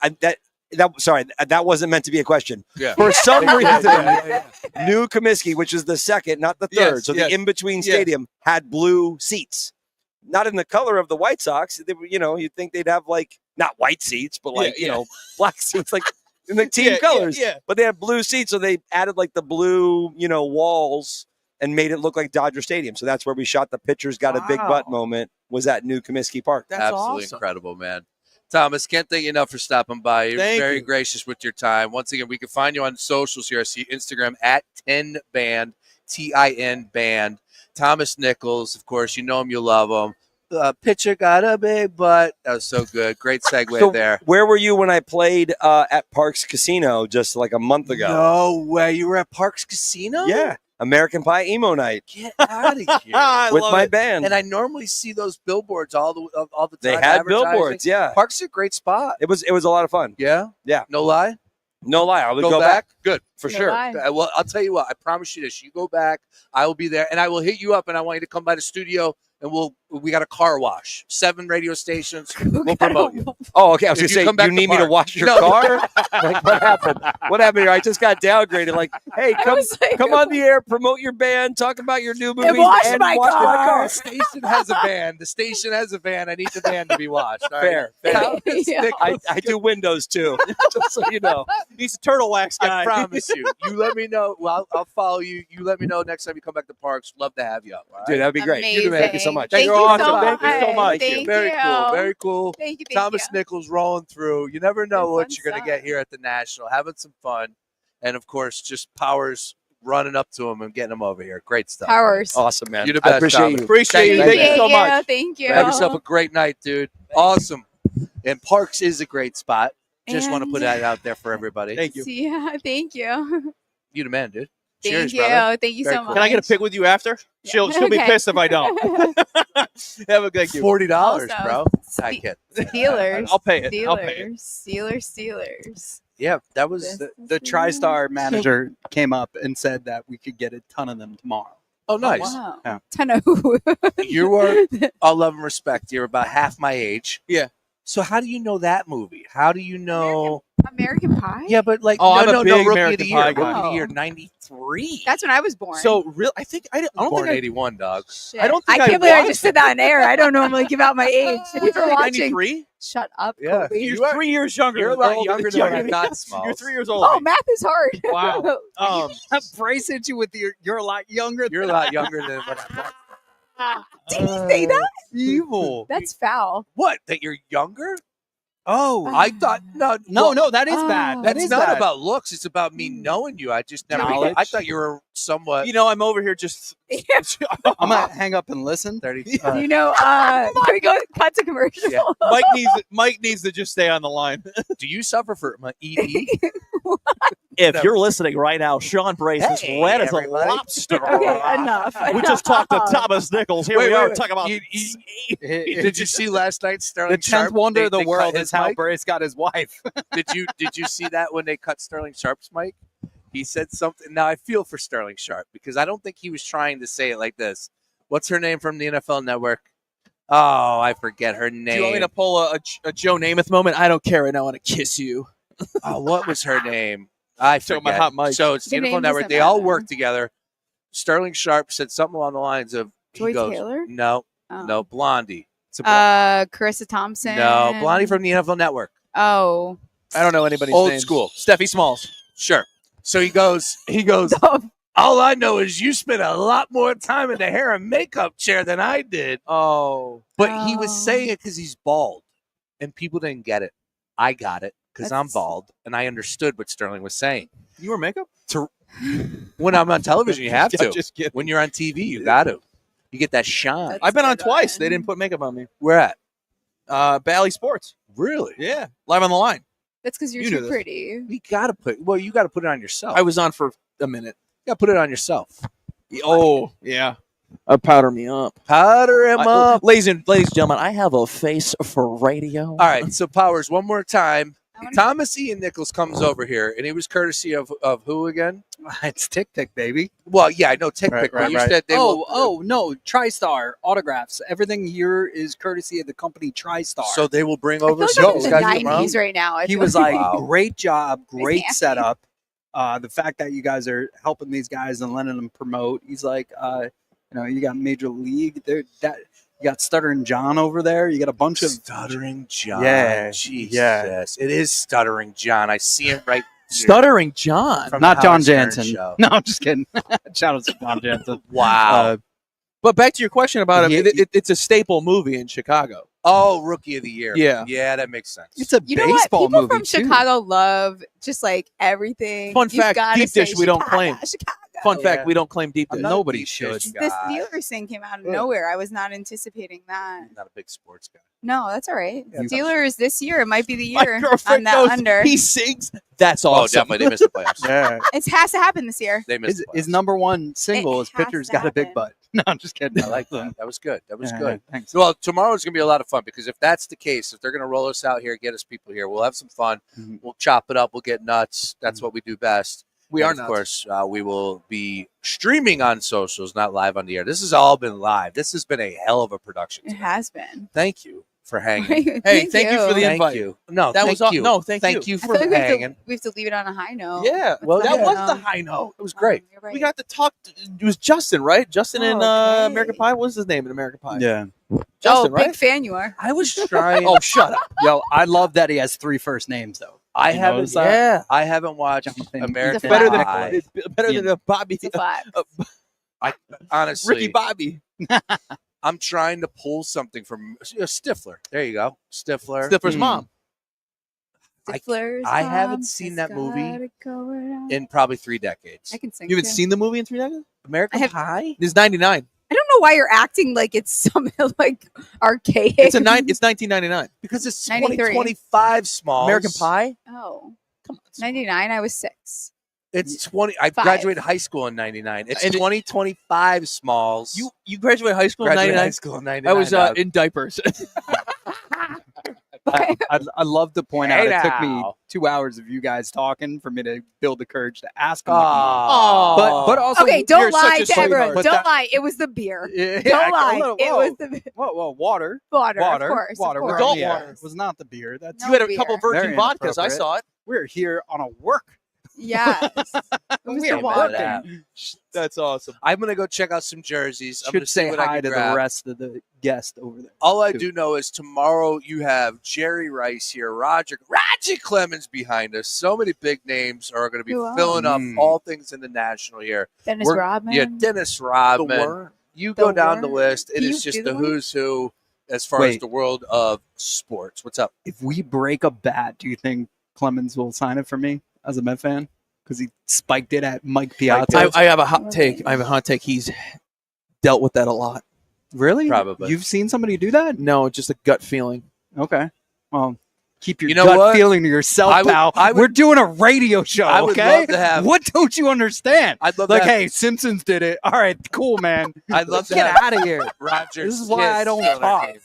That wasn't meant to be a question.
Yeah.
For some reason,
Yeah.
new Comiskey, which is the second, not the third,
Yes,
so
yes.
the in-between
Yes.
stadium had blue seats. Not in the color of the White Sox. They were, you'd think they'd have not white seats, but black seats, like in the team
Yeah,
colors.
yeah.
But they had blue seats, so they added the blue, walls and made it look like Dodger Stadium. So that's where we shot the pitchers got a big butt moment, was at new Comiskey Park.
That's
Absolutely
awesome.
incredible, man. Thomas, can't thank you enough for stopping by. You're
Thank
very
you.
gracious with your time. Once again, we can find you on socials here. I see Instagram at 10band, TIN band. Thomas Nichols, of course, you know him, you love him. Pitcher got a big butt. That was so good. Great segue
So
there.
where were you when I played at Parks Casino just a month ago?
No way. You were at Parks Casino?
Yeah. American Pie Emo Night
Get out of here.
with my band.
And I normally see those billboards all the time.
They had billboards,
advertising.
yeah.
Parks is a great spot.
It was a lot of fun.
Yeah?
Yeah.
No lie?
No lie. I would
Go
go back.
Good.
For
No
sure.
lie.
Well, I'll tell you what. I promise you this. You go back. I will be there, and I will hit you up, and I want you to come by the studio, and we got a car wash. 7 radio stations. We'll promote you.
Oh, okay. I was
If
going to say,
come back
you need me
Park.
to wash your
No.
car? What happened? What happened here? I just got downgraded. Hey, come on the air, promote your band, talk about your new movie,
And wash my car.
The station has a van. The station has a van. I need the van to be washed. All right?
Fair.
Thomas
Yeah.
Nichols,
I do windows too, just so you know.
He's a turtle wax guy.
I promise you. You let me know. Well, I'll follow you. You let me know next time you come back to Parks. Love to have you up. All right?
Dude, that'd be great.
Amazing.
Thank you so much.
Thank
You're
you
awesome.
so
Thank you so
much.
much.
Thank
Very
you.
cool. Very cool.
Thank you.
Thomas Nichols rolling through. You never know
Good
what
fun
you're going to
stuff.
get here at the National. Having some fun. And, of course, just Powers running up to him and getting him over here. Great stuff.
Powers.
Awesome, man.
You're the
I
best,
appreciate
Thomas.
you.
Appreciate you.
Thank
Thank you so much.
Thank you.
Have yourself a great night, dude. Awesome. And Parks is a great spot. Just want to
And-
put that out there for everybody.
Thank you.
Yeah, thank you.
You the man, dude.
Thank
Cheers,
you.
brother.
Thank you
Very
so
cool.
much.
Can I get a pic with you after? She'll be
Okay.
pissed if I don't. Have a good you.
$40,
Also,
bro. I kid.
Steelers.
I'll pay it. I'll pay it.
Steelers.
Yeah, that was.
The TriStar manager came up and said that we could get a ton of them tomorrow.
Oh, nice.
Wow.
Yeah.
Ton of who?
You are, all love and respect. You're about half my age.
Yeah.
So how do you know that movie? How do you know?
American Pie?
Yeah, but
Oh, I'm a
no,
big
Rookie
American
of the
Pie
Year.
guy.
Rookie of the
Oh.
Year, 93.
That's when I was born.
So, real, I think I don't
Born
think
81, dog.
Shit.
I don't think I
can't believe I
watched
just said that on air. I don't normally give out my age. Thank you for watching.
93.
Shut up,
Yeah.
Kobe.
You're 3 years younger.
You're a
than-
lot younger than what I thought, Smalls.
You're 3 years old.
Oh, math is hard.
Wow.
Bryce hit you with you're a lot younger.
You're a lot younger than what I thought.
Did he say that?
Evil.
That's foul.
What? That you're younger?
Oh,
I thought no,
that is bad. That
That's
is
not
bad.
about looks. It's about me knowing you. I just never.
Knowledge.
I thought you were somewhat.
You know, I'm over here just.
I'm gonna hang up and listen.
30.
You know, can we go cut to commercial?
Yeah.
Mike needs to just stay on the line.
Do you suffer from ED?
If you're listening right now, Sean Brace is red as a
everybody.
lobster.
Okay, enough.
We just talked to Thomas Nichols. Here we are talking about.
Did you see last night Sterling
The 10th
Sharp?
wonder of the
They cut
world
his
is how
mic?
Brace got his wife.
Did you see that when they cut Sterling Sharp's mic? He said something. Now I feel for Sterling Sharp because I don't think he was trying to say it like this. What's her name from the NFL Network? Oh, I forget her name.
Do you want me to pull a Joe Namath moment? I don't care right now. I want to kiss you.
Oh, what was her name? I
Talking
forget.
about hot mic.
So it's the
The
NFL
name
Network.
doesn't
They all
matter.
work together. Sterling Sharp said something along the lines of
Joy Taylor?
No,
Oh.
no, Blondie. It's a
Carissa Thompson.
no, Blondie from the NFL Network.
Oh.
I don't know anybody's
Old
names.
school.
Steffi Smalls.
Sure. So he goes. All I know is you spent a lot more time in the hair and makeup chair than I did.
Oh.
But he was saying it because he's bald, and people didn't get it. I got it because I'm
That's-
bald, and I understood what Sterling was saying.
You wear makeup?
When I'm on television, you have
I'm
to.
just kidding.
When you're on TV, you got to. You get that shine.
I've been on twice. They didn't put makeup on me.
Where at?
Bally Sports.
Really?
Yeah. Live on the line.
That's because you're
You knew
too
this.
pretty.
You got to put. Well, you got to put it on yourself.
I was on for a minute.
You got to put it on yourself.
Oh, yeah. Powder me up.
Powder him up.
Ladies and gentlemen, I have a face for radio.
All right. So Powers, one more time. Thomas Ian Nichols comes over here, and he was courtesy of who again?
It's TickPick, baby.
Well, yeah, I know TickPick. but you said they will.
Oh no, TriStar autographs. Everything here is courtesy of the company TriStar.
So they will bring
I
over
feel like I'm
some
in
guys
the
to come?
90s right now. I
He
feel
was like,
Wow.
great job, great
nasty.
setup. The fact that you guys are helping these guys and letting them promote. He's like, you got Major League. You got Stuttering John over there. You got a bunch of
Stuttering John.
Yeah,
Jesus.
yeah.
It is Stuttering John. I see him right.
Stuttering John.
From
not
the
John
Howard Stern
Jansen.
show.
No, I'm just kidding. Shout out to John Jansen.
Wow.
But back to your question about
He-
it, it's a staple movie in Chicago.
Oh, Rookie of the Year.
Yeah.
Yeah, that makes sense.
It's a
You know what?
baseball
People
movie
from
too.
Chicago love just like everything.
Fun
You've
fact,
gotta
deep
say
dish we don't
Chicago,
claim.
Chicago.
Fun
Yeah.
fact, we don't claim deep dish.
Nobody
deep
should.
dish
This
guy.
Steelers thing came out of nowhere. I was not anticipating that.
Not a big sports guy.
No, that's all right.
Yeah,
Steelers this year, it might be the
My
year on
girlfriend
that
knows
under.
he sings. That's
Oh,
awesome.
definitely. They missed the playoffs.
Yeah.
It has to happen this year.
They missed
His,
the
his
playoffs.
number one single
It
is
has
Pitcher's
to
Got a Big
happen.
Butt. No, I'm just kidding.
I like that. That was good. That was
Yeah,
good.
thanks.
Well, tomorrow's going to be a lot of fun because if that's the case, if they're going to roll us out here, get us people here, we'll have some fun.
Mhm.
We'll chop it up. We'll get nuts. That's what we do best.
We
And
are
of
nuts.
course, we will be streaming on socials, not live on the air. This has all been live. This has been a hell of a production.
It has been.
Thank you for hanging.
Hey, thank you for the
Thank
invite.
you. No,
That
thank
was all-
you.
no, thank
you
I
for
feel like
hanging.
we have to leave it on a high note.
Yeah.
Well,
that
yeah.
was
No.
the high note.
It was great.
You're right.
We got to talk. It was Justin, right? Justin in
Oh, okay.
American Pie. What's his name in American Pie?
Yeah.
Justin,
oh,
right?
big fan you are.
I was trying.
Oh, shut up.
Yo, I love that he has 3 first names though.
I
You
haven't.
notice that?
Yeah.
I haven't watched
Jonathan.
American
Better
Better
Pie.
than it's better than a Bobby.
It's a flat.
I honestly,
Ricky Bobby.
I'm trying to pull something from Stifler. There you go, Stifler.
Stifler's mom.
Stifler's
I haven't
mom
seen
has
that movie
got it going on.
in probably 3 decades.
I can sing.
You haven't
too.
seen the movie in 3 decades?
American
I have-
Pie.
It's 99.
I don't know why you're acting like it's some like archaic.
It's It's 1999.
Because it's
93.
2025 small.
American Pie.
Oh, come on. 99. I was 6.
It's 20. I
5.
graduated high school in '99. It's
And it-
2025 smalls.
You graduated high school in
graduated
99.
high school in '99.
I was in diapers.
I love to point out
Hey
it took me
now.
2 hours of you guys talking for me to build the courage to ask him.
Aw.
But also,
Okay,
you're
don't
such
lie
a
to
sweetheart.
everyone.
But
Don't
that-
lie. It was the beer.
Yeah,
Don't lie.
whoa,
It was the
whoa, water,
water.
water,
Of course.
water.
Of
We're
course.
on
Adult
the air.
water.
It was not the beer. That's
No
You had a
beer.
couple virgin
Very
vodkas. I
inappropriate.
saw it.
we're here on a work.
Yes. It was
We're
your
working.
water.
That's awesome.
I'm gonna go check out some jerseys. I'm gonna
Should
see
say
what I
hi
can
to
grab.
the rest of the guests over there.
All I
too.
do know is tomorrow you have Jerry Rice here, Roger Clemens behind us. So many big names are going to be
Who else?
filling up
Mm.
all things in the National here.
Dennis Rodman.
Yeah, Dennis Rodman.
The Worm.
You go
The
down the
Worm.
list. It
Do
is
you
just
do
the
the Worm?
who's who as far as
Wait.
the world of sports. What's up?
If we break a bat, do you think Clemens will sign it for me as a Met fan? Because he spiked it at Mike Piazza.
I have a hot take. He's dealt with that a lot.
Really?
Probably.
You've seen somebody do that?
No, just a gut feeling.
Okay. Well, keep your
You know
gut
what?
feeling to yourself, pal. We're doing a radio show,
I would
okay?
love to have-
What don't you understand?
I'd love
like,
to have-
hey, Simpsons did it. All right, cool, man.
I'd love to
get
have
out of here.
Rogers.
This is why I don't talk.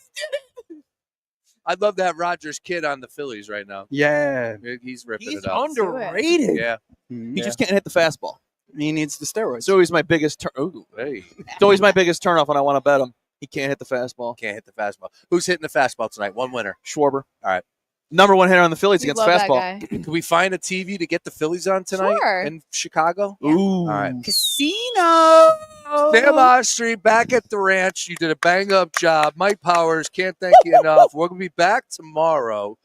I'd love to have Rogers' kid on the Phillies right now.
Yeah.
He's ripping
He's
it up.
underrated.
Yeah.
He just can't hit the fastball.
He needs the steroids.
It's always my biggest It's always my biggest turnoff when I want to bet him. He can't hit the fastball.
Can't hit the fastball. Who's hitting the fastball tonight? One winner.
Schwarber.
All right.
Number one hitter on the Phillies
We
against
love that
fastball.
guy.
Can we find a TV to get the Phillies on tonight
Sure.
in Chicago?
Ooh.
All right.
Casino.
Sam Ostry back at the ranch. You did a bang-up job. Mike Powers, can't thank you enough. We're going to be back tomorrow.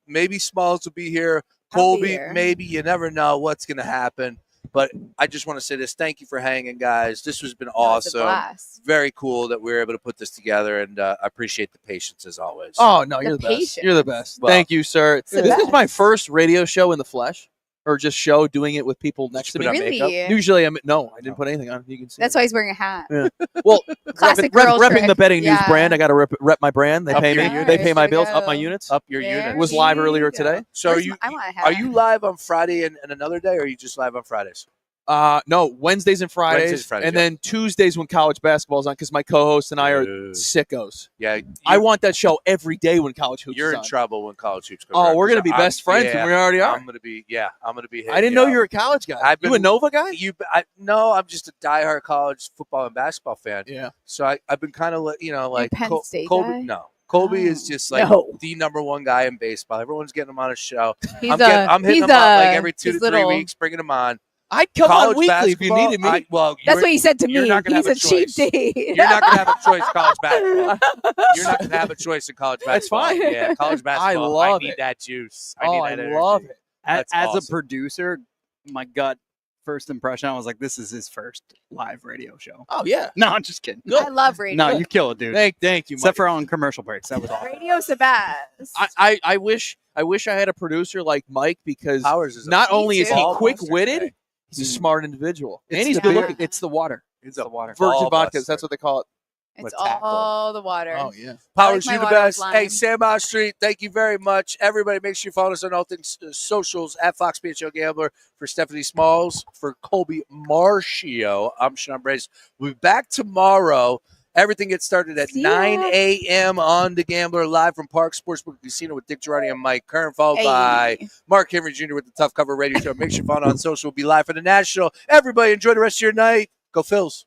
Maybe Smalls will be here.
I'll be
Colby,
here.
maybe. You never know what's going to happen. But I just want to say this. Thank you for hanging, guys. This has been
It's a
awesome.
blast.
Very cool that we were able to put this together, and I appreciate the patience as always.
Oh, no, you're
The
the best.
patience.
You're the best.
Well,
Thank you, sir.
the
This is my
best.
first radio show in the flesh, or just show doing it with people next to
put
me.
on
Really?
makeup?
Usually, no, I didn't put anything on. You can see.
That's why he's wearing a hat.
Yeah. Well,
Classic
repping
girl
the
trick.
betting news
Yeah.
brand. I got to rep my brand. They
Up
pay
your
me.
unit.
They pay my
There you
bills. Up my
go.
units.
Up your
There
unit.
It was live earlier
you
today.
go.
So are
Where's
you
my- I want a hat.
are you live on Friday and another day, or are you just live on Fridays?
No, Wednesdays and Fridays,
Wednesdays, Fridays,
and
yeah.
then Tuesdays when college basketball's on, because my co-host and I are
Dude.
sickos.
Yeah,
I want that show every day when college hoops
you're
is
in
on.
trouble when college hoops come
Oh,
around,
we're
'cause
gonna be best friends, and we already are.
I'm gonna be hitting
I didn't know
up.
you were a college guy.
I've
You a
been-
Nova guy?
No, I'm just a diehard college football and basketball fan.
Yeah.
So I've been kind of like
Penn State
Colby.
guy?
No, Colby is just like
No.
the number one guy in baseball. Everyone's getting him on a show.
He's
I'm hitting
he's
him up like
a-
every 2 to
his
3
little-
weeks, bringing him on.
I'd come
College
on weekly if you
basketball,
needed me.
That's what he said to me.
You're not gonna
He's
have
a cheap
choice.
date.
You're not gonna have a choice in college basketball. You're not gonna have a choice in college basketball.
That's fine.
Yeah, college basketball.
love
need
it.
that juice.
Oh,
I need that energy.
love it.
That's
As
awesome.
a producer, my gut first impression, I was like, this is his first live radio show.
Oh yeah.
No, I'm just kidding.
I love radio.
No, you kill it, dude.
Thank you.
Except for on commercial breaks. That was awesome.
Radio's the best.
I wish I had a producer like Mike, because
Powers is a
not only is he
ball
quick
buster
witted,
today.
he's a smart individual,
It's
and he's
the
good
beer-
looking.
It's the water.
It's a
water.
Virgin
ball
vodkas.
buster.
That's what they call it.
It's
with tackle.
all the water.
Oh yeah.
Powers,
I like
you
my
the
water with
best. Hey,
lime.
Sam Ostry, thank you very much. Everybody, make sure you follow us on all things socials at Fox BHO Gambler. For Stephanie Smalls, for Colby Marcio, I'm Sean Brace. We'll be back tomorrow. Everything gets started at
See ya.
9 a.m. on The Gambler, live from Park Sportsbook Casino with Dick Girardi and Mike Kern, followed by
Hey.
Mark Henry Jr. with the Tough Cover Radio Show. Make sure you follow on social. We'll be live for the National. Everybody, enjoy the rest of your night. Go Phils.